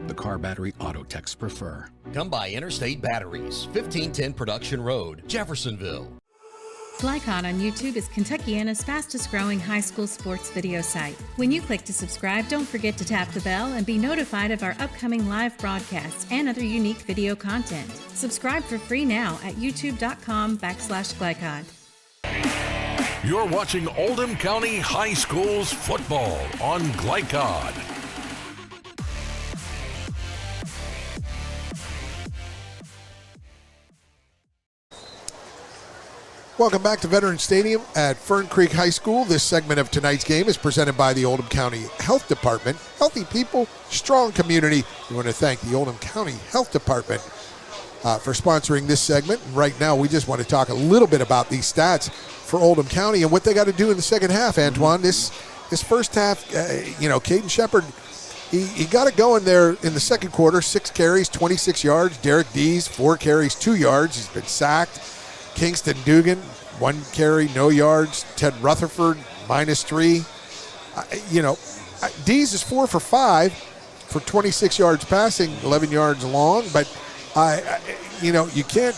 Speaker 22: The car battery auto techs prefer.
Speaker 25: Come by Interstate Batteries, 1510 Production Road, Jeffersonville.
Speaker 1: Glycod on YouTube is Kentuckiana's fastest growing high school sports video site. When you click to subscribe, don't forget to tap the bell and be notified of our upcoming live broadcasts and other unique video content. Subscribe for free now at youtube.com/Glycod.
Speaker 2: You're watching Oldham County High School's football on Glycod.
Speaker 3: Welcome back to Veterans Stadium at Fern Creek High School. This segment of tonight's game is presented by the Oldham County Health Department. Healthy people, strong community. We want to thank the Oldham County Health Department for sponsoring this segment. Right now, we just want to talk a little bit about these stats for Oldham County and what they got to do in the second half, Antoine. This first half, Caden Shepard, he got it going there in the second quarter. 6 carries, 26 yards. Derek Dees, 4 carries, 2 yards. He's been sacked. Kingston Dugan, 1 carry, no yards. Ted Rutherford, -3. Dees is 4 for 5 for 26 yards passing, 11 yards long. But, you can't,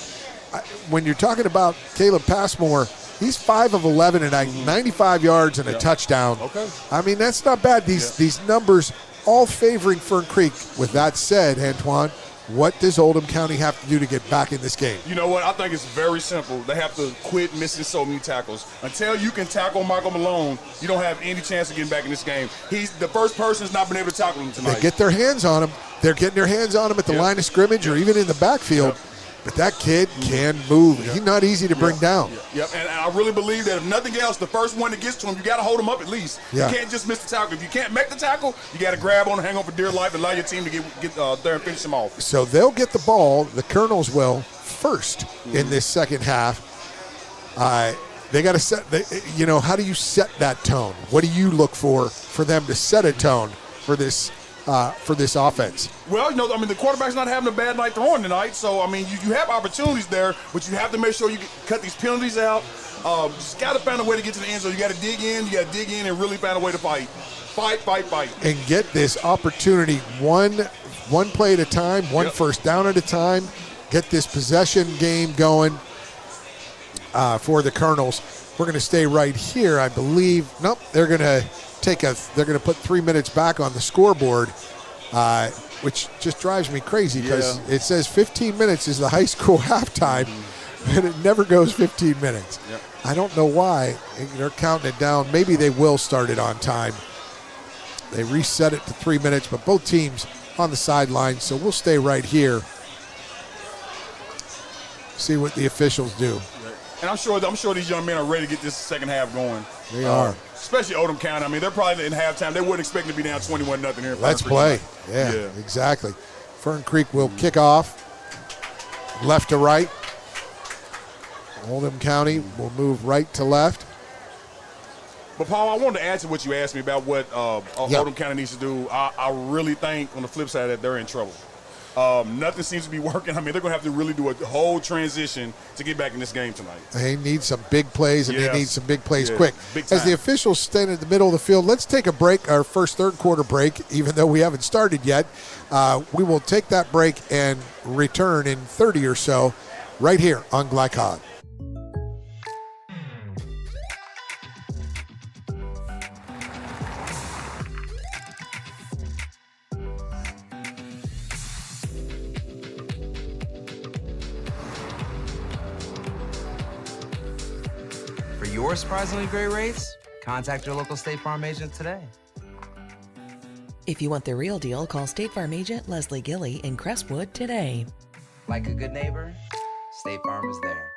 Speaker 3: when you're talking about Caleb Passmore, he's 5 of 11 and 95 yards and a touchdown.
Speaker 4: Okay.
Speaker 3: I mean, that's not bad. These numbers all favoring Fern Creek. With that said, Antoine, what does Oldham County have to do to get back in this game?
Speaker 4: You know what? I think it's very simple. They have to quit missing so many tackles. Until you can tackle Michael Malone, you don't have any chance of getting back in this game. He's the first person that's not been able to tackle him tonight.
Speaker 3: They get their hands on him. They're getting their hands on him at the line of scrimmage or even in the backfield. But that kid can move. He's not easy to bring down.
Speaker 4: Yep, and I really believe that if nothing else, the first one that gets to him, you got to hold him up at least. You can't just miss the tackle. If you can't make the tackle, you got to grab on and hang on for dear life and allow your team to get there and finish him off.
Speaker 3: So they'll get the ball, the Colonels will, first in this second half. They got to set, how do you set that tone? What do you look for them to set a tone for this offense?
Speaker 4: Well, the quarterback's not having a bad night throwing tonight, so, you have opportunities there, but you have to make sure you cut these penalties out. Just got to find a way to get to the end zone. You got to dig in and really find a way to fight. Fight.
Speaker 3: And get this opportunity one play at a time, one first down at a time, get this possession game going. for the Colonels. We're going to stay right here, I believe. Nope, they're going to put 3 minutes back on the scoreboard, which just drives me crazy because it says 15 minutes is the high school halftime, and it never goes 15 minutes.
Speaker 4: Yep.
Speaker 3: I don't know why. They're counting it down. Maybe they will start it on time. They reset it to 3 minutes, but both teams on the sideline, so we'll stay right here. See what the officials do.
Speaker 4: And I'm sure these young men are ready to get this second half going.
Speaker 3: They are.
Speaker 4: Especially Oldham County. I mean, they're probably in halftime. They wouldn't expect to be down 21-0 here.
Speaker 3: Let's play. Yeah, exactly. Fern Creek will kick off left to right. Oldham County will move right to left.
Speaker 4: But, Paul, I wanted to add to what you asked me about what Oldham County needs to do. I really think, on the flip side, that they're in trouble. Nothing seems to be working. I mean, they're going to have to really do a whole transition to get back in this game tonight.
Speaker 3: They need some big plays, and they need some big plays quick.
Speaker 4: Big time.
Speaker 3: As the officials stand in the middle of the field, let's take a break, our first third quarter break, even though we haven't started yet. We will take that break and return in 30 or so right here on Glycod.
Speaker 23: For your surprisingly great rates, contact your local State Farm agent today.
Speaker 24: If you want the real deal, call State Farm agent Leslie Gilly in Crestwood today.
Speaker 23: Like a good neighbor, State Farm is there.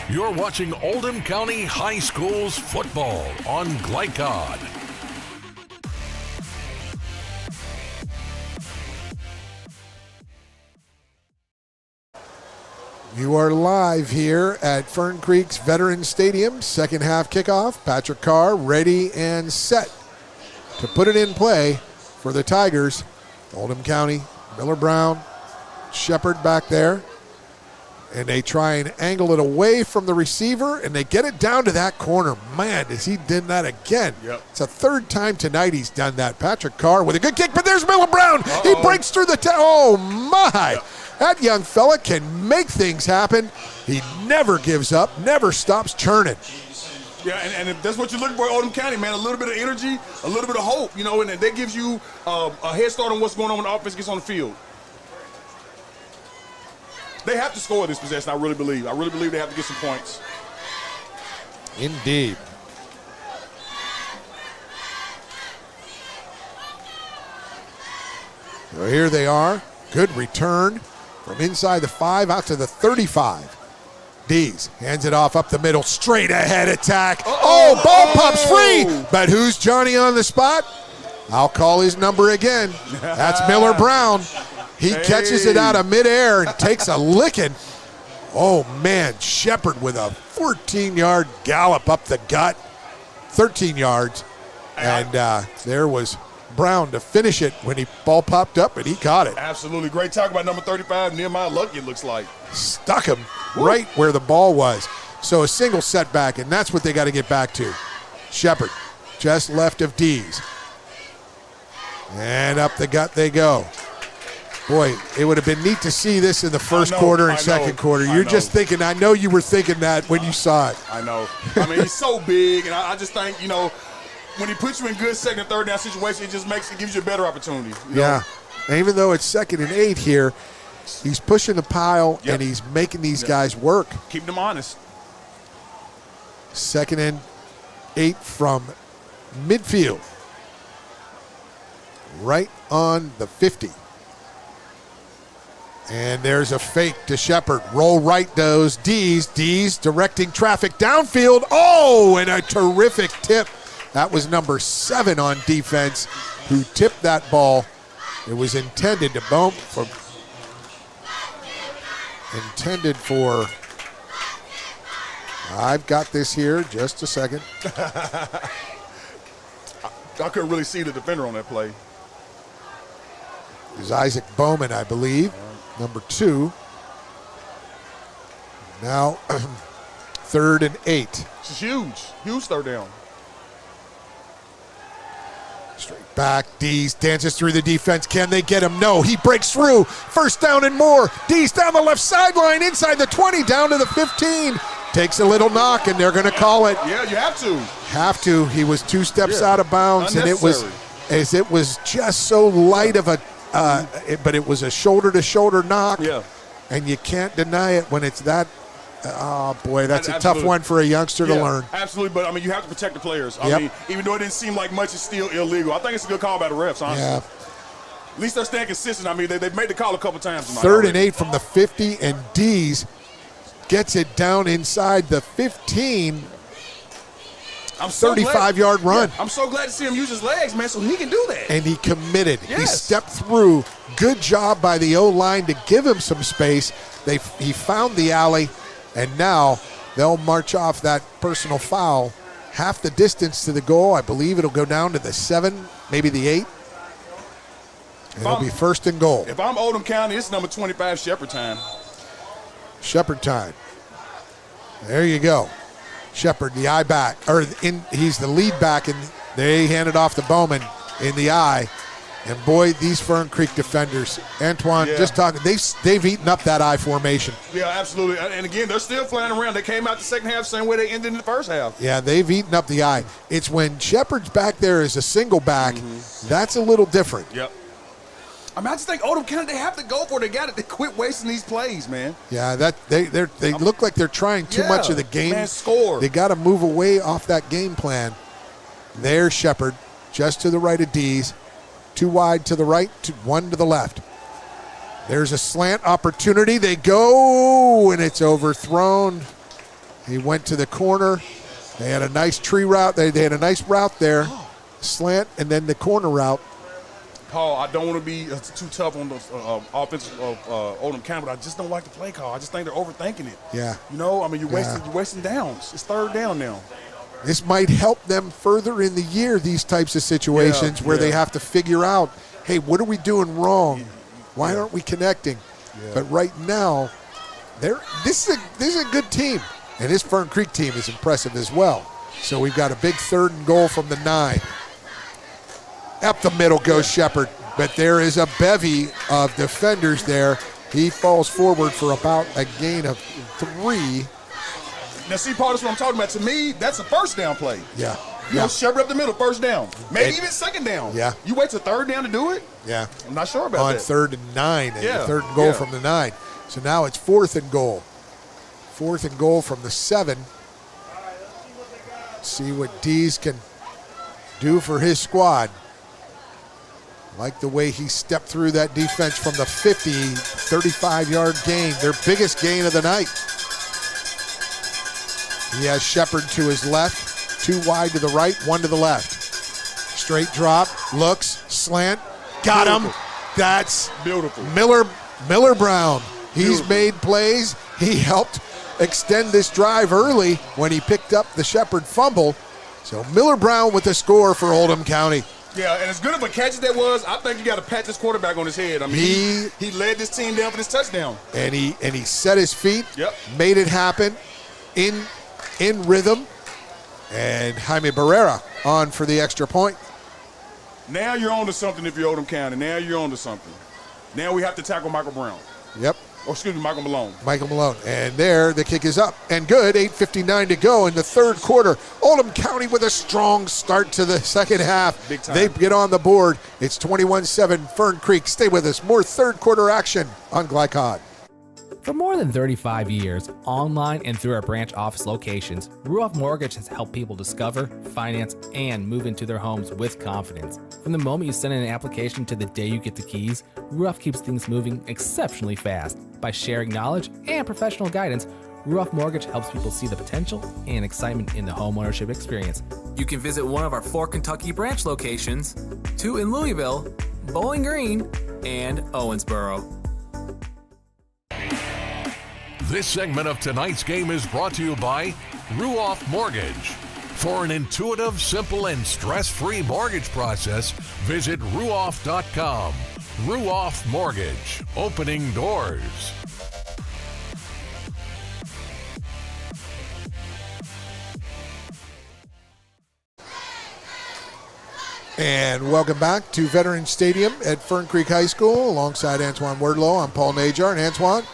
Speaker 2: You're watching Oldham County High Schools football on Glycod.
Speaker 3: You are live here at Fern Creek's Veterans Stadium. Second half kickoff. Patrick Carr ready and set to put it in play for the Tigers. Oldham County, Miller Brown, Shepard back there. And they try and angle it away from the receiver, and they get it down to that corner. Man, has he done that again.
Speaker 4: Yep.
Speaker 3: It's a third time tonight he's done that. Patrick Carr with a good kick, but there's Miller Brown. He breaks through the oh, my. Yep. That young fella can make things happen. He never gives up, never stops churning.
Speaker 4: Yeah, and that's what you're looking for, Oldham County, man. A little bit of energy, a little bit of hope, you know, and that gives you a head start on what's going on when the offense gets on the field. They have to score this possession, I really believe. I really believe they have to get some points.
Speaker 3: Indeed. So here they are. Good return from inside the 5 out to the 35. Dees hands it off up the middle, straight ahead attack. Oh, ball pops free. But who's Johnny on the spot? I'll call his number again. That's Miller Brown. He catches it out of midair and takes a licking. Oh, man, Shepard with a 14-yard gallop up the gut. 13 yards. And there was Brown to finish it when ball popped up, and he caught it.
Speaker 4: Absolutely. Great talk about number 35, Nehemiah Lucky, it looks like.
Speaker 3: Stuck him right where the ball was. So a single setback, and that's what they got to get back to. Shepard just left of Dees. And up the gut they go. Boy, it would have been neat to see this in the first quarter and second quarter. You're just thinking, I know you were thinking that when you saw it.
Speaker 4: I know. I mean, he's so big, and I just think, you know, when he puts you in good second and third down situation, it gives you a better opportunity.
Speaker 3: Yeah. And even though it's 2nd and 8 here, he's pushing the pile and he's making these guys work.
Speaker 4: Keep them honest.
Speaker 3: 2nd and 8 from midfield. Right on the 50. And there's a fake to Shepard. Roll right goes Dees. Dees directing traffic downfield. Oh, and a terrific tip. That was number 7 on defense who tipped that ball. It was intended for I've got this here, just a second.
Speaker 4: I couldn't really see the defender on that play.
Speaker 3: It was Isaac Bowman, I believe, number 2. Now, 3rd and 8.
Speaker 4: It's huge third down.
Speaker 3: Straight back, Dees dances through the defense. Can they get him? No, he breaks through. First down and more. Dees down the left sideline, inside the 20, down to the 15. takes a little knock, and they're going to call it.
Speaker 4: Yeah, you have to.
Speaker 3: Have to. He was 2 steps out of bounds, and it was just so light of a but it was a shoulder-to-shoulder knock.
Speaker 4: Yeah.
Speaker 3: And you can't deny it when it's that. Oh, boy, that's a
Speaker 4: Absolutely.
Speaker 3: tough one for a youngster to learn.
Speaker 4: Absolutely, but, I mean, you have to protect the players. I
Speaker 3: Yep.
Speaker 4: mean, even though it didn't seem like much, it's still illegal. I think it's a good call by the refs, honestly.
Speaker 3: Yeah.
Speaker 4: At least they're staying consistent. I mean, they've made the call a couple times tonight.
Speaker 3: 3rd
Speaker 4: already.
Speaker 3: and 8 from the 50, and Dees gets it down inside the 15.
Speaker 4: I'm so
Speaker 3: 35-yard run.
Speaker 4: Yeah, I'm so glad to see him use his legs, man, so he can do that.
Speaker 3: And he committed. He
Speaker 4: Yes.
Speaker 3: stepped through. Good job by the O-line to give him some space. He found the alley, and now they'll march off that personal foul half the distance to the goal. I believe it'll go down to the 7, maybe the 8. It'll be 1st and goal.
Speaker 4: If I'm Oldham County, it's number 25 Shepherd time.
Speaker 3: Shepherd time. There you go. Shepherd, the eye back, he's the lead back, and they hand it off to Bowman in the eye. And boy, these Fern Creek defenders, Antoine, just talking, they've eaten up that I formation.
Speaker 4: Yeah, absolutely. And again, they're still flying around. They came out the second half the same way they ended in the first half.
Speaker 3: Yeah, they've eaten up the eye. It's when Shepherd's back there as a single back, that's a little different.
Speaker 4: Yep. I mean, I just think Oldham County, they have to go for it. They got it. They quit wasting these plays, man.
Speaker 3: Yeah, they look like they're trying too much of the game.
Speaker 4: Man, score.
Speaker 3: They got to move away off that game plan. There's Shepherd, just to the right of Dees. 2 wide to the right, 1 to the left. There's a slant opportunity. They go, and it's overthrown. He went to the corner. They had a nice tree route. They had a nice route there. Slant, and then the corner route.
Speaker 4: Paul, I don't want to be too tough on the offense of Oldham County, but I just don't like the play call. I just think they're overthinking it.
Speaker 3: Yeah.
Speaker 4: You know, I mean, you're wasting downs. It's 3rd down now.
Speaker 3: This might help them further in the year, these types of situations where they have to figure out, hey, what are we doing wrong? Why aren't we connecting? But right now, this is a good team. And this Fern Creek team is impressive as well. So we've got a big 3rd and goal from the 9. Up the middle goes Shepherd. But there is a bevy of defenders there. He falls forward for about a gain of 3.
Speaker 4: Now, see, Paul, that's what I'm talking about. To me, that's a 1st down play.
Speaker 3: Yeah.
Speaker 4: You know, Shepherd up the middle, 1st down. Maybe even 2nd down.
Speaker 3: Yeah.
Speaker 4: You wait till 3rd down to do it?
Speaker 3: Yeah.
Speaker 4: I'm not sure about
Speaker 3: on
Speaker 4: that.
Speaker 3: 3rd and 9, and the 3rd and goal from the 9. So now it's 4th and goal. 4th and goal from the 7. See what Dees can do for his squad. Like the way he stepped through that defense from the 50, 35-yard gain, their biggest gain of the night. He has Shepherd to his left, 2 wide to the right, 1 to the left. Straight drop, looks, slant, got him. That's
Speaker 4: beautiful.
Speaker 3: Miller Brown. He's made plays. He helped extend this drive early when he picked up the Shepherd fumble. So Miller Brown with the score for Oldham County.
Speaker 4: Yeah, and as good of a catch as that was, I think you got to pat this quarterback on his head. I mean, he led this team down for this touchdown.
Speaker 3: And he set his feet,
Speaker 4: Yep.
Speaker 3: made it happen in rhythm. And Jaime Barrera on for the extra point.
Speaker 4: Now you're on to something if you're Oldham County. Now you're on to something. Now we have to tackle Michael Brown.
Speaker 3: Yep.
Speaker 4: Or excuse me, Michael Malone.
Speaker 3: Michael Malone. And there, the kick is up. And good, 8:59 to go in the 3rd quarter. Oldham County with a strong start to the second half.
Speaker 4: Big time.
Speaker 3: They get on the board. It's 21-7 Fern Creek. Stay with us. More 3rd quarter action on Glycod.
Speaker 18: For more than 35 years, online and through our branch office locations, Ruoff Mortgage has helped people discover, finance, and move into their homes with confidence. From the moment you send in an application to the day you get the keys, Ruoff keeps things moving exceptionally fast. By sharing knowledge and professional guidance, Ruoff Mortgage helps people see the potential and excitement in the homeownership experience.
Speaker 19: You can visit one of our 4 Kentucky branch locations, 2 in Louisville, Bowling Green, and Owensboro.
Speaker 2: This segment of tonight's game is brought to you by Ruoff Mortgage. For an intuitive, simple, and stress-free mortgage process, visit ruoff.com. Ruoff Mortgage, opening doors.
Speaker 3: And welcome back to Veterans Stadium at Fern Creek High School alongside Antoine Wordlow. I'm Paul Najar. And Antoine,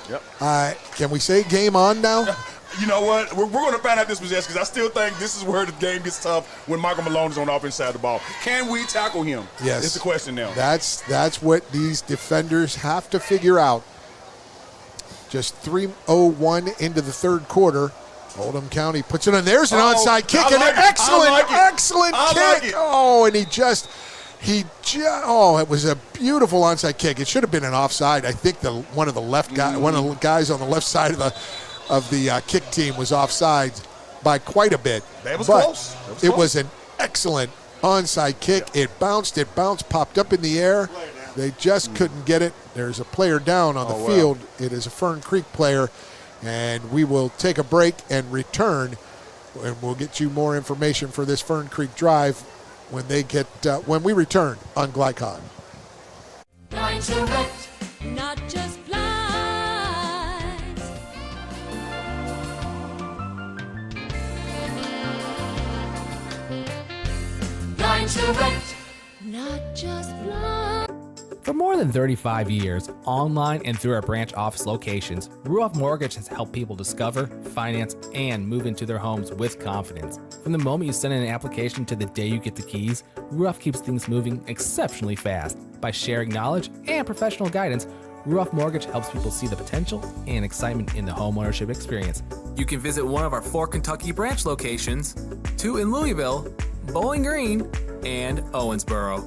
Speaker 3: can we say game on now?
Speaker 4: You know what? We're going to find out this possession because I still think this is where the game gets tough when Michael Malone is on the offensive side of the ball. Can we tackle him?
Speaker 3: Yes.
Speaker 4: It's the question now.
Speaker 3: That's what these defenders have to figure out. Just 3:01 into the third quarter. Oldham County puts it on. There's an onside kick, and an excellent kick. Oh, and it was a beautiful onside kick. It should have been an offside. I think one of the guys on the left side of the kick team was offside by quite a bit.
Speaker 4: That was
Speaker 3: but
Speaker 4: close.
Speaker 3: It was an excellent onside kick. It bounced, popped up in the air. They just couldn't get it. There's a player down on the field. It is a Fern Creek player. And we will take a break and return, and we'll get you more information for this Fern Creek drive when we return on Glycod.
Speaker 12: Line direct, not just blinds. Line direct, not just blinds.
Speaker 18: For more than 35 years, online and through our branch office locations, Ruoff Mortgage has helped people discover, finance, and move into their homes with confidence. From the moment you send in an application to the day you get the keys, Ruoff keeps things moving exceptionally fast. By sharing knowledge and professional guidance, Ruoff Mortgage helps people see the potential and excitement in the homeownership experience.
Speaker 19: You can visit one of our 4 Kentucky branch locations, 2 in Louisville, Bowling Green, and Owensboro.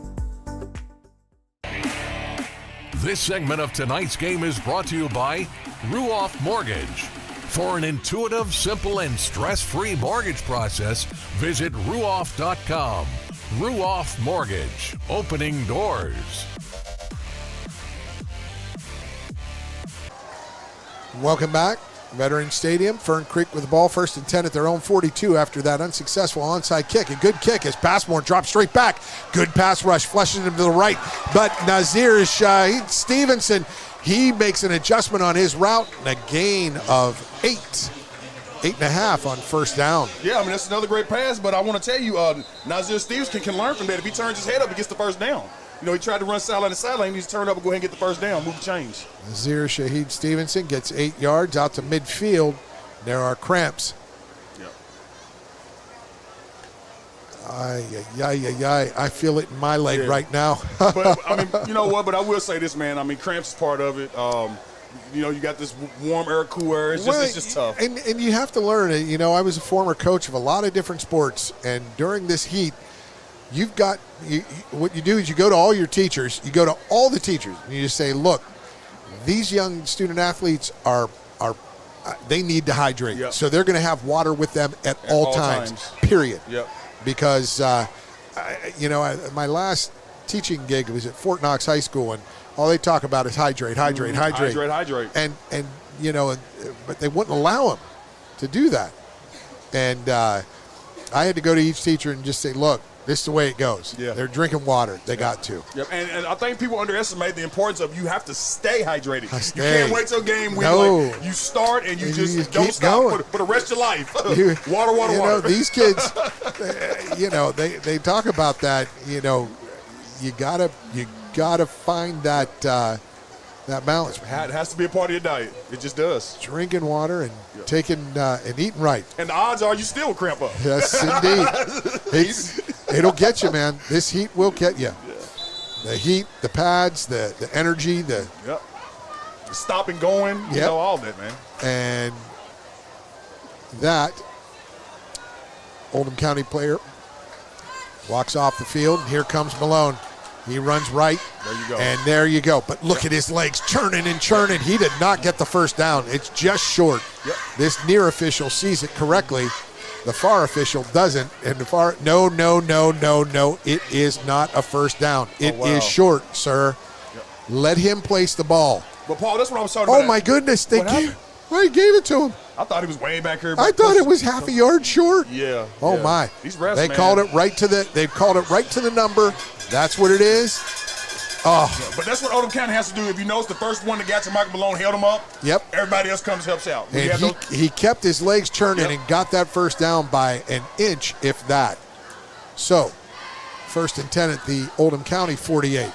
Speaker 2: This segment of tonight's game is brought to you by Ruoff Mortgage. For an intuitive, simple, and stress-free mortgage process, visit ruoff.com. Ruoff Mortgage, opening doors.
Speaker 3: Welcome back. Veterans Stadium, Fern Creek with the ball, 1st and 10 at their own 42 after that unsuccessful onside kick. A good kick as Passmore drops straight back. Good pass rush, flushes him to the right. But Nazir Stevenson, he makes an adjustment on his route and a gain of 8.5 on first down.
Speaker 4: Yeah, I mean, that's another great pass, but I want to tell you, Nazir Stevenson can learn from that. If he turns his head up, he gets the first down. You know, he tried to run sideline to sideline. He just turned up and go ahead and get the first down, move the chains.
Speaker 3: Nazir Shaheed Stevenson gets 8 yards out to midfield. There are cramps.
Speaker 4: Yep.
Speaker 3: I feel it in my leg right now.
Speaker 4: But, I mean, you know what? But I will say this, man. I mean, cramps is part of it. You know, you got this warm air, cool air. It's just tough.
Speaker 3: And you have to learn it. You know, I was a former coach of a lot of different sports, and during this heat, what you do is you go to all your teachers, you go to all the teachers, and you just say, look, these young student athletes they need to hydrate.
Speaker 4: Yep.
Speaker 3: So they're going to have water with them at all times, period.
Speaker 4: Yep.
Speaker 3: Because, my last teaching gig was at Fort Knox High School, and all they talk about is hydrate.
Speaker 4: Hydrate.
Speaker 3: And but they wouldn't allow them to do that. And I had to go to each teacher and just say, look, this is the way it goes.
Speaker 4: Yeah.
Speaker 3: They're drinking water. They got to.
Speaker 4: Yep. And I think people underestimate the importance of you have to stay hydrated. You can't wait till game week.
Speaker 3: No.
Speaker 4: You start and you just
Speaker 3: don't
Speaker 4: stop for the rest of your life. Water.
Speaker 3: These kids, they talk about that. You know, you gotta find that balance.
Speaker 4: It has to be a part of your diet. It just does.
Speaker 3: Drinking water and taking and eating right.
Speaker 4: And the odds are you still cramp up.
Speaker 3: Yes, indeed. It'll get you, man. This heat will get you.
Speaker 4: Yeah.
Speaker 3: The heat, the pads, the energy, the
Speaker 4: stop and going, you know, all that, man.
Speaker 3: And that Oldham County player walks off the field, and here comes Malone. He runs right.
Speaker 4: There you go.
Speaker 3: And there you go. But look at his legs churning and churning. He did not get the first down. It's just short.
Speaker 4: Yep.
Speaker 3: This near official sees it correctly. The far official doesn't. And the far, no. It is not a first down. It is short, sir.
Speaker 4: Yep.
Speaker 3: Let him place the ball.
Speaker 4: But, Paul, that's what I was talking about.
Speaker 3: Oh, my goodness. They gave it to him.
Speaker 4: I thought he was way back here.
Speaker 3: I thought it was half a yard short.
Speaker 4: Yeah.
Speaker 3: Oh, my.
Speaker 4: These refs,
Speaker 3: They called it right to the number. That's what it is. Oh.
Speaker 4: Yeah, but that's what Oldham County has to do. If you notice, the first one that got to Michael Malone held him up.
Speaker 3: Yep.
Speaker 4: Everybody else comes helps out.
Speaker 3: And he kept his legs churning and got that first down by an inch, if that. So, 1st and 10 at the Oldham County 48.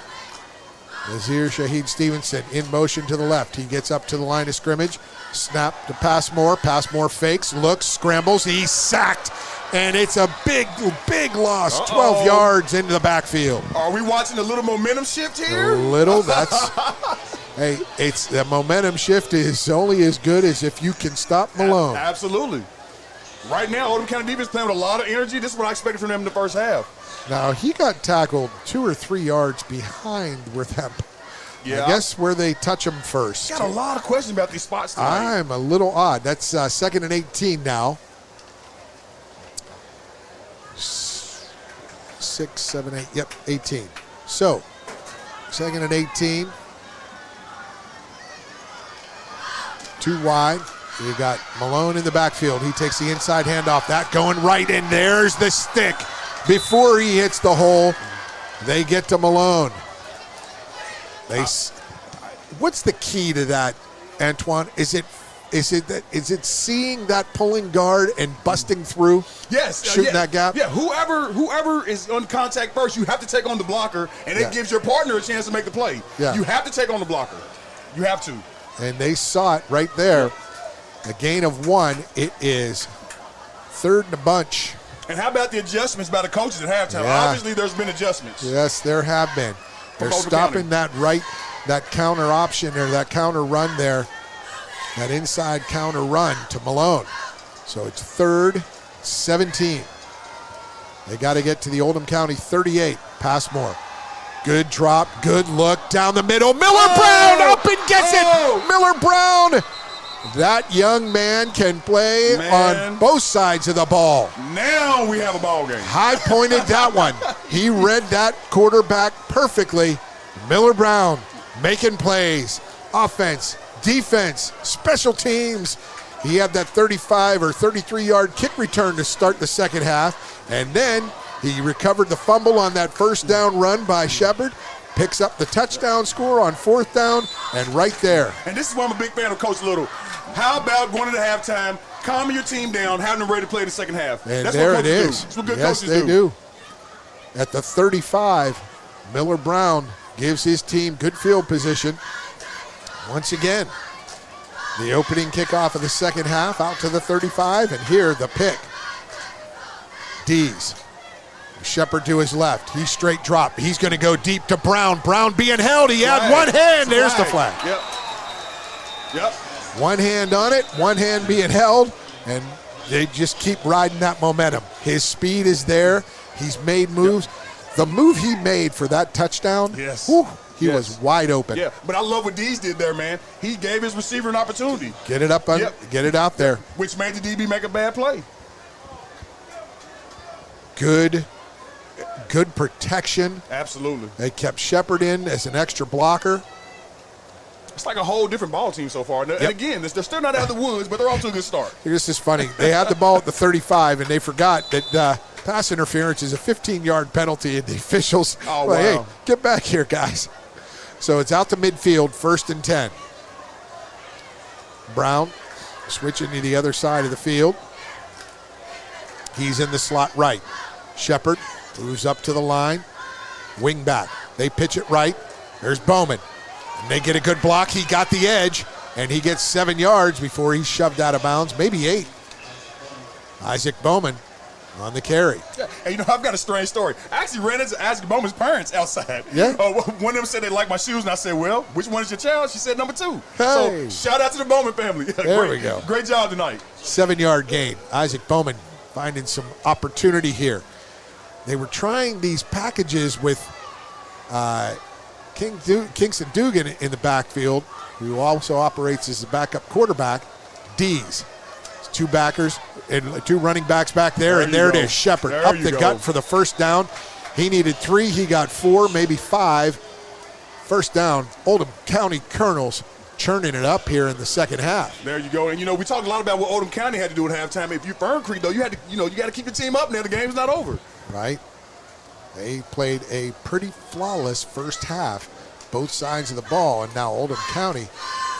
Speaker 3: Nazir Shaheed Stevenson in motion to the left. He gets up to the line of scrimmage. Snap to Passmore. Passmore fakes, looks, scrambles. He's sacked. And it's a big, big loss. 12 yards into the backfield.
Speaker 4: Are we watching a little momentum shift here?
Speaker 3: A little. That's... Hey, it's the momentum shift is only as good as if you can stop Malone.
Speaker 4: Absolutely. Right now, Oldham County defense playing with a lot of energy. This is what I expected from them in the first half.
Speaker 3: Now, he got tackled 2 or 3 yards behind where that,
Speaker 4: Yeah.
Speaker 3: I guess where they touch him first.
Speaker 4: Got a lot of questions about these spots tonight.
Speaker 3: I'm a little odd. That's 2nd and 18 now. 6, 7, 8. Yep, 18. So, 2nd and 18. 2 wide. You got Malone in the backfield. He takes the inside handoff. That going right in. There's the stick. Before he hits the hole, they get to Malone. What's the key to that, Antoine? Is it seeing that pulling guard and busting through?
Speaker 4: Yes,
Speaker 3: shooting that gap.
Speaker 4: Yeah, whoever is on contact first, you have to take on the blocker, and it gives your partner a chance to make the play.
Speaker 3: Yeah.
Speaker 4: You have to take on the blocker. You have to.
Speaker 3: And they saw it right there. A gain of 1. It is 3rd and a bunch.
Speaker 4: And how about the adjustments by the coaches at halftime?
Speaker 3: Yeah.
Speaker 4: Obviously, there's been adjustments.
Speaker 3: Yes, there have been. They're
Speaker 4: Oldham
Speaker 3: stopping
Speaker 4: County.
Speaker 3: that counter option or that counter run there, that inside counter run to Malone. So it's 3rd, 17. They got to get to the Oldham County 38. Passmore. Good drop, good look down the middle. Miller Brown up and gets it. Miller Brown. That young man can play on both sides of the ball.
Speaker 4: Now we have a ball game.
Speaker 3: High pointed that one. He read that quarterback perfectly. Miller Brown making plays. Offense, defense, special teams. He had that 35 or 33-yard kick return to start the second half. And then he recovered the fumble on that first down run by Shepard. Picks up the touchdown score on 4th down, and right there.
Speaker 4: And this is why I'm a big fan of Coach Little. How about going into halftime, calming your team down, having them ready to play the second half?
Speaker 3: And
Speaker 4: That's
Speaker 3: there
Speaker 4: what
Speaker 3: it
Speaker 4: coaches
Speaker 3: is.
Speaker 4: do. That's what good
Speaker 3: Yes,
Speaker 4: coaches
Speaker 3: they do. At the 35, Miller Brown gives his team good field position. Once again, the opening kickoff of the second half out to the 35, and here the pick. Dees. Shepard to his left. He straight drop. He's going to go deep to Brown. Brown being held. He had one hand. There's the flag.
Speaker 4: Yep.
Speaker 3: One hand on it, one hand being held, and they just keep riding that momentum. His speed is there. He's made moves. The move he made for that touchdown, he was wide open.
Speaker 4: Yeah, but I love what Dees did there, man. He gave his receiver an opportunity.
Speaker 3: Get it up, get it out there.
Speaker 4: Which made the DB make a bad play.
Speaker 3: Good protection.
Speaker 4: Absolutely.
Speaker 3: They kept Shepard in as an extra blocker.
Speaker 4: It's like a whole different ball team so far. And again, they're still not out of the woods, but they're off to a good start.
Speaker 3: This is funny. They had the ball at the 35, and they forgot that pass interference is a 15-yard penalty, and the officials hey, get back here, guys. So it's out to midfield, 1st and 10. Brown switching to the other side of the field. He's in the slot right. Shepard moves up to the line. Wing back. They pitch it right. There's Bowman. And they get a good block. He got the edge, and he gets 7 yards before he's shoved out of bounds, maybe 8. Isaac Bowman on the carry.
Speaker 4: Yeah. And I've got a strange story. I actually ran into Isaac Bowman's parents outside.
Speaker 3: Yeah.
Speaker 4: One of them said they like my shoes, and I said, well, which one is your child? She said number 2.
Speaker 3: Hey.
Speaker 4: So shout out to the Bowman family.
Speaker 3: There we go.
Speaker 4: Great job tonight.
Speaker 3: 7-yard gain. Isaac Bowman finding some opportunity here. They were trying these packages with Kingston Dugan in the backfield, who also operates as a backup quarterback. Dees. 2 backers and 2 running backs back there, and there it is. Shepard up the gut for the first down. He needed 3. He got 4, maybe 5. First down. Oldham County Colonels churning it up here in the second half.
Speaker 4: There you go. And, we talked a lot about what Oldham County had to do at halftime. If you Fern Creek, though, you had to, you got to keep your team up now. The game's not over.
Speaker 3: Right. They played a pretty flawless first half, both sides of the ball, and now Oldham County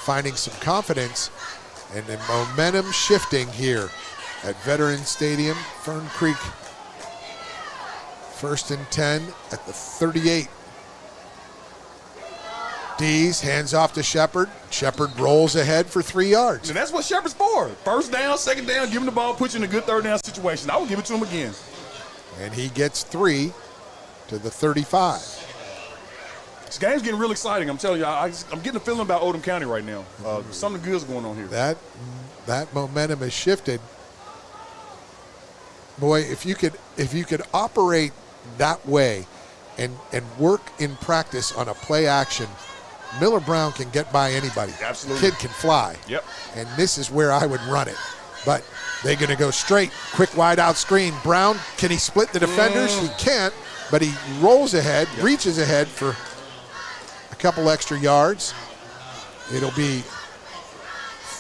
Speaker 3: finding some confidence and the momentum shifting here at Veterans Stadium. Fern Creek, 1st and 10 at the 38. Dees hands off to Shepard. Shepard rolls ahead for 3 yards.
Speaker 4: And that's what Shepard's for. First down, second down, give him the ball, put you in a good third down situation. I would give it to him again.
Speaker 3: And he gets 3 to the 35.
Speaker 4: This game's getting real exciting. I'm telling you, I'm getting a feeling about Oldham County right now. Something good's going on here.
Speaker 3: That momentum has shifted. Boy, if you could operate that way and work in practice on a play action, Miller Brown can get by anybody.
Speaker 4: Absolutely.
Speaker 3: Kid can fly.
Speaker 4: Yep.
Speaker 3: And this is where I would run it. But they're going to go straight, quick wide out screen. Brown, can he split the defenders? He can't, but he rolls ahead, reaches ahead for a couple extra yards. It'll be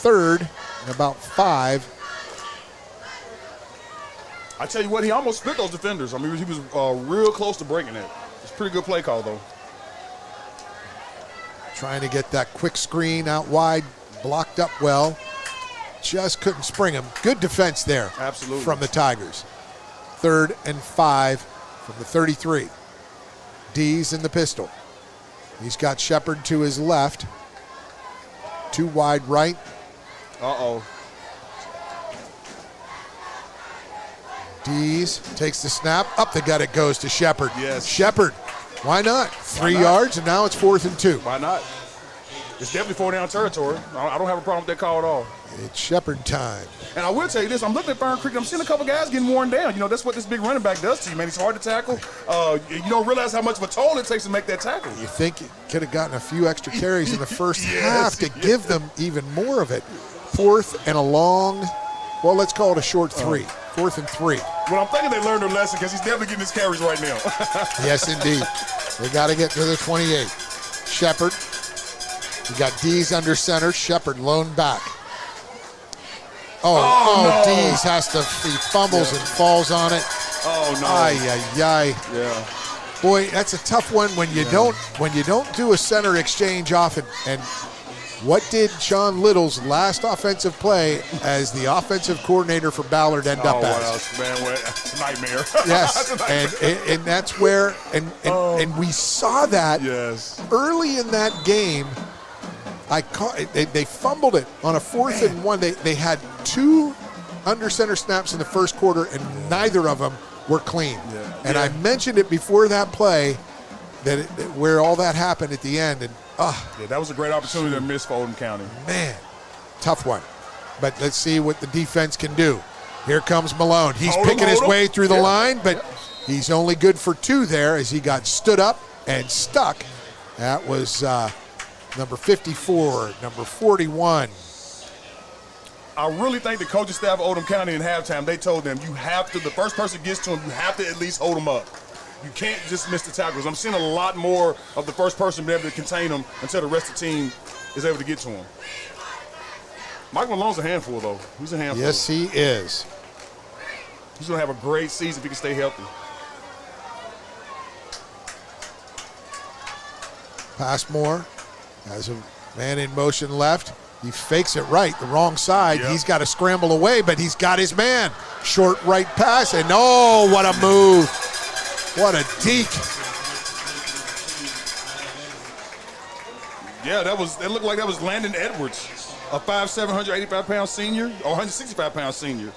Speaker 3: 3rd and about 5.
Speaker 4: I tell you what, he almost split those defenders. I mean, he was real close to breaking it. It's a pretty good play call, though.
Speaker 3: Trying to get that quick screen out wide, blocked up well. Just couldn't spring him. Good defense there.
Speaker 4: Absolutely.
Speaker 3: From the Tigers. 3rd and 5 from the 33. Dees in the pistol. He's got Shepard to his left. 2 wide right.
Speaker 4: Uh-oh.
Speaker 3: Dees takes the snap. Up the gut it goes to Shepard.
Speaker 4: Yes.
Speaker 3: Shepard. Why not? 3 yards, and now it's 4th and 2.
Speaker 4: Why not? It's definitely 4-down territory. I don't have a problem with that call at all.
Speaker 3: It's Shepard time.
Speaker 4: And I will tell you this, I'm looking at Fern Creek, I'm seeing a couple guys getting worn down. You know, that's what this big running back does to you, man. He's hard to tackle. You don't realize how much of a toll it takes to make that tackle.
Speaker 3: You think you could have gotten a few extra carries in the first half to give them even more of it. 4th and a long, well, let's call it a short 3. 4th and 3.
Speaker 4: Well, I'm thinking they learned their lesson because he's definitely getting his carries right now.
Speaker 3: Yes, indeed. They got to get to the 28. Shepard. You got Dees under center. Shepard lone back.
Speaker 4: No.
Speaker 3: Dees has to, he fumbles and falls on it.
Speaker 4: Oh no.
Speaker 3: Ay.
Speaker 4: Yeah.
Speaker 3: Boy, that's a tough one when you don't do a center exchange often. And what did Sean Little's last offensive play as the offensive coordinator for Ballard end up as?
Speaker 4: Man, it's a nightmare.
Speaker 3: Yes,
Speaker 4: It's a nightmare.
Speaker 3: and that's where and we saw that early in that game. They fumbled it on a 4th and 1. They had 2 under center snaps in the first quarter, and neither of them were clean. And I mentioned it before that play where all that happened at the end. And
Speaker 4: that was a great opportunity to miss for Oldham County.
Speaker 3: Man, tough one. But let's see what the defense can do. Here comes Malone. He's picking his way through the line, but he's only good for 2 there as he got stood up and stuck. That was number 54, number 41.
Speaker 4: I really think the coaching staff of Oldham County in halftime, they told them, the first person gets to him, you have to at least hold him up. You can't just miss the tackles. I'm seeing a lot more of the first person be able to contain him until the rest of the team is able to get to him. Mike Malone's a handful, though. He's a handful.
Speaker 3: Yes, he is.
Speaker 4: He's going to have a great season if he can stay healthy.
Speaker 3: Passmore has a man in motion left. He fakes it right, the wrong side. Yep. He's got to scramble away, but he's got his man. Short right pass, and what a move. What a deke.
Speaker 4: Yeah, it looked like that was Landon Edwards, a 5'7", 185-pound senior, or 165-pound senior.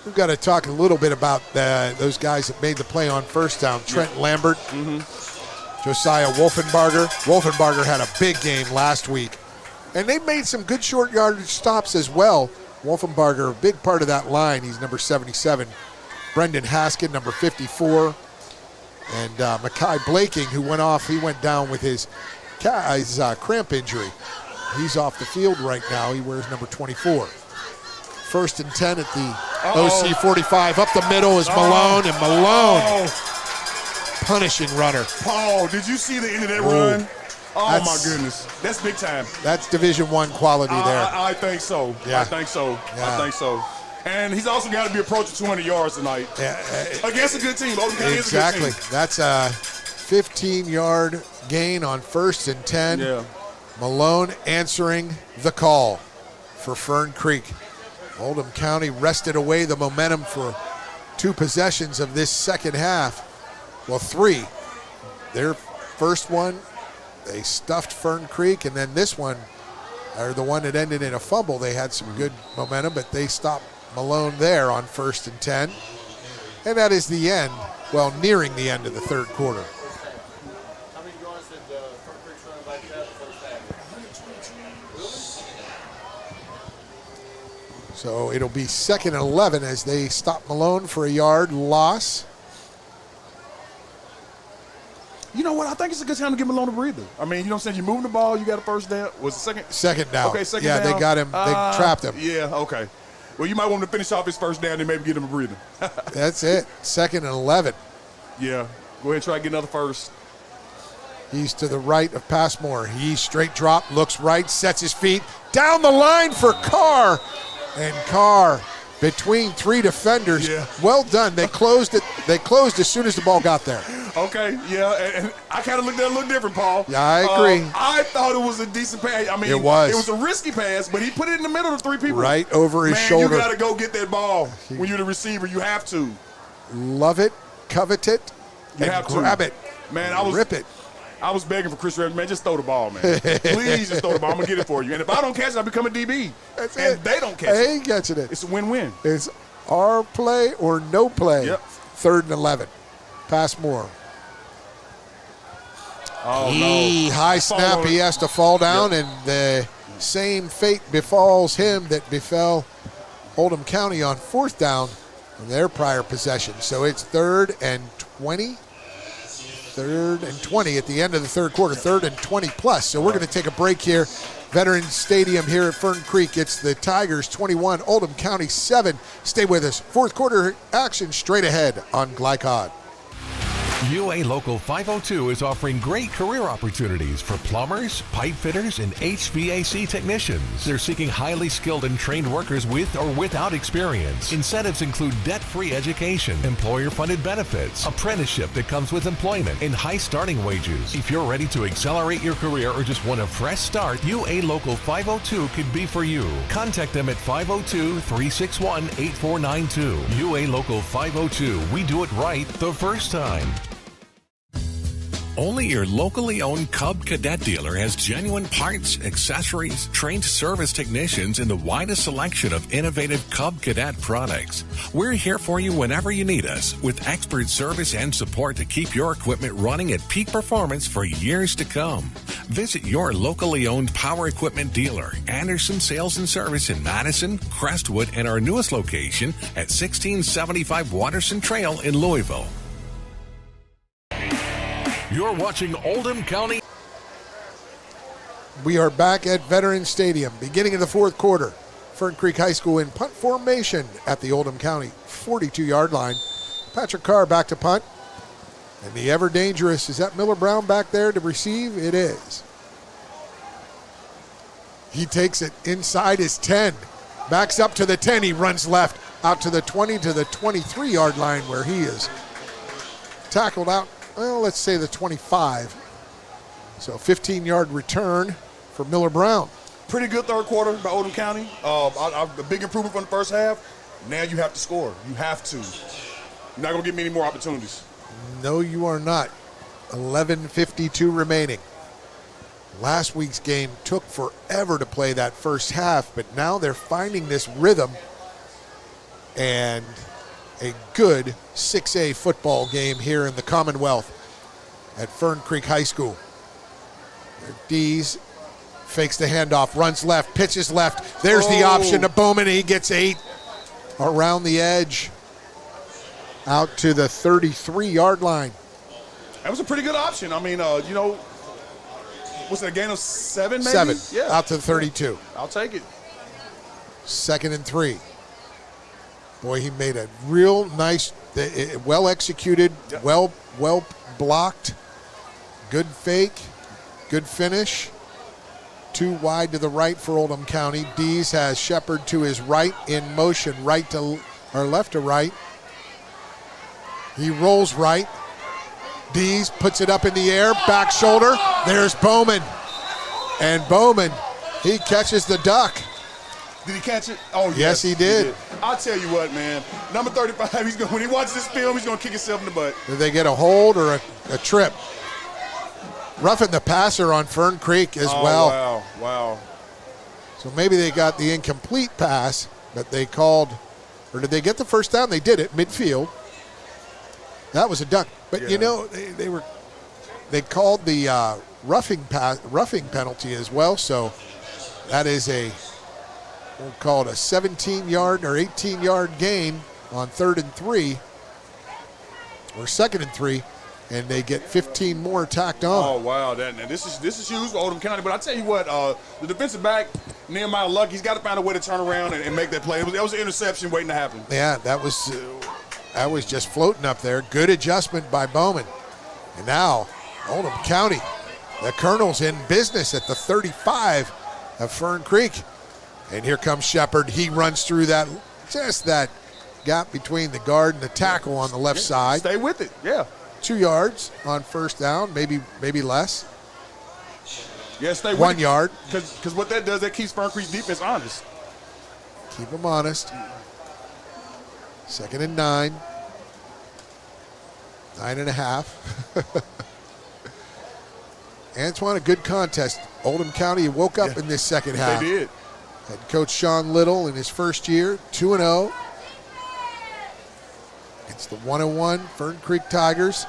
Speaker 3: We've got to talk a little bit about those guys that made the play on first down. Trent Lambert, Josiah Wolfenbarger. Wolfenbarger had a big game last week. And they made some good short yardage stops as well. Wolfenbarger, a big part of that line. He's number 77. Brendan Haskin, number 54. And Mackay Blaking, who went off, he went down with his cramp injury. He's off the field right now. He wears number 24. 1st and 10 at the OC 45. Up the middle is Malone, and Malone punishing runner.
Speaker 4: Paul, did you see the end of that run? Oh, my goodness. That's big time.
Speaker 3: That's Division I quality there.
Speaker 4: I think so.
Speaker 3: Yeah.
Speaker 4: I think so.
Speaker 3: Yeah.
Speaker 4: I think so. And he's also got to be approaching 200 yards tonight. Against a good team. Oldham County is a good team.
Speaker 3: That's a 15-yard gain on 1st and 10.
Speaker 4: Yeah.
Speaker 3: Malone answering the call for Fern Creek. Oldham County wrested away the momentum for 2 possessions of this second half. Well, 3. Their first one they stuffed Fern Creek, and then this one, or the one that ended in a fumble, they had some good momentum, but they stopped Malone there on 1st and 10. And that is the end, well, nearing the end of the third quarter. So it'll be 2nd and 11 as they stop Malone for a yard loss.
Speaker 4: You know what? I think it's a good time to give Malone a breather. I mean, you know what I'm saying? You're moving the ball. You got a first down. Was it second?
Speaker 3: Second down.
Speaker 4: Okay, second down.
Speaker 3: Yeah, they got him. They trapped him.
Speaker 4: Yeah, okay. Well, you might want to finish off his first down and maybe get him a breather.
Speaker 3: That's it. 2nd and 11.
Speaker 4: Yeah. Go ahead and try to get another first.
Speaker 3: He's to the right of Passmore. He straight drop, looks right, sets his feet. Down the line for Carr. And Carr between 3 defenders. Yeah. Well done. They closed it. They closed as soon as the ball got there.
Speaker 4: Okay, yeah, and I kind of looked at it a little different, Paul.
Speaker 3: Yeah, I agree.
Speaker 4: I thought it was a decent pass. I mean,
Speaker 3: it was
Speaker 4: a risky pass, but he put it in the middle of 3 people.
Speaker 3: Right over his shoulder.
Speaker 4: You got to go get that ball when you're the receiver. You have to.
Speaker 3: Love it, covet it, and grab it.
Speaker 4: Man,
Speaker 3: rip it.
Speaker 4: I was begging for Chris Revens, man, just throw the ball, man. Please just throw the ball. I'm going to get it for you. And if I don't catch it, I become a DB.
Speaker 3: That's
Speaker 4: and
Speaker 3: it.
Speaker 4: They don't catch it.
Speaker 3: They ain't catching it.
Speaker 4: It's a win-win.
Speaker 3: It's our play or no play.
Speaker 4: Yep.
Speaker 3: 3rd and 11. Passmore.
Speaker 4: Oh, no.
Speaker 3: High snap. He has to fall down, and the same fate befalls him that befell Oldham County on 4th down in their prior possession. So it's 3rd and 20. 3rd and 20 at the end of the third quarter, 3rd and 20 plus. So we're going to take a break here. Veterans Stadium here at Fern Creek. It's the Tigers 21, Oldham County 7. Stay with us. Fourth quarter action straight ahead on Glycod.
Speaker 2: UA Local 502 is offering great career opportunities for plumbers, pipe fitters, and HVAC technicians. They're seeking highly skilled and trained workers with or without experience. Incentives include debt-free education, employer-funded benefits, apprenticeship that comes with employment, and high starting wages. If you're ready to accelerate your career or just want a fresh start, UA Local 502 could be for you. Contact them at 502-361-8492. UA Local 502. We do it right the first time. Only your locally owned Cub Cadet dealer has genuine parts, accessories, trained service technicians, and the widest selection of innovative Cub Cadet products. We're here for you whenever you need us, with expert service and support to keep your equipment running at peak performance for years to come. Visit your locally owned power equipment dealer, Anderson Sales and Service in Madison, Crestwood, and our newest location at 1675 Watterson Trail in Louisville. You're watching Oldham County.
Speaker 3: We are back at Veterans Stadium, beginning of the fourth quarter. Fern Creek High School in punt formation at the Oldham County 42-yard line. Patrick Carr back to punt. And the ever dangerous, is that Miller Brown back there to receive? It is. He takes it inside his 10. Backs up to the 10. He runs left out to the 20 to the 23-yard line where he is tackled out. Well, let's say the 25. So 15-yard return for Miller Brown.
Speaker 4: Pretty good third quarter by Oldham County. A big improvement from the first half. Now you have to score. You have to. You're not going to get many more opportunities.
Speaker 3: No, you are not. 11:52 remaining. Last week's game took forever to play that first half, but now they're finding this rhythm and a good 6A football game here in the Commonwealth at Fern Creek High School. Dees fakes the handoff, runs left, pitches left. There's the option to Bowman. He gets 8 around the edge out to the 33-yard line.
Speaker 4: That was a pretty good option. I mean, was it a gain of 7 maybe?
Speaker 3: 7,
Speaker 4: yeah.
Speaker 3: out to the 32.
Speaker 4: I'll take it.
Speaker 3: 2nd and 3. Boy, he made a real nice, well executed,
Speaker 4: yep.
Speaker 3: well blocked, good fake, good finish. 2 wide to the right for Oldham County. Dees has Shepard to his right in motion, left to right. He rolls right. Dees puts it up in the air, back shoulder. There's Bowman. And Bowman, he catches the duck.
Speaker 4: Did he catch it? Oh,
Speaker 3: yes, he did.
Speaker 4: I'll tell you what, man. Number 35, when he watches this film, he's going to kick himself in the butt.
Speaker 3: Did they get a hold or a trip? roughing the passer on Fern Creek as well.
Speaker 4: Wow.
Speaker 3: So maybe they got the incomplete pass, but they called, or did they get the first down? They did it midfield. That was a duck. But they called the roughing penalty as well. So that is we'll call it a 17-yard or 18-yard gain on 3rd and 3 or 2nd and 3. And they get 15 more tacked on.
Speaker 4: Oh, wow. This is huge for Oldham County. But I tell you what, the defensive back, Nehemiah Luck, he's got to find a way to turn around and make that play. That was an interception waiting to happen.
Speaker 3: Yeah, that was just floating up there. Good adjustment by Bowman. And now Oldham County, the Colonels in business at the 35 of Fern Creek. And here comes Shepard. He runs through that gap between the guard and the tackle on the left side.
Speaker 4: Stay with it, yeah.
Speaker 3: 2 yards on first down, maybe less.
Speaker 4: Yeah, stay with
Speaker 3: 1 yard.
Speaker 4: Because what that does, that keeps Fern Creek's defense honest.
Speaker 3: Keep them honest. 2nd and 9. 9.5. Antoine, a good contest. Oldham County woke up in this second half.
Speaker 4: They did.
Speaker 3: Head coach Sean Little in his first year, 2-0. It's the 1-1 Fern Creek Tigers.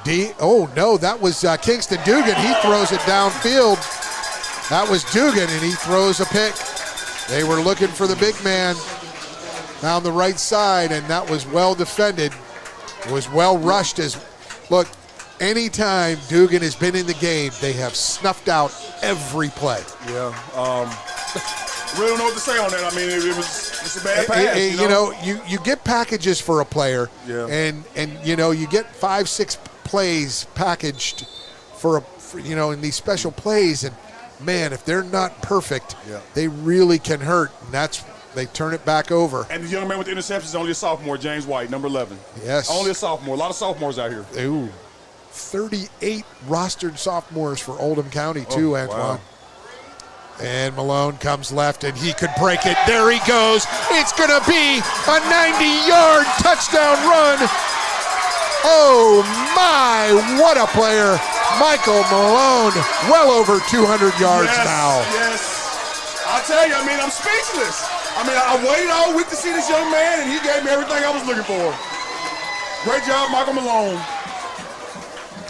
Speaker 3: That was Kingston Dugan. He throws it downfield. That was Dugan, and he throws a pick. They were looking for the big man down the right side, and that was well defended. It was well rushed. Anytime Dugan has been in the game, they have snuffed out every play.
Speaker 4: Yeah. Really don't know what to say on that. I mean, it's a bad pass.
Speaker 3: You get packages for a player,
Speaker 4: yeah.
Speaker 3: and you get 5-6 plays packaged in these special plays, and man, if they're not perfect, they really can hurt. And they turn it back over.
Speaker 4: And the young man with the interception is only a sophomore, James White, number 11.
Speaker 3: Yes,
Speaker 4: only a sophomore. A lot of sophomores out here.
Speaker 3: Ooh, 38 rostered sophomores for Oldham County too, Antoine. Wow. And Malone comes left, and he could break it. There he goes. It's going to be a 90-yard touchdown run. Oh, my, what a player. Michael Malone, well over 200 yards now.
Speaker 4: Yes. I tell you, I'm speechless. I waited all week to see this young man, and he gave me everything I was looking for. Great job, Michael Malone.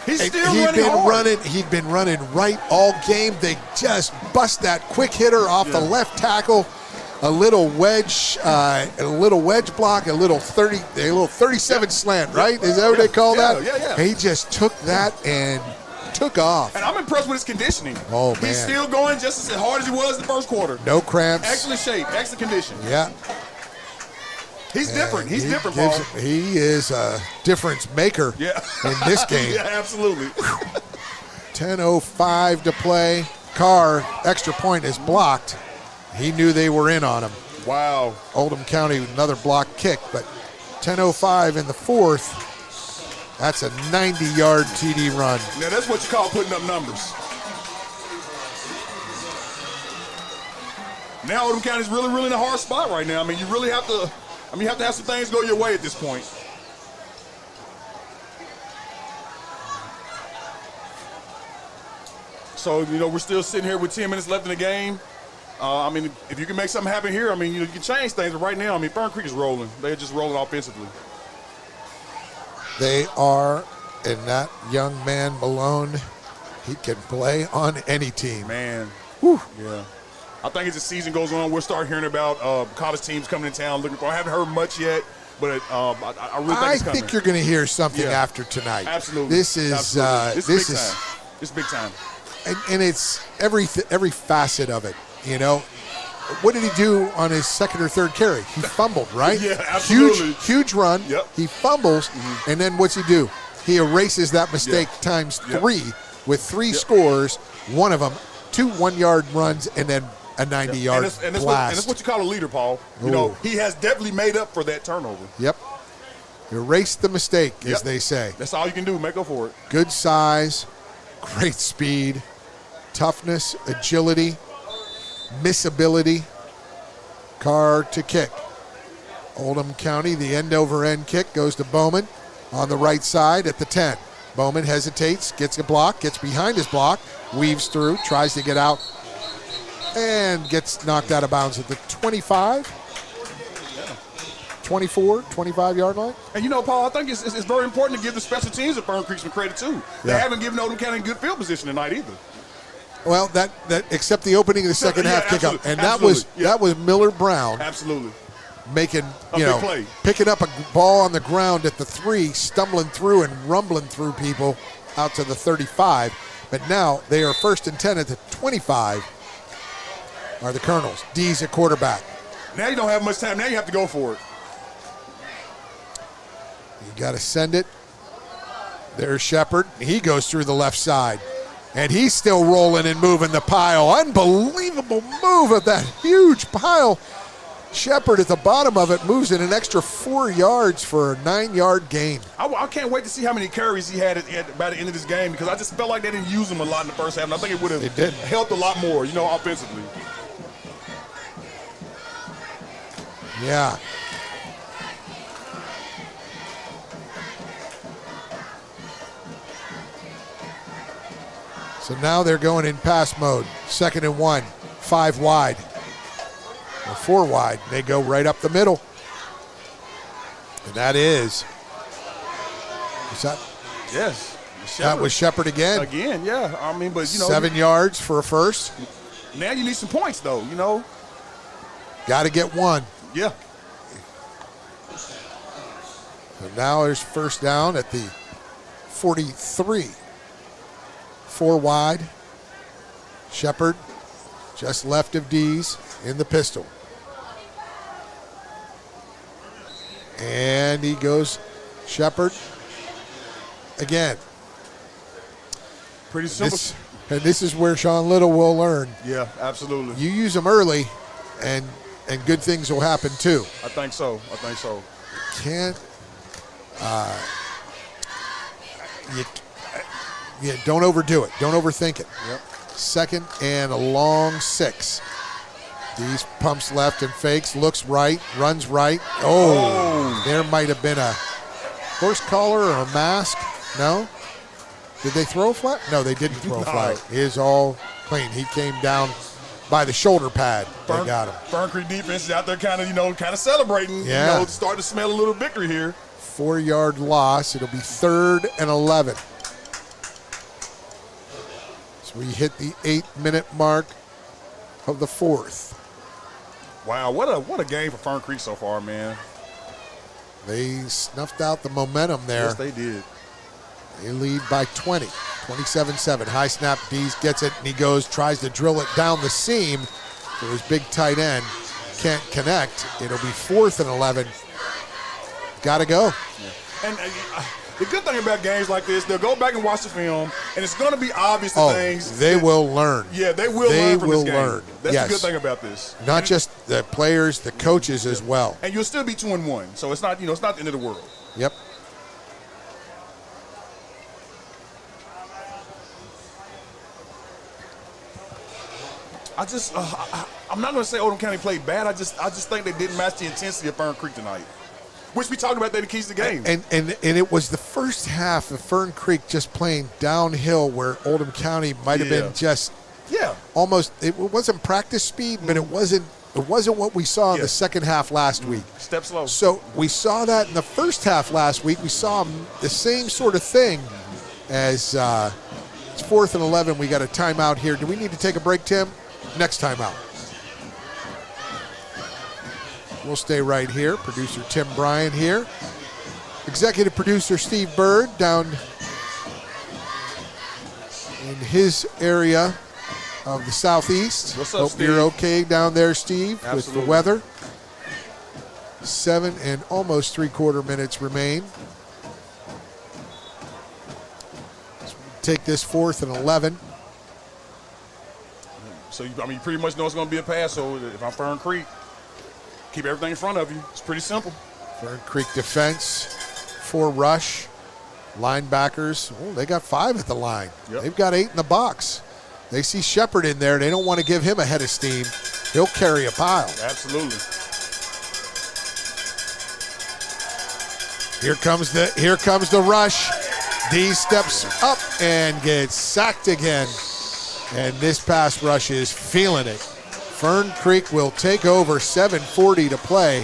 Speaker 4: He'd been running right all game. They just bust that quick hitter off the left tackle. A little wedge block, a little 37 slant, right? Is that what they call that? Yeah.
Speaker 3: He just took that and took off.
Speaker 4: And I'm impressed with his conditioning.
Speaker 3: Oh, man.
Speaker 4: He's still going just as hard as he was in the first quarter.
Speaker 3: No cramps.
Speaker 4: Excellent shape, excellent condition.
Speaker 3: Yeah.
Speaker 4: He's different. He's different, Paul.
Speaker 3: He is a difference maker in this game.
Speaker 4: Yeah, absolutely.
Speaker 3: 10:05 to play. Carr, extra point is blocked. He knew they were in on him.
Speaker 4: Wow.
Speaker 3: Oldham County, another block kick, but 10:05 in the fourth. That's a 90-yard TD run.
Speaker 4: Now, that's what you call putting up numbers. Now Oldham County's really in a hard spot right now. You really have to... you have to have some things go your way at this point. So, we're still sitting here with 10 minutes left in the game. If you can make something happen here, you can change things. But right now, Fern Creek is rolling. They're just rolling offensively.
Speaker 3: They are, and that young man, Malone, he can play on any team.
Speaker 4: Man.
Speaker 3: Whew.
Speaker 4: Yeah. I think as the season goes on, we'll start hearing about college teams coming in town looking for. I haven't heard much yet, but I really think it's coming.
Speaker 3: I think you're going to hear something after tonight.
Speaker 4: Absolutely.
Speaker 3: This is
Speaker 4: big time.
Speaker 3: And it's every facet of it. What did he do on his second or third carry? He fumbled, right?
Speaker 4: Yeah, absolutely.
Speaker 3: Huge run.
Speaker 4: Yep.
Speaker 3: He fumbles, and then what's he do? He erases that mistake times 3 with 3 scores. One of them, 2 one-yard runs, and then a 90-yard blast.
Speaker 4: And that's what you call a leader, Paul. He has definitely made up for that turnover.
Speaker 3: Yep. Erase the mistake, as they say.
Speaker 4: That's all you can do. Make up for it.
Speaker 3: Good size, great speed, toughness, agility, missability. Carr to kick. Oldham County, the end-over-end kick goes to Bowman on the right side at the 10. Bowman hesitates, gets a block, gets behind his block, weaves through, tries to get out, and gets knocked out of bounds at the 25, 24, 25-yard line.
Speaker 4: And, Paul, I think it's very important to give the special teams at Fern Creek some credit, too. They haven't given Oldham County good field position tonight either.
Speaker 3: Well, that except the opening of the second half kickoff. And that was Miller Brown.
Speaker 4: Absolutely.
Speaker 3: Making,
Speaker 4: play.
Speaker 3: Picking up a ball on the ground at the 3, stumbling through and rumbling through people out to the 35. But now they are 1st and 10 at the 25 are the Colonels. D's at quarterback.
Speaker 4: Now you don't have much time. Now you have to go for it.
Speaker 3: You got to send it. There's Shepard. He goes through the left side. And he's still rolling and moving the pile. Unbelievable move of that huge pile. Shepard at the bottom of it moves in an extra 4 yards for a 9-yard gain.
Speaker 4: I can't wait to see how many carries he had by the end of this game, because I just felt like they didn't use him a lot in the first half, and I think it would have helped a lot more, offensively.
Speaker 3: Yeah. So now they're going in pass mode. 2nd and 1, 5 wide. Or 4 wide. They go right up the middle. And that is that?
Speaker 4: Yes.
Speaker 3: That was Shepard again.
Speaker 4: Again, yeah. I mean, but
Speaker 3: 7 yards for a first.
Speaker 4: Now you need some points, though.
Speaker 3: Got to get 1.
Speaker 4: Yeah.
Speaker 3: So now there's first down at the 43. 4 wide. Shepard just left of D's in the pistol. And he goes Shepard again.
Speaker 4: Pretty simple.
Speaker 3: This is where Sean Little will learn.
Speaker 4: Yeah, absolutely.
Speaker 3: You use them early, and good things will happen too.
Speaker 4: I think so.
Speaker 3: Can't. Don't overdo it. Don't overthink it.
Speaker 4: Yep.
Speaker 3: 2nd and a long 6. These pumps left and fakes, looks right, runs right. Oh. There might have been a horse collar or a mask. No? Did they throw a flag? No, they didn't throw a flag. It is all clean. He came down by the shoulder pad. They got him.
Speaker 4: Fern Creek defense is out there kind of celebrating.
Speaker 3: Yeah.
Speaker 4: Starting to smell a little victory here.
Speaker 3: 4-yard loss. It'll be 3rd and 11. So we hit the 8-minute mark of the 4th.
Speaker 4: Wow, what a game for Fern Creek so far, man.
Speaker 3: They snuffed out the momentum there.
Speaker 4: Yes, they did.
Speaker 3: They lead by 20, 27-7. High snap, Dees gets it, and he tries to drill it down the seam for his big tight end. Can't connect. It'll be 4th and 11. Got to go.
Speaker 4: Yeah. And the good thing about games like this, they'll go back and watch the film, and it's going to be obvious things.
Speaker 3: They will learn.
Speaker 4: Yeah, they will learn from this game.
Speaker 3: Learn.
Speaker 4: That's the good thing about this.
Speaker 3: Not just the players, the coaches as well.
Speaker 4: And you'll still be 2-1, so it's not, it's not the end of the world.
Speaker 3: Yep.
Speaker 4: I'm not going to say Oldham County played bad. I just think they didn't match the intensity of Fern Creek tonight. Which we talked about, they're the keys to the game.
Speaker 3: And it was the first half of Fern Creek just playing downhill, where Oldham County might have been just almost. It wasn't practice speed, but it wasn't what we saw in the second half last week.
Speaker 4: Step slow.
Speaker 3: So we saw that in the first half last week. We saw the same sort of thing as it's 4th and 11. We got a timeout here. Do we need to take a break, Tim? Next timeout. We'll stay right here. Producer Tim Bryan here. Executive producer Steve Bird down in his area of the southeast.
Speaker 4: What's up,
Speaker 3: Hope
Speaker 4: Steve?
Speaker 3: you're okay down there, Steve,
Speaker 4: Absolutely.
Speaker 3: with the weather. 7 and almost 3/4 minutes remain. So we take this 4th and 11.
Speaker 4: So, you pretty much know it's going to be a pass. So, if I'm Fern Creek, keep everything in front of you. It's pretty simple.
Speaker 3: Fern Creek defense, 4 rush. Linebackers, they got 5 at the line.
Speaker 4: Yep.
Speaker 3: They've got 8 in the box. They see Shepard in there. They don't want to give him a head of steam. He'll carry a pile.
Speaker 4: Absolutely.
Speaker 3: Here comes the rush. D steps up and gets sacked again. And this pass rush is feeling it. Fern Creek will take over, 7:40 to play,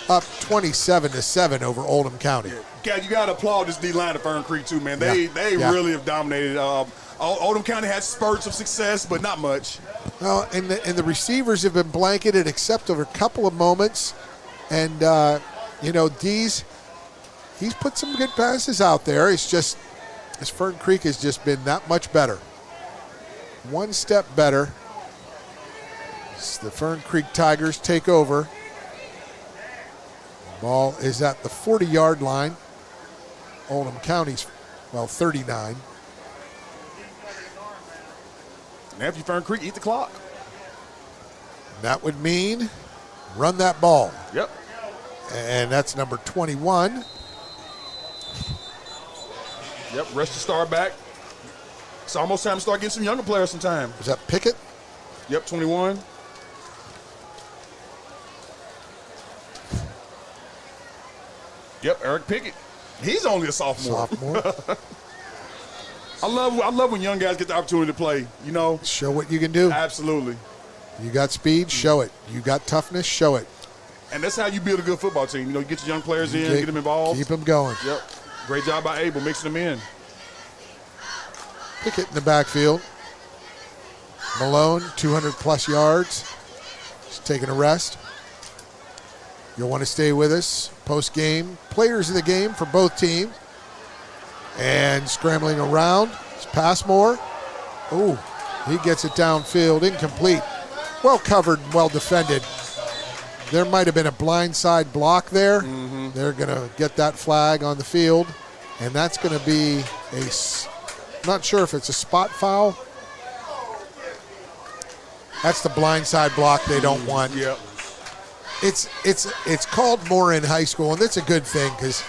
Speaker 3: up 27-7 over Oldham County.
Speaker 4: Yeah, you got to applaud this D-line of Fern Creek, too, man. They really have dominated. Oldham County had spurts of success, but not much.
Speaker 3: Well, and the receivers have been blanketed except for a couple of moments. And, D's, he's put some good passes out there. It's just, as Fern Creek has just been that much better. One step better. The Fern Creek Tigers take over. Ball is at the 40-yard line. Oldham County's, 39.
Speaker 4: And after Fern Creek, eat the clock.
Speaker 3: That would mean run that ball.
Speaker 4: Yep.
Speaker 3: And that's number 21.
Speaker 4: Yep, rest the star back. It's almost time to start getting some younger players some time.
Speaker 3: Is that Pickett?
Speaker 4: Yep, 21. Yep, Eric Pickett. He's only a sophomore. I love when young guys get the opportunity to play,
Speaker 3: Show what you can do.
Speaker 4: Absolutely.
Speaker 3: You got speed, show it. You got toughness, show it.
Speaker 4: And that's how you build a good football team. You get your young players in, get them involved.
Speaker 3: Keep them going.
Speaker 4: Yep. Great job by Abel mixing them in.
Speaker 3: Pickett in the backfield. Malone, 200-plus yards. He's taking a rest. You'll want to stay with us. Post-game, players of the game for both teams. And scrambling around. It's Passmore. Oh, he gets it downfield, incomplete. Well covered and well defended. There might have been a blindside block there.
Speaker 4: Mm-hmm.
Speaker 3: They're going to get that flag on the field. And that's going to be not sure if it's a spot foul. That's the blindside block they don't want.
Speaker 4: Yep.
Speaker 3: It's called more in high school, and that's a good thing because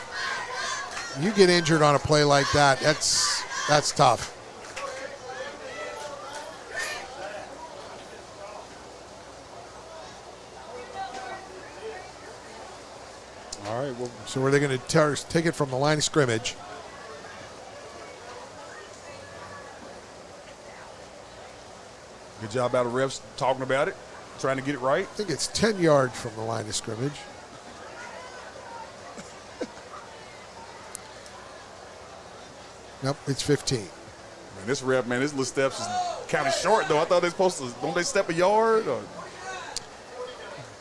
Speaker 3: you get injured on a play like that, that's tough.
Speaker 4: All right. Well,
Speaker 3: so are they going to take it from the line of scrimmage?
Speaker 4: good job out of refs talking about it, trying to get it right.
Speaker 3: I think it's 10 yards from the line of scrimmage. Nope, it's 15.
Speaker 4: Man, this ref, this little steps is kind of short, though. I thought they're supposed to, don't they step a yard? Or?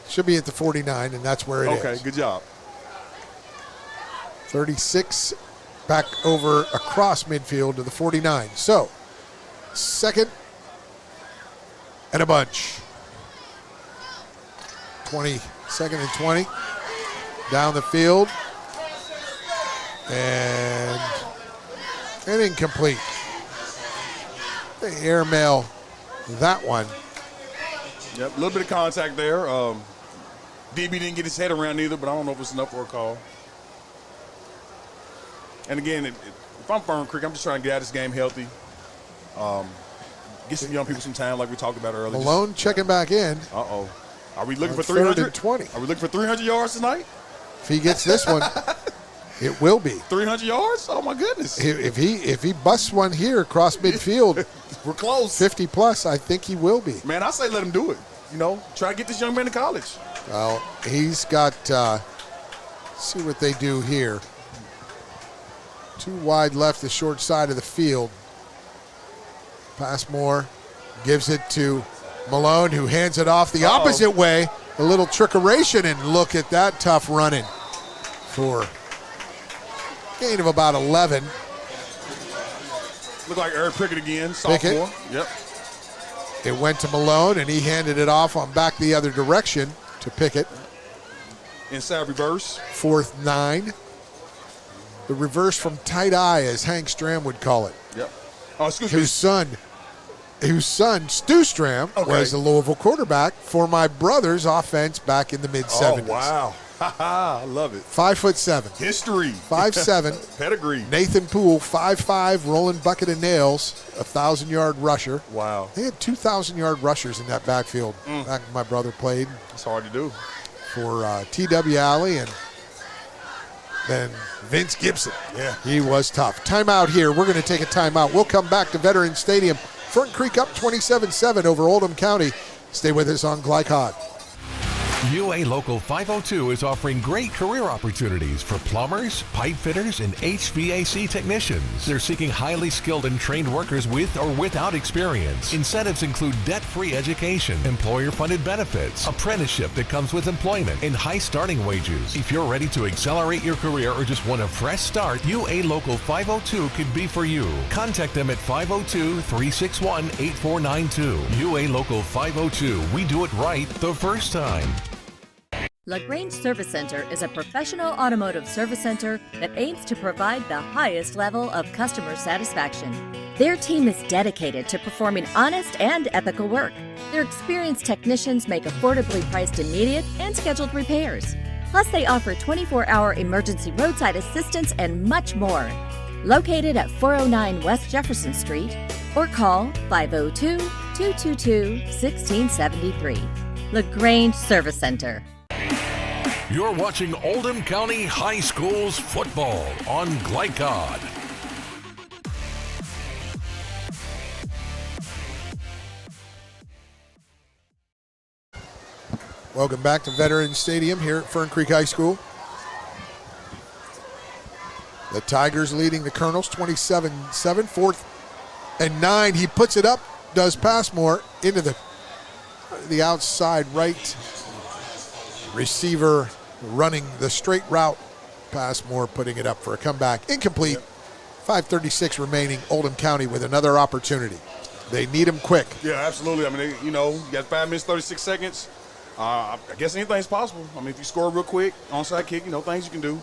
Speaker 3: Should be at the 49, and that's where it is.
Speaker 4: Okay, good job.
Speaker 3: 36 back over across midfield to the 49. So, second and a bunch. 22nd and 20. Down the field. And incomplete. They airmail that one.
Speaker 4: Yep, a little bit of contact there. DB didn't get his head around either, but I don't know if it's enough for a call. And again, if I'm Fern Creek, I'm just trying to get out of this game healthy. Get some young people some time like we talked about earlier.
Speaker 3: Malone checking back in.
Speaker 4: Uh-oh. Are we looking for 300?
Speaker 3: 3rd and 20.
Speaker 4: Are we looking for 300 yards tonight?
Speaker 3: If he gets this one, it will be.
Speaker 4: 300 yards? Oh, my goodness.
Speaker 3: If he busts one here across midfield,
Speaker 4: we're close.
Speaker 3: 50 plus, I think he will be.
Speaker 4: Man, I say let him do it. Try to get this young man to college.
Speaker 3: Well, he's got, see what they do here. Too wide left, the short side of the field. Passmore gives it to Malone, who hands it off the opposite way. A little trickeration, and look at that tough running for gain of about 11.
Speaker 4: Look like Eric Pickett again, sophomore. Yep.
Speaker 3: It went to Malone, and he handed it off on back the other direction to Pickett.
Speaker 4: Inside reverse.
Speaker 3: 4th 9. The reverse from tight eye, as Hank Stram would call it.
Speaker 4: Yep. Oh, excuse me.
Speaker 3: Whose son, Stu Stram, was a Louisville quarterback for my brother's offense back in the mid-'70s.
Speaker 4: Oh, wow. I love it.
Speaker 3: 5'7".
Speaker 4: History.
Speaker 3: 5'7".
Speaker 4: Pedigree.
Speaker 3: Nathan Poole, 5'5", rolling bucket of nails, 1,000-yard rusher.
Speaker 4: Wow.
Speaker 3: They had 2,000-yard rushers in that backfield back when my brother played.
Speaker 4: It's hard to do.
Speaker 3: For T.W. Alley, and than Vince Gibson.
Speaker 4: Yeah.
Speaker 3: He was tough. Timeout here. We're going to take a timeout. We'll come back to Veterans Stadium. Fern Creek up 27-7 over Oldham County. Stay with us on Glycod.
Speaker 2: UA Local 502 is offering great career opportunities for plumbers, pipe fitters, and HVAC technicians. They're seeking highly skilled and trained workers with or without experience. Incentives include debt-free education, employer-funded benefits, apprenticeship that comes with employment, and high starting wages. If you're ready to accelerate your career or just want a fresh start, UA Local 502 could be for you. Contact them at 502-361-8492. UA Local 502. We do it right the first time.
Speaker 16: LaGrange Service Center is a professional automotive service center that aims to provide the highest level of customer satisfaction. Their team is dedicated to performing honest and ethical work. Their experienced technicians make affordably priced immediate and scheduled repairs. Plus, they offer 24-hour emergency roadside assistance and much more. Located at 409 West Jefferson Street, or call 502-222-1673. LaGrange Service Center.
Speaker 2: You're watching Oldham County High Schools football on Glycod.
Speaker 3: Welcome back to Veterans Stadium here at Fern Creek High School. The Tigers leading the Colonels 27-7, 4th and 9. He puts it up, does Passmore into the outside right. Receiver running the straight route. Passmore putting it up for a comeback. Incomplete. 5:36 remaining. Oldham County with another opportunity. They need him quick.
Speaker 4: Yeah, absolutely. I mean, you got 5 minutes, 36 seconds. I guess anything's possible. I mean, if you score real quick, onside kick, things you can do.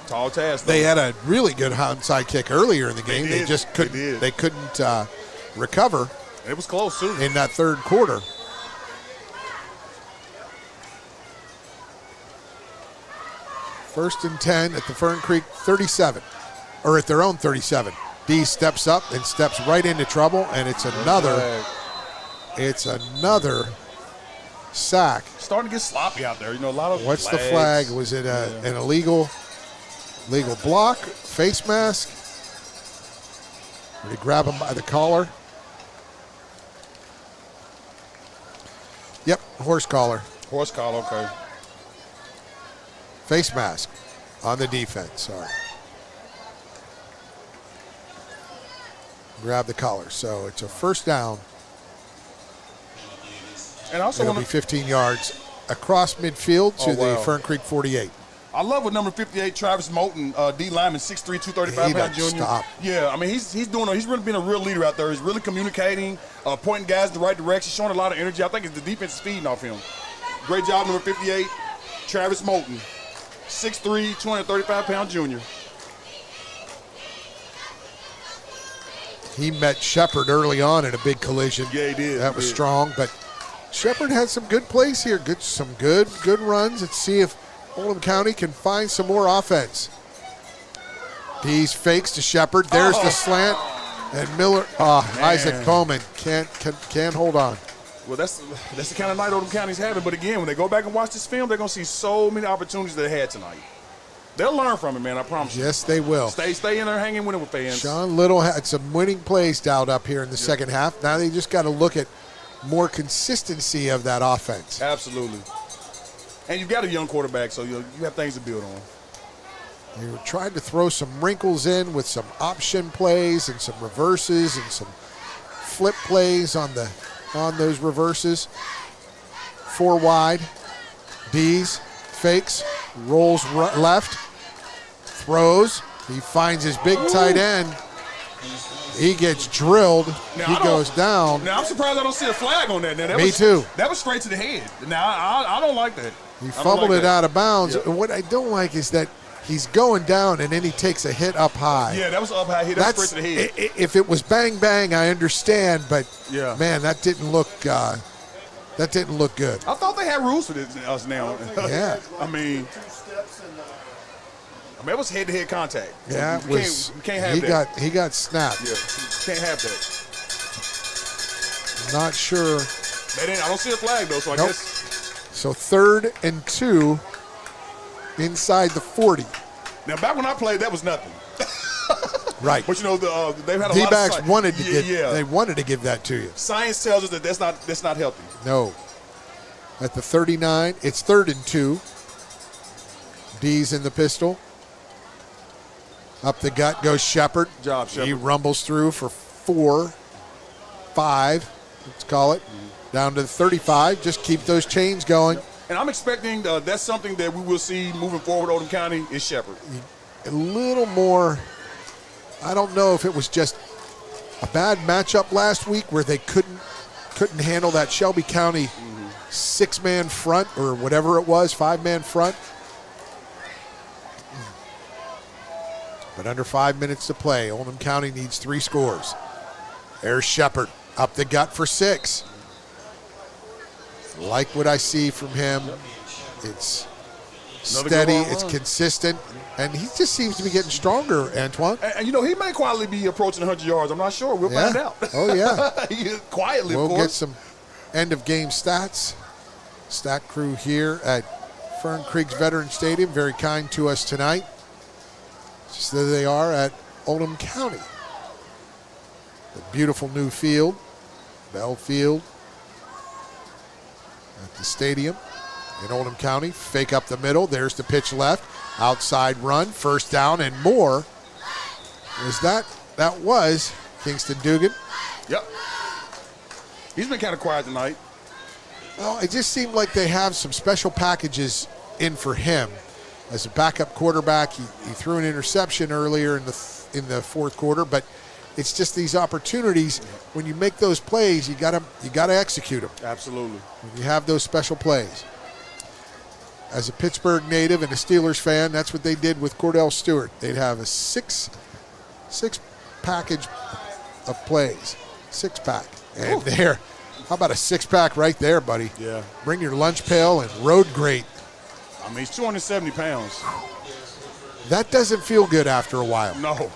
Speaker 4: Tall task, though.
Speaker 3: They had a really good onside kick earlier in the game. They just couldn't. They couldn't recover.
Speaker 4: It was close too
Speaker 3: in that third quarter. First and 10 at the Fern Creek 37, or at their own 37. D steps up and steps right into trouble, and it's another sack.
Speaker 4: Starting to get sloppy out there. A lot of
Speaker 3: What's
Speaker 4: flags.
Speaker 3: the flag? Was it an illegal block, face mask? Did he grab him by the collar? Yep, horse collar.
Speaker 4: Horse collar, okay.
Speaker 3: Face mask on the defense, sorry. Grab the collar, so it's a first down.
Speaker 4: And also
Speaker 3: it'll be 15 yards across midfield to the Fern Creek 48.
Speaker 4: I love what number 58, Travis Moulton, D lineman, 6'3", 235-pound junior.
Speaker 3: Stop.
Speaker 4: Yeah, I mean, he's really been a real leader out there. He's really communicating, pointing guys in the right direction, showing a lot of energy. I think it's the defense is feeding off him. Great job, number 58, Travis Moulton, 6'3", 235-pound junior.
Speaker 3: He met Shepard early on in a big collision.
Speaker 4: Yeah, he did.
Speaker 3: That was strong, but Shepard had some good plays here. Some good runs. Let's see if Oldham County can find some more offense. Dees fakes to Shepard. There's the slant. And Miller, Isaac Bowman can't hold on.
Speaker 4: Well, that's the kind of night Oldham County's having. But again, when they go back and watch this film, they're going to see so many opportunities they had tonight. They'll learn from it, man, I promise you.
Speaker 3: Yes, they will.
Speaker 4: Stay in there hanging with them, fans.
Speaker 3: Sean Little had some winning plays dialed up here in the second half. Now they just got to look at more consistency of that offense.
Speaker 4: Absolutely. And you've got a young quarterback, so you have things to build on.
Speaker 3: They were trying to throw some wrinkles in with some option plays and some reverses and some flip plays on those reverses. 4 wide. Dees fakes, rolls left, throws. He finds his big tight end. He gets drilled. He goes down.
Speaker 4: Now, I'm surprised I don't see a flag on that.
Speaker 3: Me too.
Speaker 4: That was straight to the head. Now, I don't like that.
Speaker 3: He fumbled it out of bounds. Yeah. What I don't like is that he's going down and then he takes a hit up high.
Speaker 4: Yeah, that was up high hit. That was straight to the head.
Speaker 3: If it was bang bang, I understand, but man, that didn't look good.
Speaker 4: I thought they had rules for this now.
Speaker 3: Yeah.
Speaker 4: I mean, it was head-to-head contact.
Speaker 3: Yeah,
Speaker 4: you can't have that.
Speaker 3: He got snapped.
Speaker 4: Yeah, can't have that.
Speaker 3: Not sure.
Speaker 4: I don't see a flag though, so I guess.
Speaker 3: So 3rd and 2 inside the 40.
Speaker 4: Now, back when I played, that was nothing.
Speaker 3: Right.
Speaker 4: But, they've had a lot of
Speaker 3: D-backs
Speaker 4: science.
Speaker 3: wanted to give that to you.
Speaker 4: Science tells us that that's not healthy.
Speaker 3: No. At the 39, it's 3rd and 2. D's in the pistol. Up the gut goes Shepard.
Speaker 4: Good job, Shepard.
Speaker 3: He rumbles through for 4, 5, let's call it. Down to the 35. Just keep those chains going.
Speaker 4: And I'm expecting that's something that we will see moving forward. Oldham County is Shepard.
Speaker 3: A little more. I don't know if it was just a bad matchup last week where they couldn't handle that Shelby County 6-man front or whatever it was, 5-man front. But under 5 minutes to play, Oldham County needs 3 scores. There's Shepard up the gut for 6. Like what I see from him. It's steady, it's consistent, and he just seems to be getting stronger, Antoine.
Speaker 4: And he may quietly be approaching 100 yards. I'm not sure. We'll find out.
Speaker 3: Oh, yeah.
Speaker 4: Quietly,
Speaker 3: we'll
Speaker 4: of course.
Speaker 3: Get some end-of-game stats. Stat crew here at Fern Creek's Veteran Stadium, very kind to us tonight. Just as they are at Oldham County. The beautiful new field, Bell Field, at the stadium in Oldham County. Fake up the middle. There's the pitch left. Outside run. First down and more. That was Kingston Dugan.
Speaker 4: Yep. He's been kind of quiet tonight.
Speaker 3: Well, it just seemed like they have some special packages in for him. As a backup quarterback, he threw an interception earlier in the fourth quarter, but it's just these opportunities. When you make those plays, you gotta execute them.
Speaker 4: Absolutely.
Speaker 3: When you have those special plays. As a Pittsburgh native and a Steelers fan, that's what they did with Cordell Stewart. They'd have a six package of plays, 6-pack, and there. How about a 6-pack right there, buddy?
Speaker 4: Yeah.
Speaker 3: Bring your lunch pail and road grate.
Speaker 4: I mean, he's 270 pounds.
Speaker 3: That doesn't feel good after a while.
Speaker 4: No.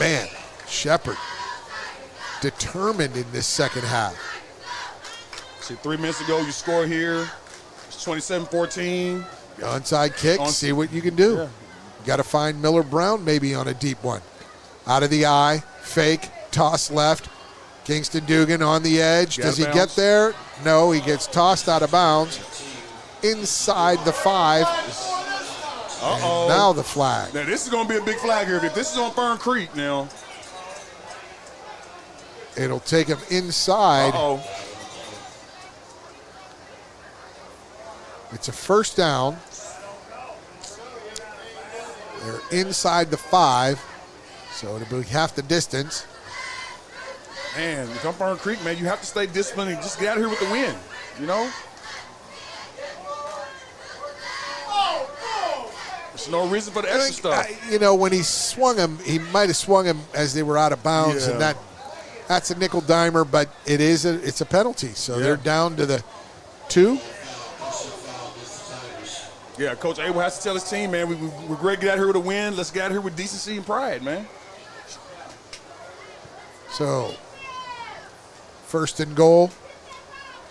Speaker 3: Man, Shepard determined in this second half.
Speaker 4: See, 3 minutes ago, you score here. It's 27-14.
Speaker 3: Onside kick, see what you can do.
Speaker 4: Yeah.
Speaker 3: You got to find Miller Brown maybe on a deep one. Out of the eye, fake, toss left. Kingston Dugan on the edge. Does he get there? No, he gets tossed out of bounds. Inside the 5.
Speaker 4: Uh-oh.
Speaker 3: Now the flag.
Speaker 4: Now, this is going to be a big flag here. If this is on Fern Creek now.
Speaker 3: It'll take him inside.
Speaker 4: Uh-oh.
Speaker 3: It's a first down. They're inside the 5, so it'll be half the distance.
Speaker 4: Man, if I'm Fern Creek, man, you have to stay disciplined and just get out of here with the win, There's no reason for the extra stuff.
Speaker 3: When he swung him, he might have swung him as they were out of bounds, and that's a nickel dimer, but it's a penalty. So they're down to the 2.
Speaker 4: Yeah, Coach Abel has to tell his team, man, we're great to get out here with a win. Let's get out here with decency and pride, man.
Speaker 3: So, first and goal,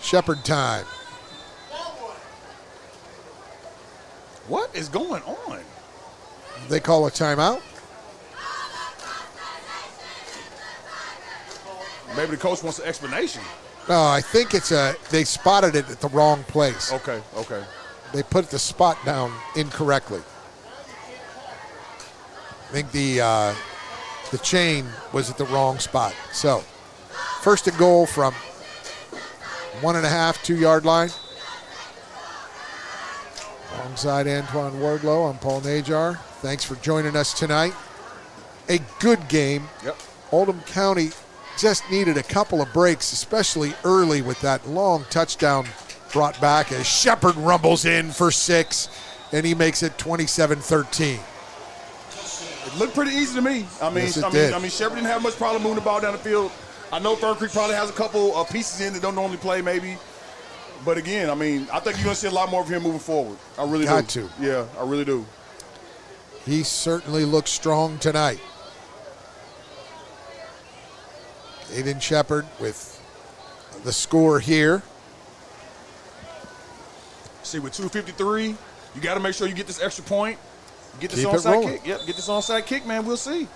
Speaker 3: Shepard time.
Speaker 4: What is going on?
Speaker 3: They call a timeout.
Speaker 4: Maybe the coach wants an explanation.
Speaker 3: No, I think they spotted it at the wrong place.
Speaker 4: Okay.
Speaker 3: They put the spot down incorrectly. I think the chain was at the wrong spot. So, first and goal from 1.5, 2-yard line. Alongside Antoine Wardlow, I'm Paul Najar. Thanks for joining us tonight. A good game.
Speaker 4: Yep.
Speaker 3: Oldham County just needed a couple of breaks, especially early with that long touchdown brought back as Shepard rumbles in for 6, and he makes it 27-13.
Speaker 4: It looked pretty easy to me. I mean, Shepard didn't have much problem moving the ball down the field. I know Fern Creek probably has a couple pieces in that don't normally play, maybe. But again, I mean, I think you're going to see a lot more of him moving forward. I really do.
Speaker 3: Got to.
Speaker 4: Yeah, I really do.
Speaker 3: He certainly looks strong tonight. Aiden Shepard with the score here.
Speaker 4: See, with 2:53, you got to make sure you get this extra point. Get this
Speaker 3: Keep it
Speaker 4: onside
Speaker 3: rolling.
Speaker 4: kick. Yep, get this onside kick, man. We'll see.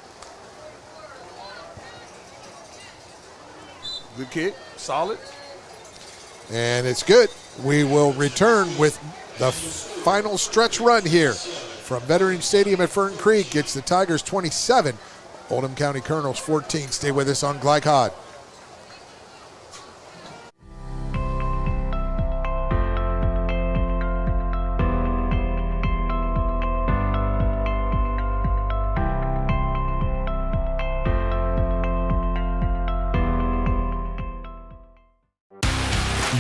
Speaker 4: Good kick. Solid.
Speaker 3: And it's good. We will return with the final stretch run here from Veterans Stadium at Fern Creek. It's the Tigers 27, Oldham County Colonels 14. Stay with us on Glycod.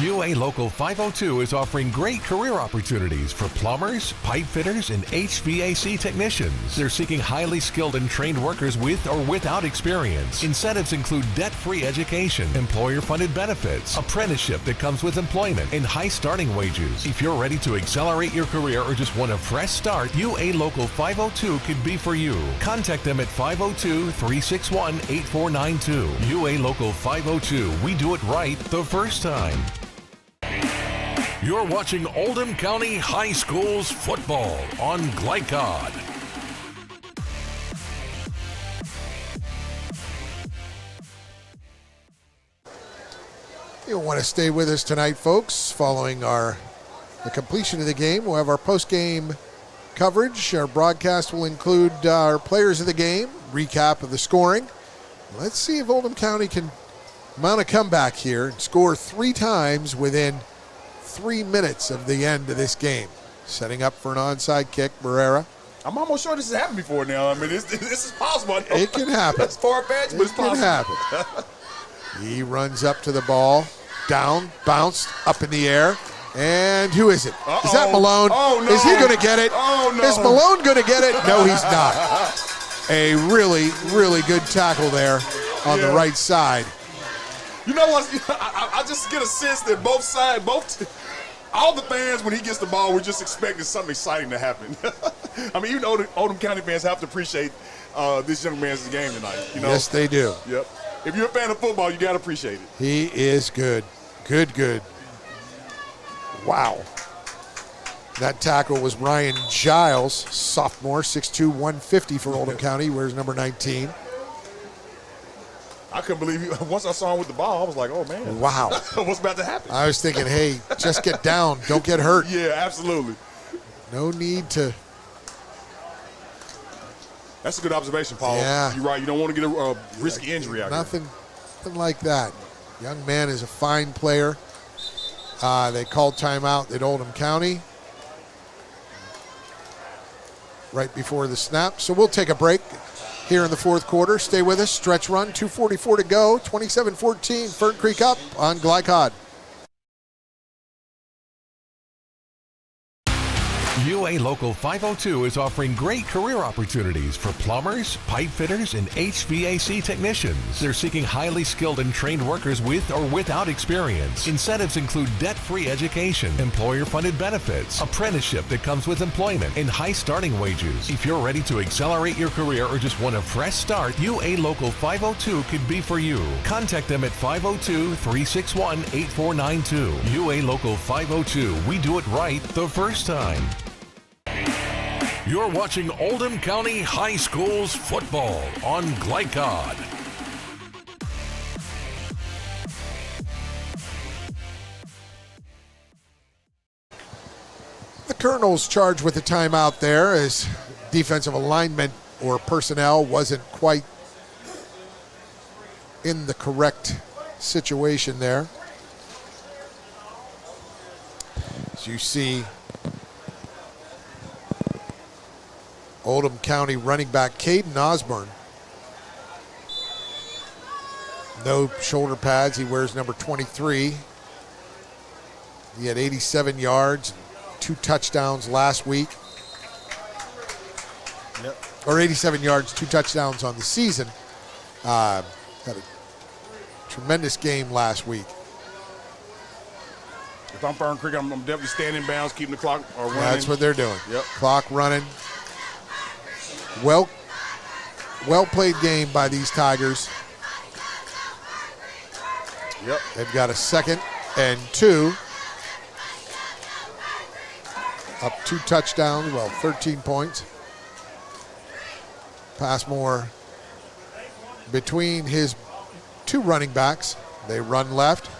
Speaker 2: UA Local 502 is offering great career opportunities for plumbers, pipe fitters, and HVAC technicians. They're seeking highly skilled and trained workers with or without experience. Incentives include debt-free education, employer-funded benefits, apprenticeship that comes with employment, and high starting wages. If you're ready to accelerate your career or just want a fresh start, UA Local 502 could be for you. Contact them at 502-361-8492. UA Local 502. We do it right the first time. You're watching Oldham County High Schools football on Glycod.
Speaker 3: You'll want to stay with us tonight, folks. Following the completion of the game, we'll have our post-game coverage. Our broadcast will include our players of the game, recap of the scoring. Let's see if Oldham County can mount a comeback here and score 3 times within 3 minutes of the end of this game. Setting up for an onside kick, Barrera.
Speaker 4: I'm almost sure this has happened before now. I mean, this is possible.
Speaker 3: It can happen.
Speaker 4: It's far-fetched, but it's possible.
Speaker 3: It can happen. He runs up to the ball, down, bounced, up in the air. And who is it?
Speaker 4: Uh-oh.
Speaker 3: Is that Malone?
Speaker 4: Oh, no.
Speaker 3: Is he going to get it?
Speaker 4: Oh, no.
Speaker 3: Is Malone going to get it? No, he's not. A really, really good tackle there on the right side.
Speaker 4: You know what? I just get a sense that both sides, all the fans, when he gets the ball, we're just expecting something exciting to happen. I mean, even Oldham County fans have to appreciate this young man's game tonight. You know?
Speaker 3: Yes, they do.
Speaker 4: Yep. If you're a fan of football, you got to appreciate it.
Speaker 3: He is good. Good. Wow. That tackle was Ryan Giles, sophomore, 6'2", 150 for Oldham County. He wears number 19.
Speaker 4: I couldn't believe it. Once I saw him with the ball, I was like, oh, man.
Speaker 3: Wow.
Speaker 4: What's about to happen?
Speaker 3: I was thinking, hey, just get down. Don't get hurt.
Speaker 4: Yeah, absolutely.
Speaker 3: No need to.
Speaker 4: That's a good observation, Paul.
Speaker 3: Yeah.
Speaker 4: You're right. You don't want to get a risky injury out
Speaker 3: Nothing like that. Young man is a fine player. They called timeout at Oldham County right before the snap. So we'll take a break here in the fourth quarter. Stay with us. Stretch run, 2:44 to go. 27-14, Fern Creek up on Glycod.
Speaker 2: UA Local 502 is offering great career opportunities for plumbers, pipe fitters, and HVAC technicians. They're seeking highly skilled and trained workers with or without experience. Incentives include debt-free education, employer-funded benefits, apprenticeship that comes with employment, and high starting wages. If you're ready to accelerate your career or just want a fresh start, UA Local 502 could be for you. Contact them at 502-361-8492. UA Local 502. We do it right the first time. You're watching Oldham County High Schools football on Glycod.
Speaker 3: The Colonels charged with a timeout there as defensive alignment or personnel wasn't quite in the correct situation there. As you see, Oldham County running back Caden Osborne. No shoulder pads. He wears number 23. He had 87 yards, 2 touchdowns last week.
Speaker 4: Yep.
Speaker 3: Or 87 yards, 2 touchdowns on the season. Had a tremendous game last week.
Speaker 4: If I'm Fern Creek, I'm definitely standing bounds, keeping the clock running.
Speaker 3: That's what they're doing.
Speaker 4: Yep.
Speaker 3: Clock running. Well played game by these Tigers.
Speaker 4: Yep.
Speaker 3: They've got a 2nd and 2. up 2 touchdowns, 13 points. Passmore between his 2 running backs. They run left.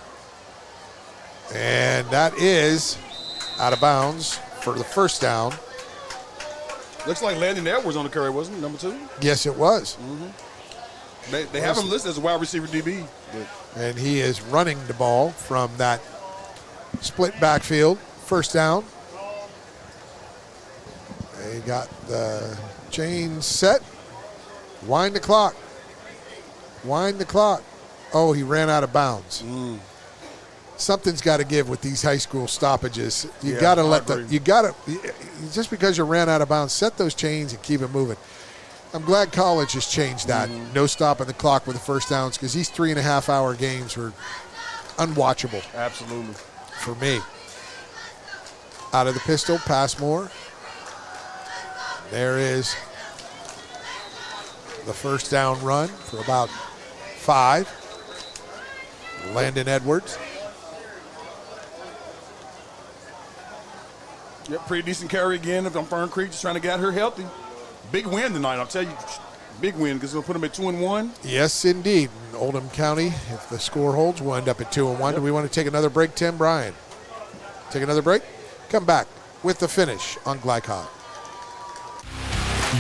Speaker 3: And that is out of bounds for the first down.
Speaker 4: Looks like Landon Edwards on the carry, wasn't it? Number 2?
Speaker 3: Yes, it was.
Speaker 4: They have him listed as a wide receiver DB.
Speaker 3: And he is running the ball from that split backfield. First down. They got the chain set. Wind the clock. Wind the clock. Oh, he ran out of bounds. Something's got to give with these high school stoppages. You got to just because you ran out of bounds, set those chains and keep it moving. I'm glad college has changed that. No stopping the clock with the first downs, because these 3.5-hour games were unwatchable.
Speaker 4: Absolutely.
Speaker 3: For me. Out of the pistol, Passmore. There is the first down run for about 5. Landon Edwards.
Speaker 4: Yep, pretty decent carry again from Fern Creek, just trying to get her healthy. Big win tonight, I'll tell you. Big win, because it'll put them at 2-1.
Speaker 3: Yes, indeed. Oldham County, if the score holds, will end up at 2-1. Yep. Do we want to take another break, Tim? Brian? Take another break? Come back with the finish on Glycod.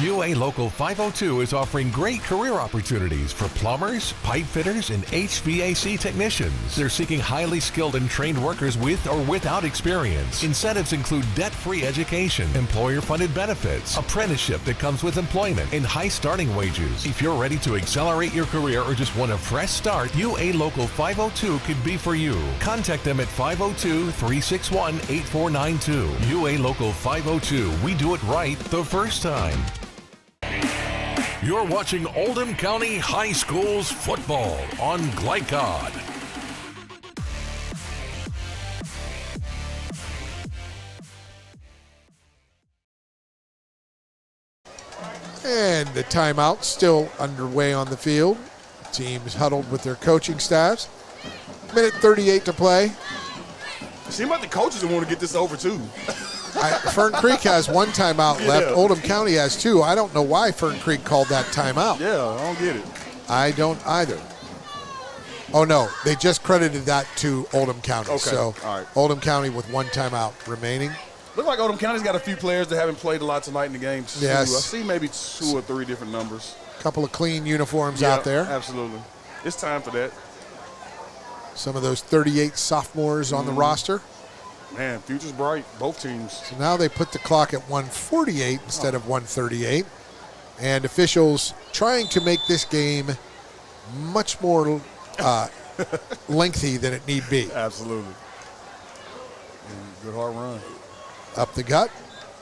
Speaker 2: UA Local 502 is offering great career opportunities for plumbers, pipe fitters, and HVAC technicians. They're seeking highly skilled and trained workers with or without experience. Incentives include debt-free education, employer-funded benefits, apprenticeship that comes with employment, and high starting wages. If you're ready to accelerate your career or just want a fresh start, UA Local 502 could be for you. Contact them at 502-361-8492. UA Local 502. We do it right the first time. You're watching Oldham County High Schools football on Glycod.
Speaker 3: And the timeout still underway on the field. Teams huddled with their coaching staffs. Minute 38 to play.
Speaker 4: Seems like the coaches want to get this over too.
Speaker 3: Fern Creek has 1 timeout left. Oldham County has 2. I don't know why Fern Creek called that timeout.
Speaker 4: Yeah, I don't get it.
Speaker 3: I don't either. Oh, no. They just credited that to Oldham County.
Speaker 4: Okay.
Speaker 3: So
Speaker 4: all right.
Speaker 3: Oldham County with 1 timeout remaining.
Speaker 4: Look like Oldham County's got a few players that haven't played a lot tonight in the game.
Speaker 3: Yes.
Speaker 4: I see maybe 2 or 3 different numbers.
Speaker 3: A couple of clean uniforms out there.
Speaker 4: Absolutely. It's time for that.
Speaker 3: Some of those 38 sophomores on the roster.
Speaker 4: Man, future's bright, both teams.
Speaker 3: So now they put the clock at 1:48 instead of 1:38. And officials trying to make this game much more lengthy than it need be.
Speaker 4: Absolutely. Good hard run.
Speaker 3: Up the gut.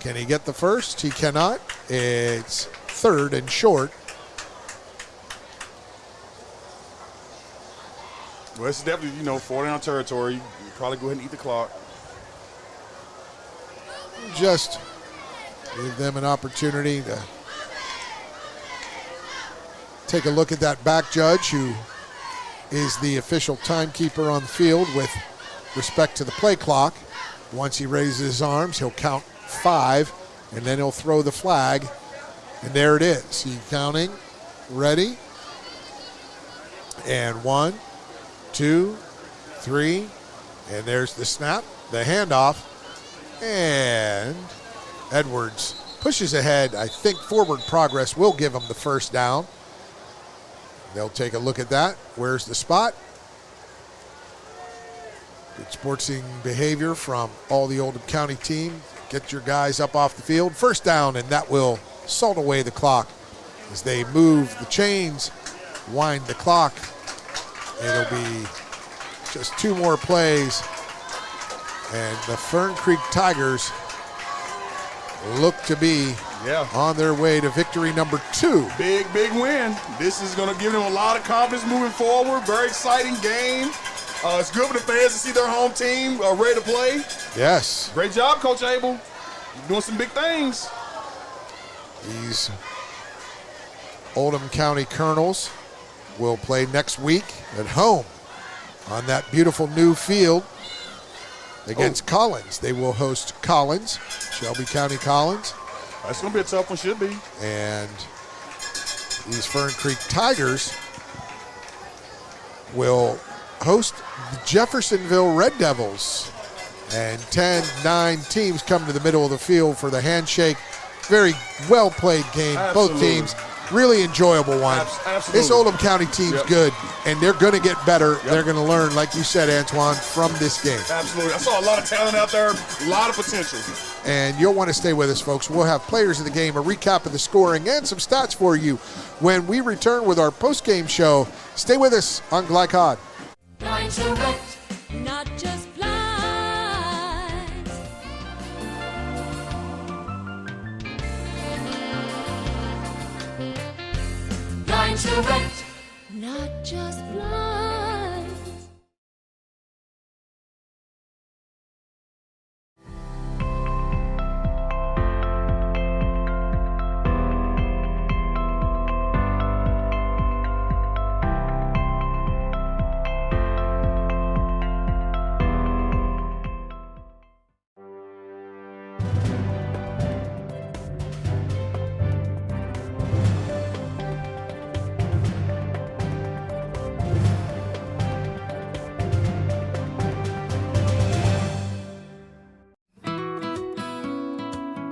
Speaker 3: Can he get the first? He cannot. It's 3rd and short.
Speaker 4: Well, it's definitely, 4-down territory. You probably go ahead and eat the clock.
Speaker 3: Just give them an opportunity to take a look at that back judge, who is the official timekeeper on the field with respect to the play clock. Once he raises his arms, he'll count 5, and then he'll throw the flag. And there it is. He's counting. Ready. And 1, 2, 3. And there's the snap, the handoff. And Edwards pushes ahead. I think forward progress will give him the first down. They'll take a look at that. Where's the spot? Good sportsing behavior from all the Oldham County team. Get your guys up off the field. First down, and that will salt away the clock as they move the chains, wind the clock. It'll be just 2 more plays. And the Fern Creek Tigers look to be on their way to victory number 2.
Speaker 4: Big win. This is going to give them a lot of confidence moving forward. Very exciting game. It's good for the fans to see their home team ready to play.
Speaker 3: Yes.
Speaker 4: Great job, Coach Abel. You're doing some big things.
Speaker 3: These Oldham County Colonels will play next week at home on that beautiful new field against Collins. They will host Collins, Shelby County Collins.
Speaker 4: That's going to be a tough one, should be.
Speaker 3: And these Fern Creek Tigers will host the Jeffersonville Red Devils. And 10-9 teams come to the middle of the field for the handshake. Very well-played game.
Speaker 4: Absolutely.
Speaker 3: Both teams. Really enjoyable one.
Speaker 4: Absolutely.
Speaker 3: This Oldham County team's good, and they're going to get better.
Speaker 4: Yep.
Speaker 3: They're going to learn, like you said, Antoine, from this game.
Speaker 4: Absolutely. I saw a lot of talent out there, a lot of potential.
Speaker 3: And you'll want to stay with us, folks. We'll have players of the game, a recap of the scoring, and some stats for you when we return with our post-game show. Stay with us on Glycod.
Speaker 12: Line direct, not just flies. Line direct, not just flies.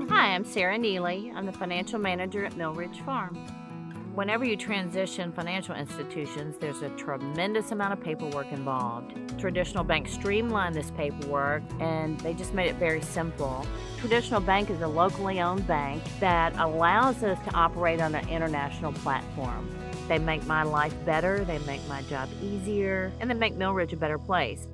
Speaker 15: Hi, I'm Sarah Neely. I'm the financial manager at Mill Ridge Farm. Whenever you transition financial institutions, there's a tremendous amount of paperwork involved. Traditional banks streamlined this paperwork and they just made it very simple. Traditional Bank is a locally owned bank that allows us to operate on an international platform. They make my life better, they make my job easier, and they make Mill Ridge a better place.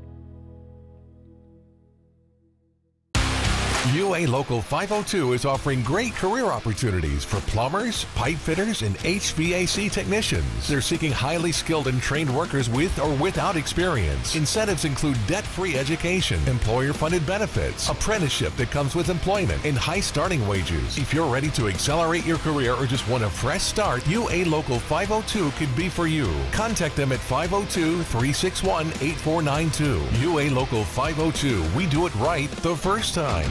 Speaker 2: UA Local 502 is offering great career opportunities for plumbers, pipe fitters, and HVAC technicians. They're seeking highly skilled and trained workers with or without experience. Incentives include debt-free education, employer-funded benefits, apprenticeship that comes with employment, and high starting wages. If you're ready to accelerate your career or just want a fresh start, UA Local 502 could be for you. Contact them at 502-361-8492. UA Local 502. We do it right the first time.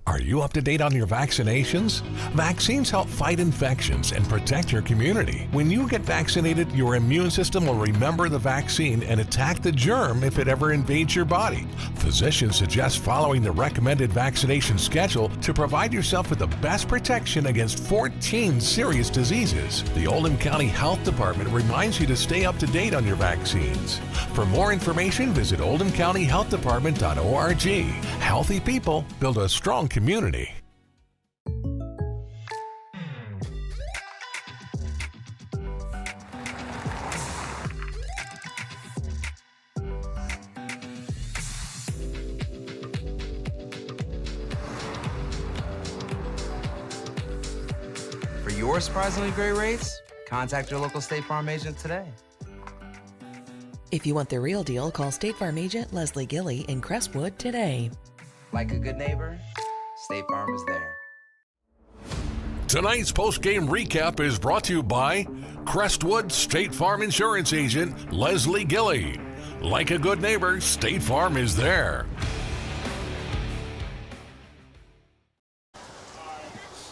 Speaker 2: Are you up to date on your vaccinations? Vaccines help fight infections and protect your community. When you get vaccinated, your immune system will remember the vaccine and attack the germ if it ever invades your body. Physicians suggest following the recommended vaccination schedule to provide yourself with the best protection against 14 serious diseases. The Oldham County Health Department reminds you to stay up to date on your vaccines. For more information, visit oldhamcountyhealthdepartment.org. Healthy people build a strong community.
Speaker 23: For your surprisingly great rates, contact your local State Farm agent today.
Speaker 24: If you want the real deal, call State Farm agent Leslie Gilly in Crestwood today.
Speaker 23: Like a good neighbor, State Farm is there.
Speaker 2: Tonight's post-game recap is brought to you by Crestwood State Farm Insurance Agent Leslie Gilly. Like a good neighbor, State Farm is there.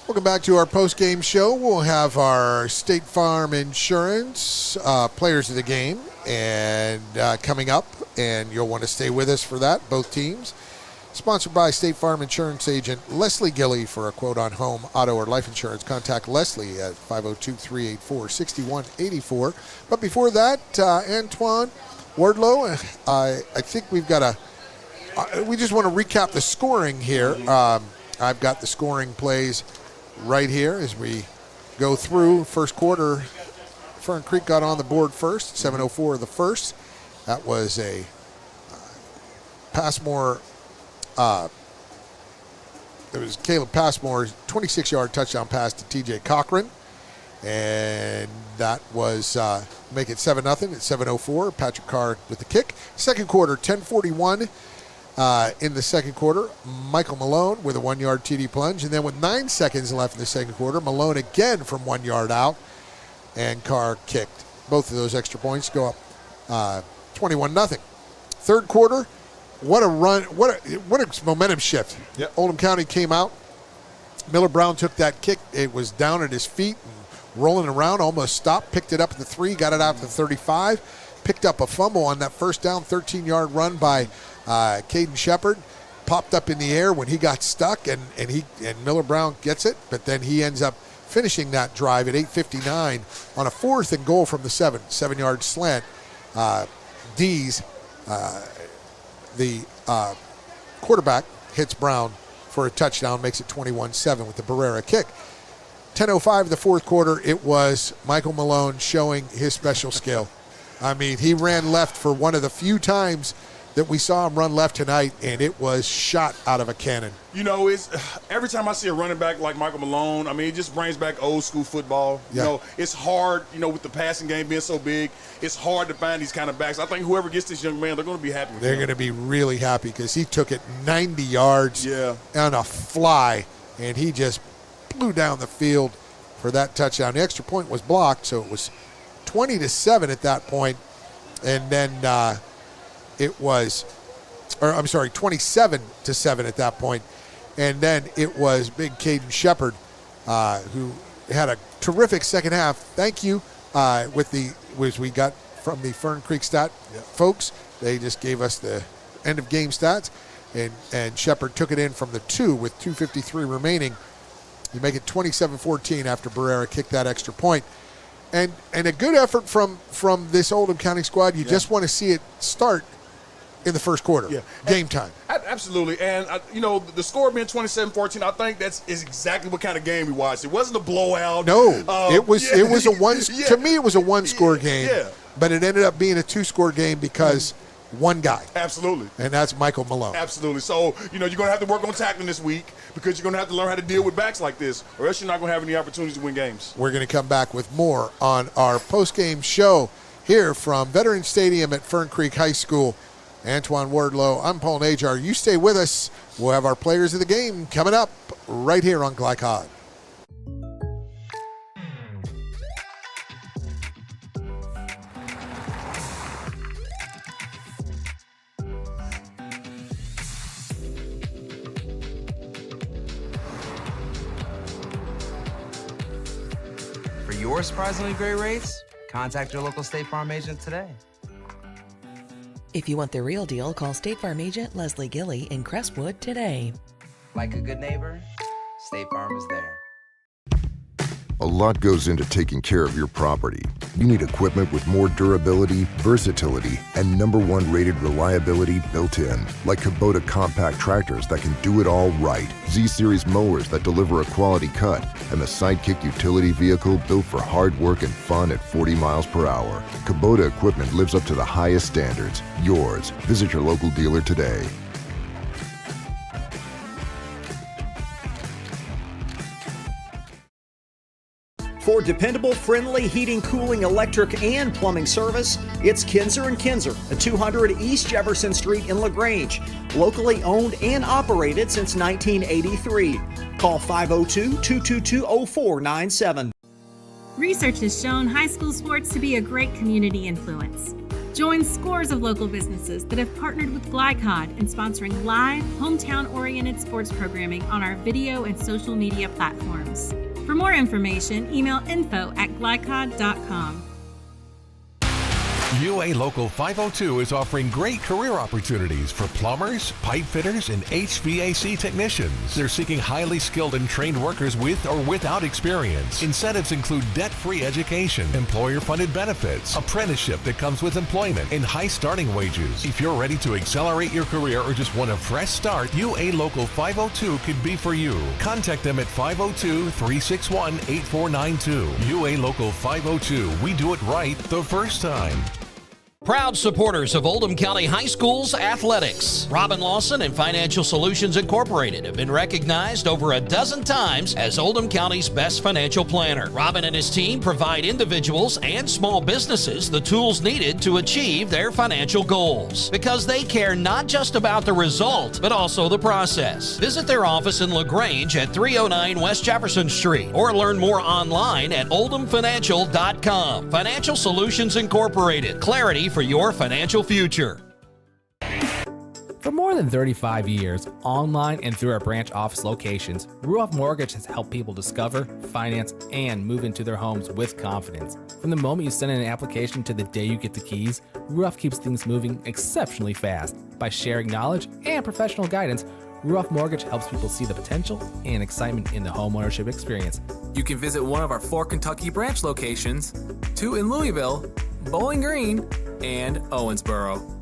Speaker 3: Welcome back to our post-game show. We'll have our State Farm Insurance players of the game and coming up, and you'll want to stay with us for that, both teams. Sponsored by State Farm Insurance Agent Leslie Gilly. For a quote on home, auto, or life insurance, contact Leslie at 502-384-6184. But before that, Antoine Wardlow, I think we've got we just want to recap the scoring here. I've got the scoring plays right here as we go through first quarter. Fern Creek got on the board first, 7:04 of the first. That was a Passmore. It was Caleb Passmore's 26-yard touchdown pass to T.J. Cochran, and that was make it 7-0 at 7:04. Patrick Carr with the kick. Second quarter, 10:41 in the second quarter. Michael Malone with a 1-yard TD plunge, and then with 9 seconds left in the second quarter, Malone again from 1 yard out, and Carr kicked. Both of those extra points go up 21-0. Third quarter, what a run, what a momentum shift.
Speaker 7: Yep.
Speaker 3: Oldham County came out. Miller Brown took that kick. It was down at his feet and rolling around, almost stopped, picked it up at the 3, got it out to the 35, picked up a fumble on that first down, 13-yard run by Caden Shepard. Popped up in the air when he got stuck, and Miller Brown gets it, but then he ends up finishing that drive at 8:59 on a 4th and goal from the 7-yard slant. Dees, the quarterback, hits Brown for a touchdown, makes it 21-7 with the Barrera kick. 10:05 of the fourth quarter, it was Michael Malone showing his special skill. I mean, he ran left for one of the few times that we saw him run left tonight, and it was shot out of a cannon.
Speaker 4: You know, it's every time I see a running back like Michael Malone, I mean, it just brings back old school football.
Speaker 3: Yeah.
Speaker 4: You know, it's hard, you know, with the passing game being so big, it's hard to find these kind of backs. I think whoever gets this young man, they're going to be happy with him.
Speaker 3: They're going to be really happy because he took it 90 yards on a fly, and he just blew down the field for that touchdown. The extra point was blocked, so it was 20-7 at that point, and then it was, 27-7 at that point. And then it was big Caden Shepard, who had a terrific second half. Thank you was we got from the Fern Creek stat folks. They just gave us the end of game stats. And Shepard took it in from the 2 with 2:53 remaining. You make it 27-14 after Barrera kicked that extra point. And a good effort from this Oldham County squad. You just want to see it start in the first quarter.
Speaker 4: Yeah.
Speaker 3: Game time.
Speaker 4: Absolutely. And, you know, the score being 27-14, I think is exactly what kind of game we watched. It wasn't a blowout.
Speaker 3: No, it was a one. To me, it was a one-score game.
Speaker 4: Yeah.
Speaker 3: But it ended up being a 2-score game because one guy.
Speaker 4: Absolutely.
Speaker 3: And that's Michael Malone.
Speaker 4: Absolutely. So, you know, you're going to have to work on tackling this week because you're going to have to learn how to deal with backs like this, or else you're not going to have any opportunities to win games.
Speaker 3: We're going to come back with more on our post-game show here from Veterans Stadium at Fern Creek High School. Antoine Wardlow, I'm Paul Najar. You stay with us. We'll have our players of the game coming up right here on Glycod.
Speaker 23: For your surprisingly great rates, contact your local State Farm agent today.
Speaker 24: If you want the real deal, call State Farm agent Leslie Gilly in Crestwood today.
Speaker 23: Like a good neighbor, State Farm is there.
Speaker 6: A lot goes into taking care of your property. You need equipment with more durability, versatility, and #1 rated reliability built in. Like Kubota compact tractors that can do it all right. Z-Series mowers that deliver a quality cut. And the Sidekick utility vehicle built for hard work and fun at 40 miles per hour. Kubota equipment lives up to the highest standards. Yours. Visit your local dealer today.
Speaker 5: For dependable, friendly heating, cooling, electric, and plumbing service, it's Kinzer & Kinzer at 200 East Jefferson Street in LaGrange. Locally owned and operated since 1983. Call 502-222-0497.
Speaker 1: Research has shown high school sports to be a great community influence. Join scores of local businesses that have partnered with Glycod in sponsoring live, hometown-oriented sports programming on our video and social media platforms. For more information, email info@glycod.com.
Speaker 2: UA Local 502 is offering great career opportunities for plumbers, pipe fitters, and HVAC technicians. They're seeking highly skilled and trained workers with or without experience. Incentives include debt-free education, employer-funded benefits, apprenticeship that comes with employment, and high starting wages. If you're ready to accelerate your career or just want a fresh start, UA Local 502 could be for you. Contact them at 502-361-8492. UA Local 502. We do it right the first time.
Speaker 25: Proud supporters of Oldham County High School's athletics. Robin Lawson and Financial Solutions Incorporated have been recognized over a dozen times as Oldham County's best financial planner. Robin and his team provide individuals and small businesses the tools needed to achieve their financial goals because they care not just about the result, but also the process. Visit their office in LaGrange at 309 West Jefferson Street or learn more online at oldhamfinancial.com. Financial Solutions Incorporated. Clarity for your financial future.
Speaker 18: For more than 35 years, online and through our branch office locations, Ruoff Mortgage has helped people discover, finance, and move into their homes with confidence. From the moment you send in an application to the day you get the keys, Ruoff keeps things moving exceptionally fast. By sharing knowledge and professional guidance, Ruoff Mortgage helps people see the potential and excitement in the homeownership experience.
Speaker 19: You can visit one of our 4 Kentucky branch locations, 2 in Louisville, Bowling Green, and Owensboro.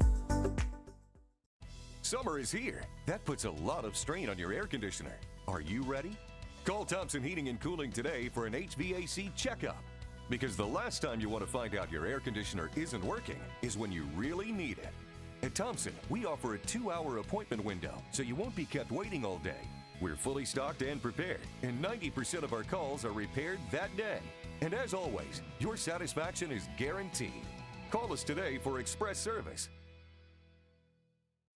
Speaker 17: Summer is here. That puts a lot of strain on your air conditioner. Are you ready? Call Thompson Heating and Cooling today for an HVAC checkup. Because the last time you want to find out your air conditioner isn't working is when you really need it. At Thompson, we offer a 2-hour appointment window, so you won't be kept waiting all day. We're fully stocked and prepared, and 90% of our calls are repaired that day. And as always, your satisfaction is guaranteed. Call us today for express service.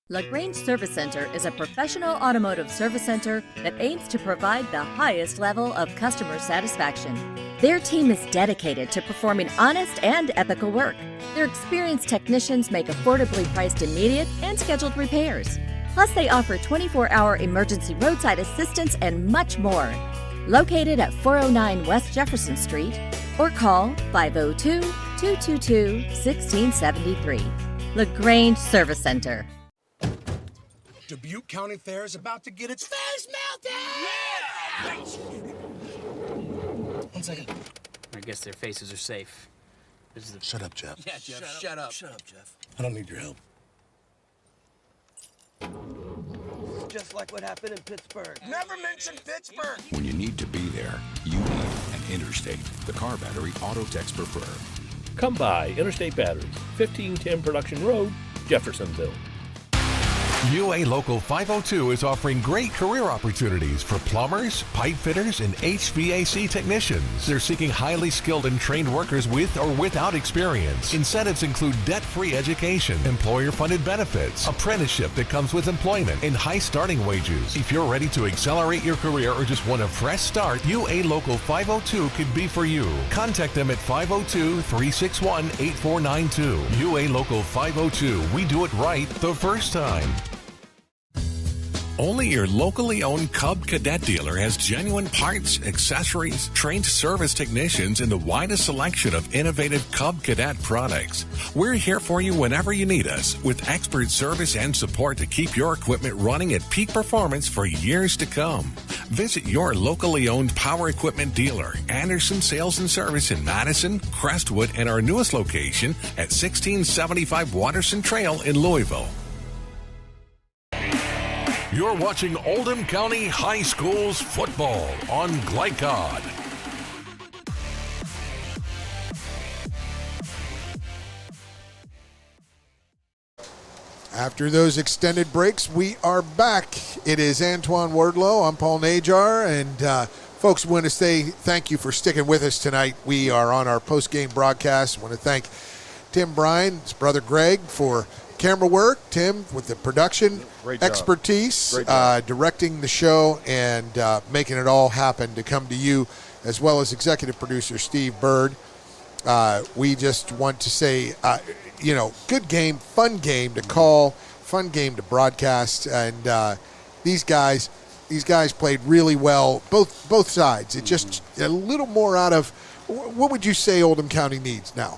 Speaker 16: LaGrange Service Center is a professional automotive service center that aims to provide the highest level of customer satisfaction. Their team is dedicated to performing honest and ethical work. Their experienced technicians make affordably priced immediate and scheduled repairs. Plus, they offer 24-hour emergency roadside assistance and much more. Located at 409 West Jefferson Street, or call 502-222-1673. LaGrange Service Center.
Speaker 9: Dubuque County Fair is about to get its face melted! Yeah!
Speaker 7: 1 second. I guess their faces are safe.
Speaker 9: Shut up, Jeff.
Speaker 7: Yeah, Jeff, shut up. Shut up, Jeff.
Speaker 9: I don't need your help. Just like what happened in Pittsburgh. Never mention Pittsburgh!
Speaker 22: When you need to be there, you need an Interstate, the car battery auto techs prefer.
Speaker 11: Come by Interstate Batteries, 1510 Production Road, Jeffersonville.
Speaker 2: UA Local 502 is offering great career opportunities for plumbers, pipe fitters, and HVAC technicians. They're seeking highly skilled and trained workers with or without experience. Incentives include debt-free education, employer-funded benefits, apprenticeship that comes with employment, and high starting wages. If you're ready to accelerate your career or just want a fresh start, UA Local 502 could be for you. Contact them at 502-361-8492. UA Local 502. We do it right the first time. Only your locally owned Cub Cadet dealer has genuine parts, accessories, trained service technicians, and the widest selection of innovative Cub Cadet products. We're here for you whenever you need us, with expert service and support to keep your equipment running at peak performance for years to come. Visit your locally owned power equipment dealer, Anderson Sales and Service in Madison, Crestwood, and our newest location at 1675 Watterson Trail in Louisville. You're watching Oldham County High School's football on Glycod.
Speaker 3: After those extended breaks, we are back. It is Antoine Wardlow. I'm Paul Najar. And folks, we want to say thank you for sticking with us tonight. We are on our post-game broadcast. I want to thank Tim Bryan, his brother Greg, for camera work, Tim with the production expertise, directing the show, and making it all happen to come to you, as well as executive producer Steve Bird. We just want to say, good game, fun game to call, fun game to broadcast, and these guys played really well, both sides. It just a little more out of what would you say Oldham County needs now?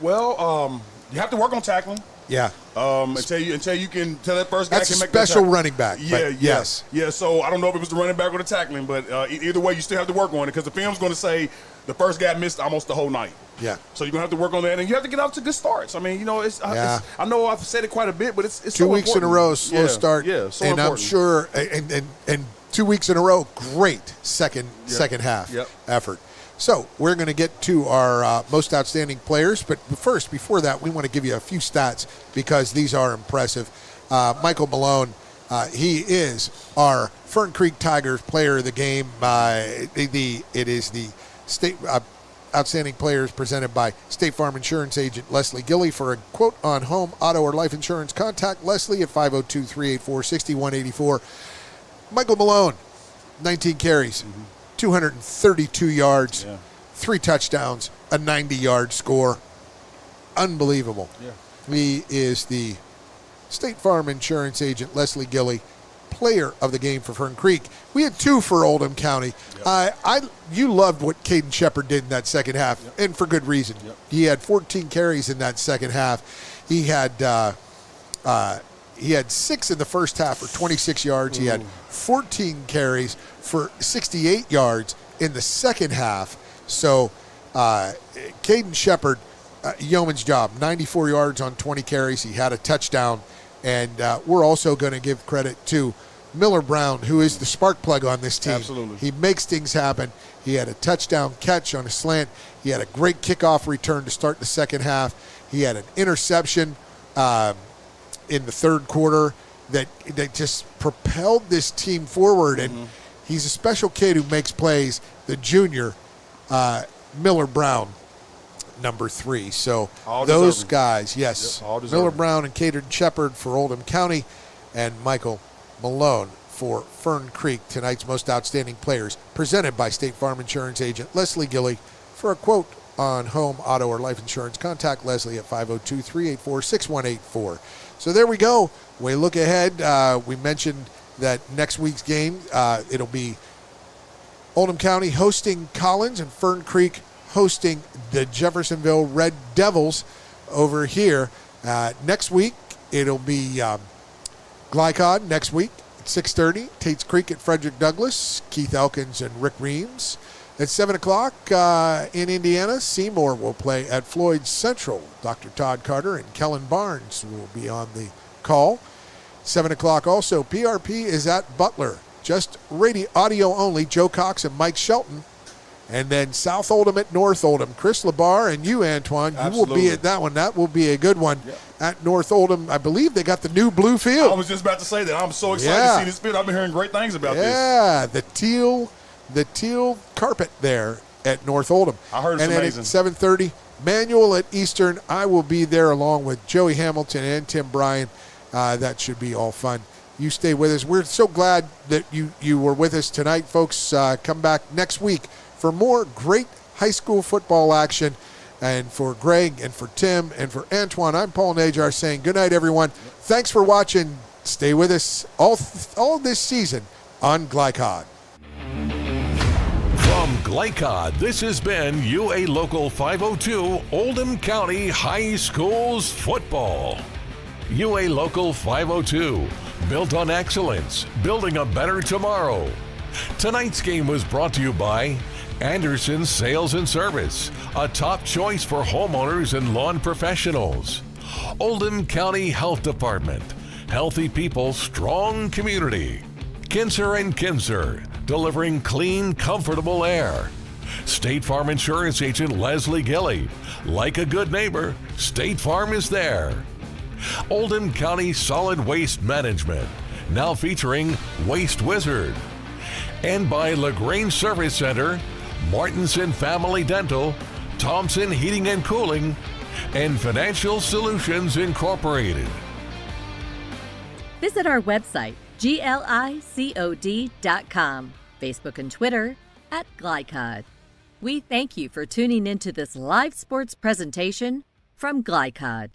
Speaker 4: Well, you have to work on tackling.
Speaker 3: Yeah.
Speaker 4: Until that first guy
Speaker 3: That's
Speaker 4: can
Speaker 3: a
Speaker 4: make that
Speaker 3: special
Speaker 4: tackle.
Speaker 3: running back. Yes.
Speaker 4: Yeah. So I don't know if it was the running back or the tackling, but either way, you still have to work on it because the film's going to say the first guy missed almost the whole night.
Speaker 3: Yeah.
Speaker 4: So you're going to have to work on that, and you have to get out to good starts. I mean, I know I've said it quite a bit, but it's
Speaker 3: 2
Speaker 4: so
Speaker 3: weeks in a row, slow start.
Speaker 4: Yeah. So
Speaker 3: and
Speaker 4: important.
Speaker 3: I'm sure, and 2 weeks in a row, great second half effort. So we're going to get to our most outstanding players, but first, before that, we want to give you a few stats because these are impressive. Michael Malone, he is our Fern Creek Tigers player of the game. It is the state outstanding players presented by State Farm Insurance Agent Leslie Gilley. For a quote on home, auto, or life insurance, contact Leslie at 502-384-6184. Michael Malone, 19 carries. 232 yards, 3 touchdowns, a 90-yard score. Unbelievable.
Speaker 4: Yeah.
Speaker 3: He is the State Farm Insurance Agent Leslie Gilley, player of the game for Fern Creek. We had 2 for Oldham County. You loved what Caden Shepard did in that second half, and for good reason. He had 14 carries in that second half. He had 6 in the first half for 26 yards. He had 14 carries for 68 yards in the second half. So Caden Shepard, yeoman's job, 94 yards on 20 carries. He had a touchdown. And we're also going to give credit to Miller Brown, who is the spark plug on this team.
Speaker 4: Absolutely.
Speaker 3: He makes things happen. He had a touchdown catch on a slant. He had a great kickoff return to start the second half. He had an interception in the third quarter that just propelled this team forward. And he's a special kid who makes plays, the junior, Miller Brown. Number 3. So those guys, yes. Miller Brown and Caden Shepard for Oldham County, and Michael Malone for Fern Creek, tonight's most outstanding players, presented by State Farm Insurance Agent Leslie Gilley. For a quote on home, auto, or life insurance, contact Leslie at 502-384-6184. So there we go. We look ahead. We mentioned that next week's game, it'll be Oldham County hosting Collins and Fern Creek hosting the Jeffersonville Red Devils over here. Next week, it'll be Glycod next week at 6:30. Tate's Creek at Frederick Douglass. Keith Elkins and Rick Reams. At 7 o'clock in Indiana, Seymour will play at Floyd Central. Dr. Todd Carter and Kellen Barnes will be on the call. 7 o'clock also, PRP is at Butler. Just audio only, Joe Cox and Mike Shelton. And then South Oldham at North Oldham. Chris LeBar and you, Antoine, you will be at that one. That will be a good one at North Oldham. I believe they got the new blue field.
Speaker 4: I was just about to say that. I'm so excited to see this field. I've been hearing great things about this.
Speaker 3: Yeah, the teal carpet there at North Oldham.
Speaker 4: I heard it's amazing.
Speaker 3: And then at 7:30, Manual at Eastern. I will be there along with Joey Hamilton and Tim Bryan. That should be all fun. You stay with us. We're so glad that you were with us tonight, folks. Come back next week for more great high school football action. And for Greg and for Tim and for Antoine, I'm Paul Najar saying good night, everyone. Thanks for watching. Stay with us all this season on Glycod.
Speaker 2: From Glycod, this has been UA Local 502 Oldham County High Schools Football. UA Local 502, built on excellence, building a better tomorrow. Tonight's game was brought to you by Anderson Sales and Service, a top choice for homeowners and lawn professionals. Oldham County Health Department, healthy people, strong community. Kinzer & Kinzer, delivering clean, comfortable air. State Farm Insurance Agent Leslie Gilley, like a good neighbor, State Farm is there. Oldham County Solid Waste Management, now featuring Waste Wizard. And by LaGrange Service Center, Martinson Family Dental, Thompson Heating and Cooling, and Financial Solutions Incorporated.
Speaker 16: Visit our website, glicod.com, Facebook and Twitter @Glycod. We thank you for tuning into this live sports presentation from Glycod.